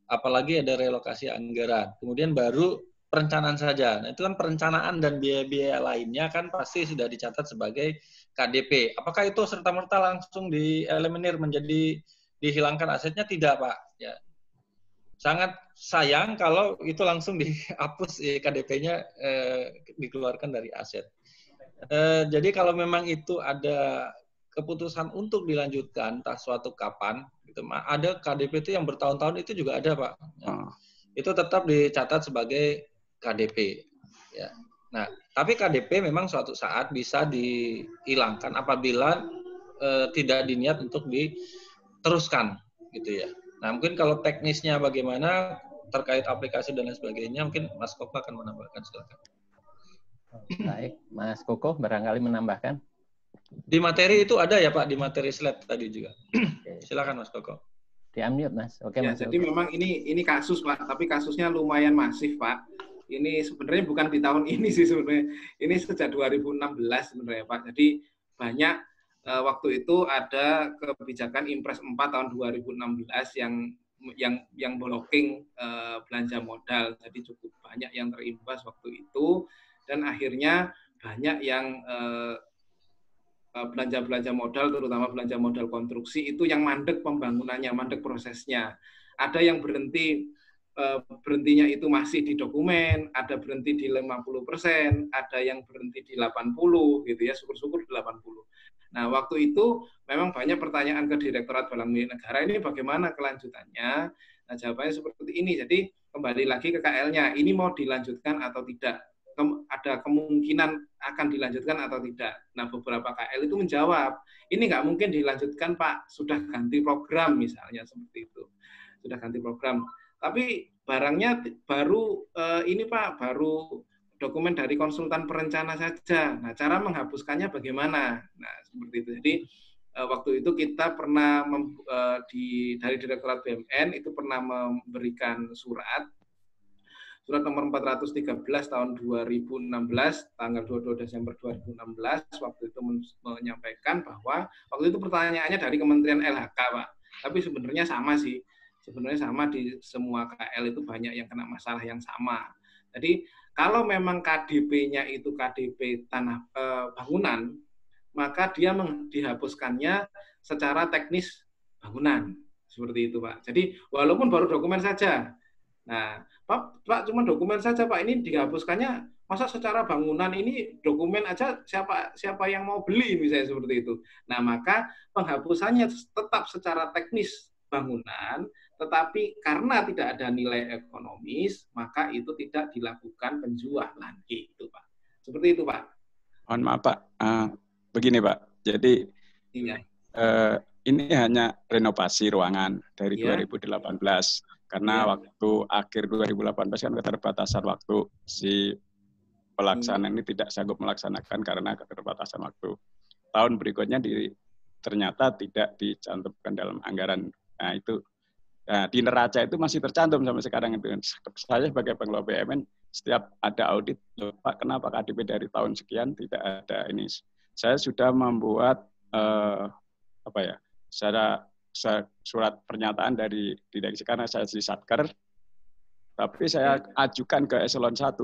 Apalagi ada relokasi anggaran. Kemudian baru perencanaan saja. Nah, itu kan perencanaan dan biaya-biaya lainnya kan pasti sudah dicatat sebagai KDP. Apakah itu serta-merta langsung dieliminir menjadi dihilangkan asetnya? Tidak, Pak. Ya. Sangat sayang kalau itu langsung dihapus KDP-nya dikeluarkan dari aset. Jadi kalau memang itu ada keputusan untuk dilanjutkan entah suatu kapan, gitu, ada KDP itu yang bertahun-tahun itu juga ada, Pak. Ya. Itu tetap dicatat sebagai KDP. Ya. Nah, tapi KDP memang suatu saat bisa dihilangkan apabila tidak diniat untuk diteruskan, gitu ya. Nah, mungkin kalau teknisnya bagaimana terkait aplikasi dan lain sebagainya, mungkin Mas Koko akan menambahkan, silakan. Baik, Mas Koko barangkali menambahkan. Di materi itu ada ya Pak, di materi slide tadi juga. Silakan Mas Koko. Di-unmute, Mas. Oke, ya, Mas. Jadi memang ini kasus Pak, tapi kasusnya lumayan masif Pak. Ini sebenarnya bukan di tahun ini sih sebenarnya. Ini sejak 2016 sebenarnya Pak. Jadi banyak waktu itu ada kebijakan Impres 4 tahun 2016 yang yang blocking belanja modal. Jadi cukup banyak yang terimbas waktu itu, dan akhirnya banyak yang belanja modal, terutama belanja modal konstruksi itu yang mandek pembangunannya, mandek prosesnya. Ada yang berhentinya itu masih di dokumen, ada berhenti di 50%, ada yang berhenti di 80 gitu ya, syukur-syukur di 80. Nah, waktu itu memang banyak pertanyaan ke Direktorat Barang Milik Negara, ini bagaimana kelanjutannya? Nah, jawabannya seperti ini. Jadi kembali lagi ke KL-nya, ini mau dilanjutkan atau tidak? Ada kemungkinan akan dilanjutkan atau tidak. Nah, beberapa KL itu menjawab, ini nggak mungkin dilanjutkan, Pak, sudah ganti program misalnya, seperti itu. Sudah ganti program. Tapi barangnya baru ini, Pak, baru dokumen dari konsultan perencana saja. Nah, cara menghapuskannya bagaimana? Nah, seperti itu. Jadi waktu itu kita pernah dari Direktorat BMN itu pernah memberikan surat nomor 413 tahun 2016, tanggal 22 Desember 2016, waktu itu menyampaikan bahwa waktu itu pertanyaannya dari Kementerian LHK, Pak. Tapi sebenarnya sama sih. Sebenarnya sama di semua KL itu banyak yang kena masalah yang sama. Jadi kalau memang KDP-nya itu KDP tanah bangunan, maka dia dihapuskannya secara teknis bangunan. Seperti itu, Pak. Jadi walaupun baru dokumen saja. Nah, Pak cuma dokumen saja, Pak, ini dihapuskannya, masa secara bangunan ini dokumen aja siapa yang mau beli misalnya seperti itu. Nah, maka penghapusannya tetap secara teknis bangunan, tetapi karena tidak ada nilai ekonomis, maka itu tidak dilakukan penjualan gitu, Pak. Seperti itu, Pak. Mohon maaf, Pak. Begini, Pak. Jadi Iya. Ini hanya renovasi ruangan dari 2018. Karena waktu akhir 2018 kan keterbatasan waktu, si pelaksana ini tidak sanggup melaksanakan karena keterbatasan waktu. Tahun berikutnya ternyata tidak dicantumkan dalam anggaran. Nah, itu di neraca itu masih tercantum sampai sekarang itu. Saya sebagai pengelola BUMN setiap ada audit, Pak, kenapa KDP dari tahun sekian tidak ada ini? Saya sudah membuat surat pernyataan dari direksi karena saya di Satker, tapi saya ajukan ke eselon 1,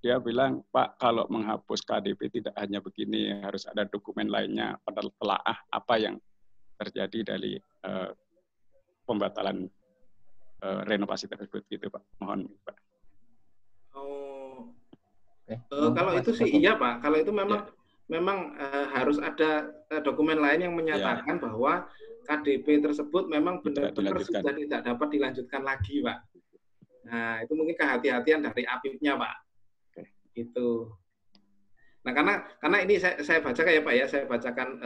dia bilang, Pak, kalau menghapus KDP tidak hanya begini, harus ada dokumen lainnya, telaah apa yang terjadi dari pembatalan renovasi tersebut gitu, Pak. Mohon, Pak. Kalau itu sih iya, Pak. Kalau itu memang harus ada dokumen lain yang menyatakan bahwa KDP tersebut memang benar-benar sudah tidak dapat dilanjutkan lagi, Pak. Nah, itu mungkin kehati-hatian dari APIP-nya, Pak. Itu. Nah, karena ini saya bacakan ya, Pak ya. Saya bacakan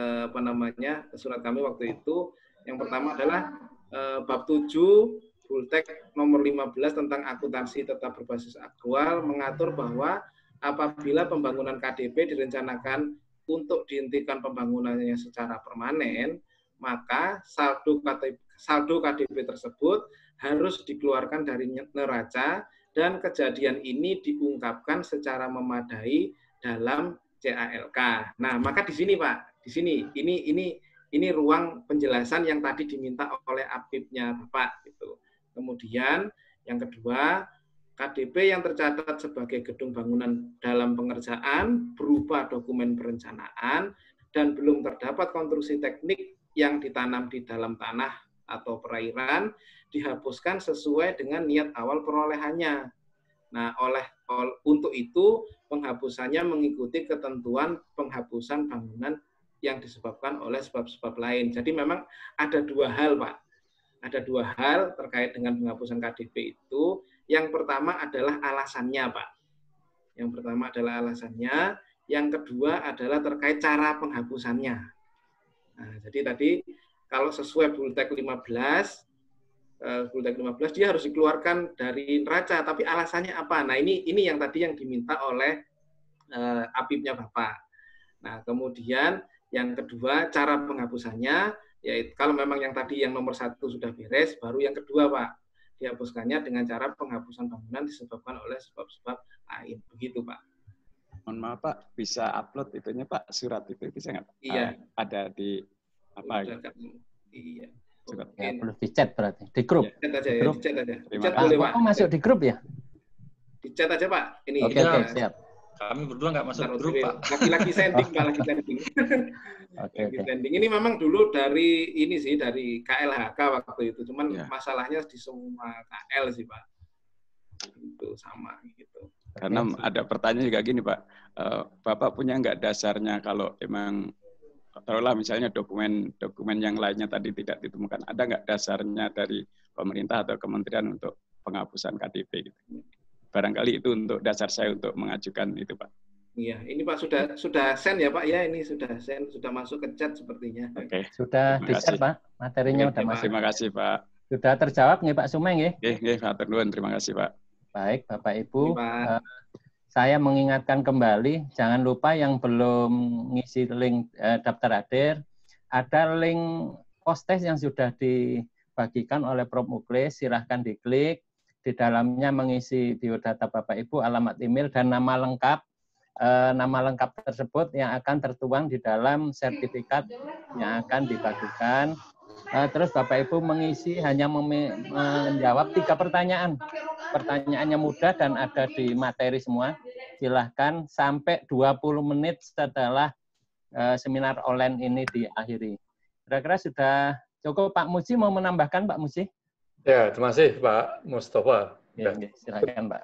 surat kami waktu itu. Yang pertama adalah bab 7 Bultek nomor 15 tentang akuntansi tetap berbasis aktual mengatur bahwa apabila pembangunan KDP direncanakan untuk dihentikan pembangunannya secara permanen, maka saldo KDP tersebut harus dikeluarkan dari neraca dan kejadian ini diungkapkan secara memadai dalam CALK. Nah, maka di sini, Pak, di sini ini ruang penjelasan yang tadi diminta oleh APIP-nya Bapak gitu. Kemudian yang kedua, KDP yang tercatat sebagai gedung bangunan dalam pengerjaan berupa dokumen perencanaan dan belum terdapat konstruksi teknik yang ditanam di dalam tanah atau perairan dihapuskan sesuai dengan niat awal perolehannya. Nah, untuk itu penghapusannya mengikuti ketentuan penghapusan bangunan yang disebabkan oleh sebab-sebab lain. Jadi memang ada dua hal, Pak. Ada dua hal terkait dengan penghapusan KDP itu. Yang pertama adalah alasannya, Pak. Yang pertama adalah alasannya. Yang kedua adalah terkait cara penghapusannya. Nah, jadi tadi kalau sesuai Bultek 15 dia harus dikeluarkan dari neraca, tapi alasannya apa? Nah, ini yang tadi yang diminta oleh APIP-nya Bapak. Nah, kemudian yang kedua cara penghapusannya, yaitu kalau memang yang tadi yang nomor 1 sudah beres, baru yang kedua, Pak, dihapuskannya dengan cara penghapusan bangunan disebabkan oleh sebab-sebab lain. Begitu, Pak. Mohon maaf, Pak, bisa upload itunya, Pak, surat itu bisa nggak? Iya. Ada di apa? Iya. Ya, perlu di chat berarti. Di grup. Di chat aja di ya, grup. di chat aja. Di Terima chat kasih. boleh, Pak. Koko masuk di grup ya? Di chat aja, Pak. Ini. Oke, siap. Kami berdua nggak masuk Bentar, grup, Pak. Lagi sending, Pak, lagi sending. Oke. Sending. Ini memang dulu dari ini sih, dari KLHK waktu itu. Cuman masalahnya di semua KL sih, Pak. Itu sama gitu. Karena ada pertanyaan juga gini, Pak. Bapak punya nggak dasarnya kalau emang taruhlah misalnya dokumen yang lainnya tadi tidak ditemukan, ada nggak dasarnya dari pemerintah atau kementerian untuk penghapusan KTP gitu? Barangkali itu untuk dasar saya untuk mengajukan itu, Pak. Iya, ini Pak sudah send ya, Pak ya, ini sudah send, sudah masuk ke chat sepertinya. Oke. Sudah di-share, Pak. Materinya sudah masuk. Terima kasih, Pak. Sudah terjawab nih Pak Sumeng ya? Nggih, matur nuwun, terima kasih, Pak. Baik, Bapak Ibu. Pak. Saya mengingatkan kembali, jangan lupa yang belum ngisi link daftar hadir, ada link post-test yang sudah dibagikan oleh Prof. Muklis, silahkan diklik. Di dalamnya mengisi biodata Bapak Ibu, alamat email, dan nama lengkap. Nama lengkap tersebut yang akan tertuang di dalam sertifikat yang akan dibagikan. Terus Bapak Ibu mengisi hanya menjawab 3 pertanyaan. Pertanyaannya mudah dan ada di materi semua. Silahkan sampai 20 menit setelah seminar online ini diakhiri. Kira-kira sudah cukup. Pak Muji mau menambahkan, Pak Muji? Ya, terima kasih Pak Mustafa. Ya, silakan Pak.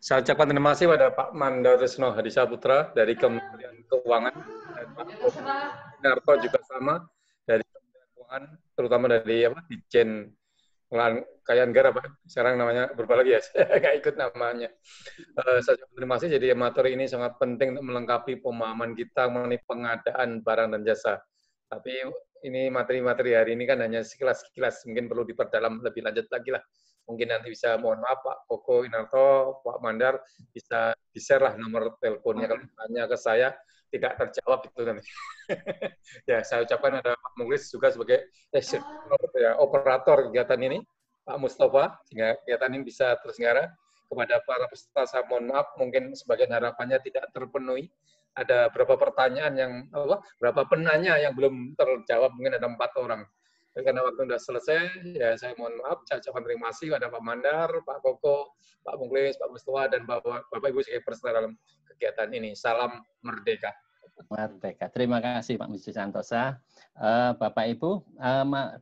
Saya ucapkan terima kasih pada Pak Mandar Trisno Hadisaputra dari Kementerian Keuangan, dan Pak Narto juga sama dari Kementerian Keuangan, terutama dari Ditjen Pengelolaan Kekayaan Negara, Pak. Sekarang namanya berubah lagi ya, saya nggak ikut namanya. Saya ucapkan terima kasih, jadi materi ini sangat penting untuk melengkapi pemahaman kita mengenai pengadaan barang dan jasa. Tapi ini materi-materi hari ini kan hanya sekilas-sekilas, mungkin perlu diperdalam lebih lanjut lagi lah. Mungkin nanti bisa, mohon maaf Pak Koko Inarto, Pak Mandar, bisa di-share lah nomor teleponnya kalau tanya ke saya, tidak terjawab itu nanti. Ya, saya ucapkan ada Pak Muklis juga sebagai operator kegiatan ini, Pak Mustafa, sehingga kegiatan ini bisa terselenggara. Kepada para peserta, saya mohon maaf, mungkin sebagian harapannya tidak terpenuhi. Ada berapa pertanyaan yang, berapa penanya yang belum terjawab, mungkin ada 4 orang. Dan karena waktu sudah selesai, ya saya mohon maaf, saya ucapkan terima kasih kepada Pak Mandar, Pak Koko, Pak Muklis, Pak Mustafa, dan Bapak Ibu sebagai peserta dalam kegiatan ini. Salam merdeka. Merdeka. Terima kasih Pak Muji Santosa. Bapak Ibu,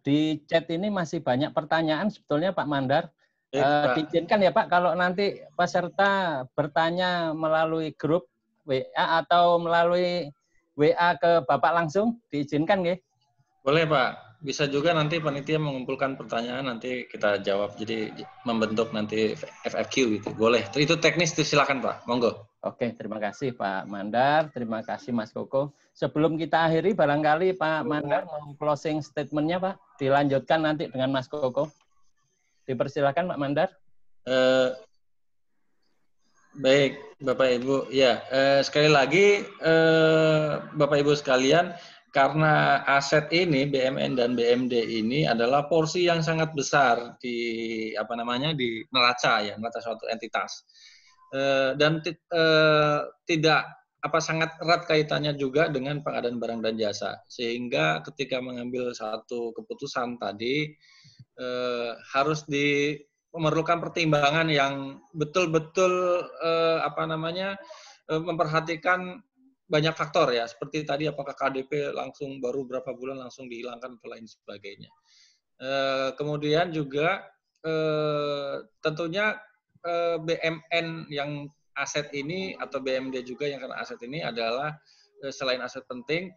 di chat ini masih banyak pertanyaan sebetulnya Pak Mandar. Diizinkan ya Pak, kalau nanti peserta bertanya melalui grup WA atau melalui WA ke Bapak langsung, diizinkan nggih? Boleh Pak, bisa juga nanti panitia mengumpulkan pertanyaan, nanti kita jawab, jadi membentuk nanti FAQ gitu, boleh. Itu teknis, silakan Pak, monggo. Oke, terima kasih Pak Mandar, terima kasih Mas Koko. Sebelum kita akhiri, barangkali Pak Mandar mau closing statement-nya Pak, dilanjutkan nanti dengan Mas Koko. Dipersilakan Pak Mandar. Baik, Bapak Ibu. Ya, sekali lagi Bapak Ibu sekalian, karena aset ini BMN dan BMD ini adalah porsi yang sangat besar di di neraca suatu entitas. Dan tidak sangat erat kaitannya juga dengan pengadaan barang dan jasa. Sehingga ketika mengambil satu keputusan tadi harus memerlukan pertimbangan yang betul-betul memperhatikan banyak faktor ya, seperti tadi apakah KDP langsung baru berapa bulan langsung dihilangkan atau lain sebagainya. Kemudian juga tentunya BMN yang aset ini atau BMD juga yang kena aset ini adalah selain aset penting,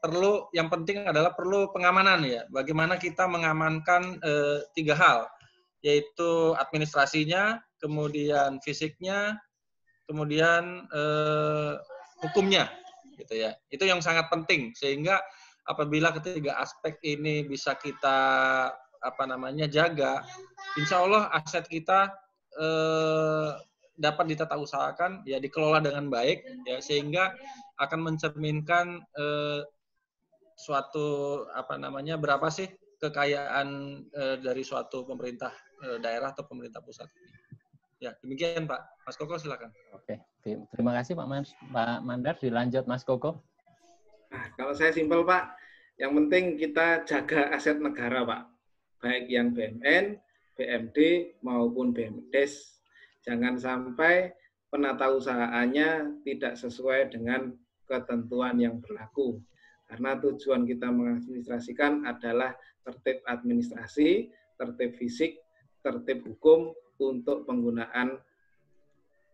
yang penting adalah perlu pengamanan ya. Bagaimana kita mengamankan 3 hal, yaitu administrasinya, kemudian fisiknya, kemudian hukumnya, gitu ya. Itu yang sangat penting, sehingga apabila ketiga aspek ini bisa kita jaga, insya Allah aset kita dapat ditata usahakan, ya dikelola dengan baik, ya sehingga akan mencerminkan suatu berapa sih kekayaan dari suatu pemerintah daerah atau pemerintah pusat ini. Ya demikian Pak. Mas Koko silakan. Oke, terima kasih Pak Mandar. Dilanjut Mas Koko. Nah, kalau saya simpel Pak, yang penting kita jaga aset negara Pak. baik yang BMN, BMD maupun BMDes. Jangan sampai penata usahanya tidak sesuai dengan ketentuan yang berlaku. Karena tujuan kita mengadministrasikan adalah tertib administrasi, tertib fisik, tertib hukum untuk penggunaan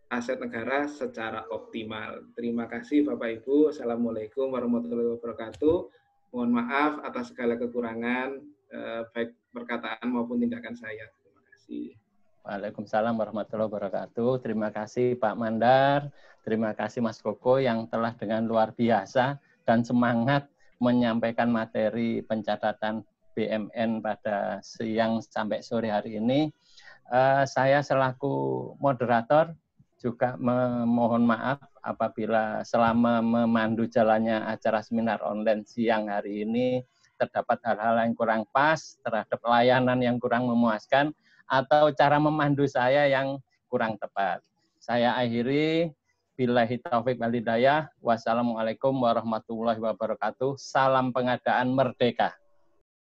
aset negara secara optimal. Terima kasih Bapak Ibu. Assalamualaikum warahmatullahi wabarakatuh. Mohon maaf atas segala kekurangan, baik perkataan maupun tindakan saya. Terima kasih. Waalaikumsalam warahmatullahi wabarakatuh. Terima kasih Pak Mandar, terima kasih Mas Koko yang telah dengan luar biasa dan semangat menyampaikan materi pencatatan BMN pada siang sampai sore hari ini. Saya selaku moderator juga memohon maaf apabila selama memandu jalannya acara seminar online siang hari ini terdapat hal-hal yang kurang pas, terhadap layanan yang kurang memuaskan, atau cara memandu saya yang kurang tepat. Saya akhiri, billahi taufik wal hidayah. Wassalamualaikum warahmatullahi wabarakatuh. Salam pengadaan merdeka.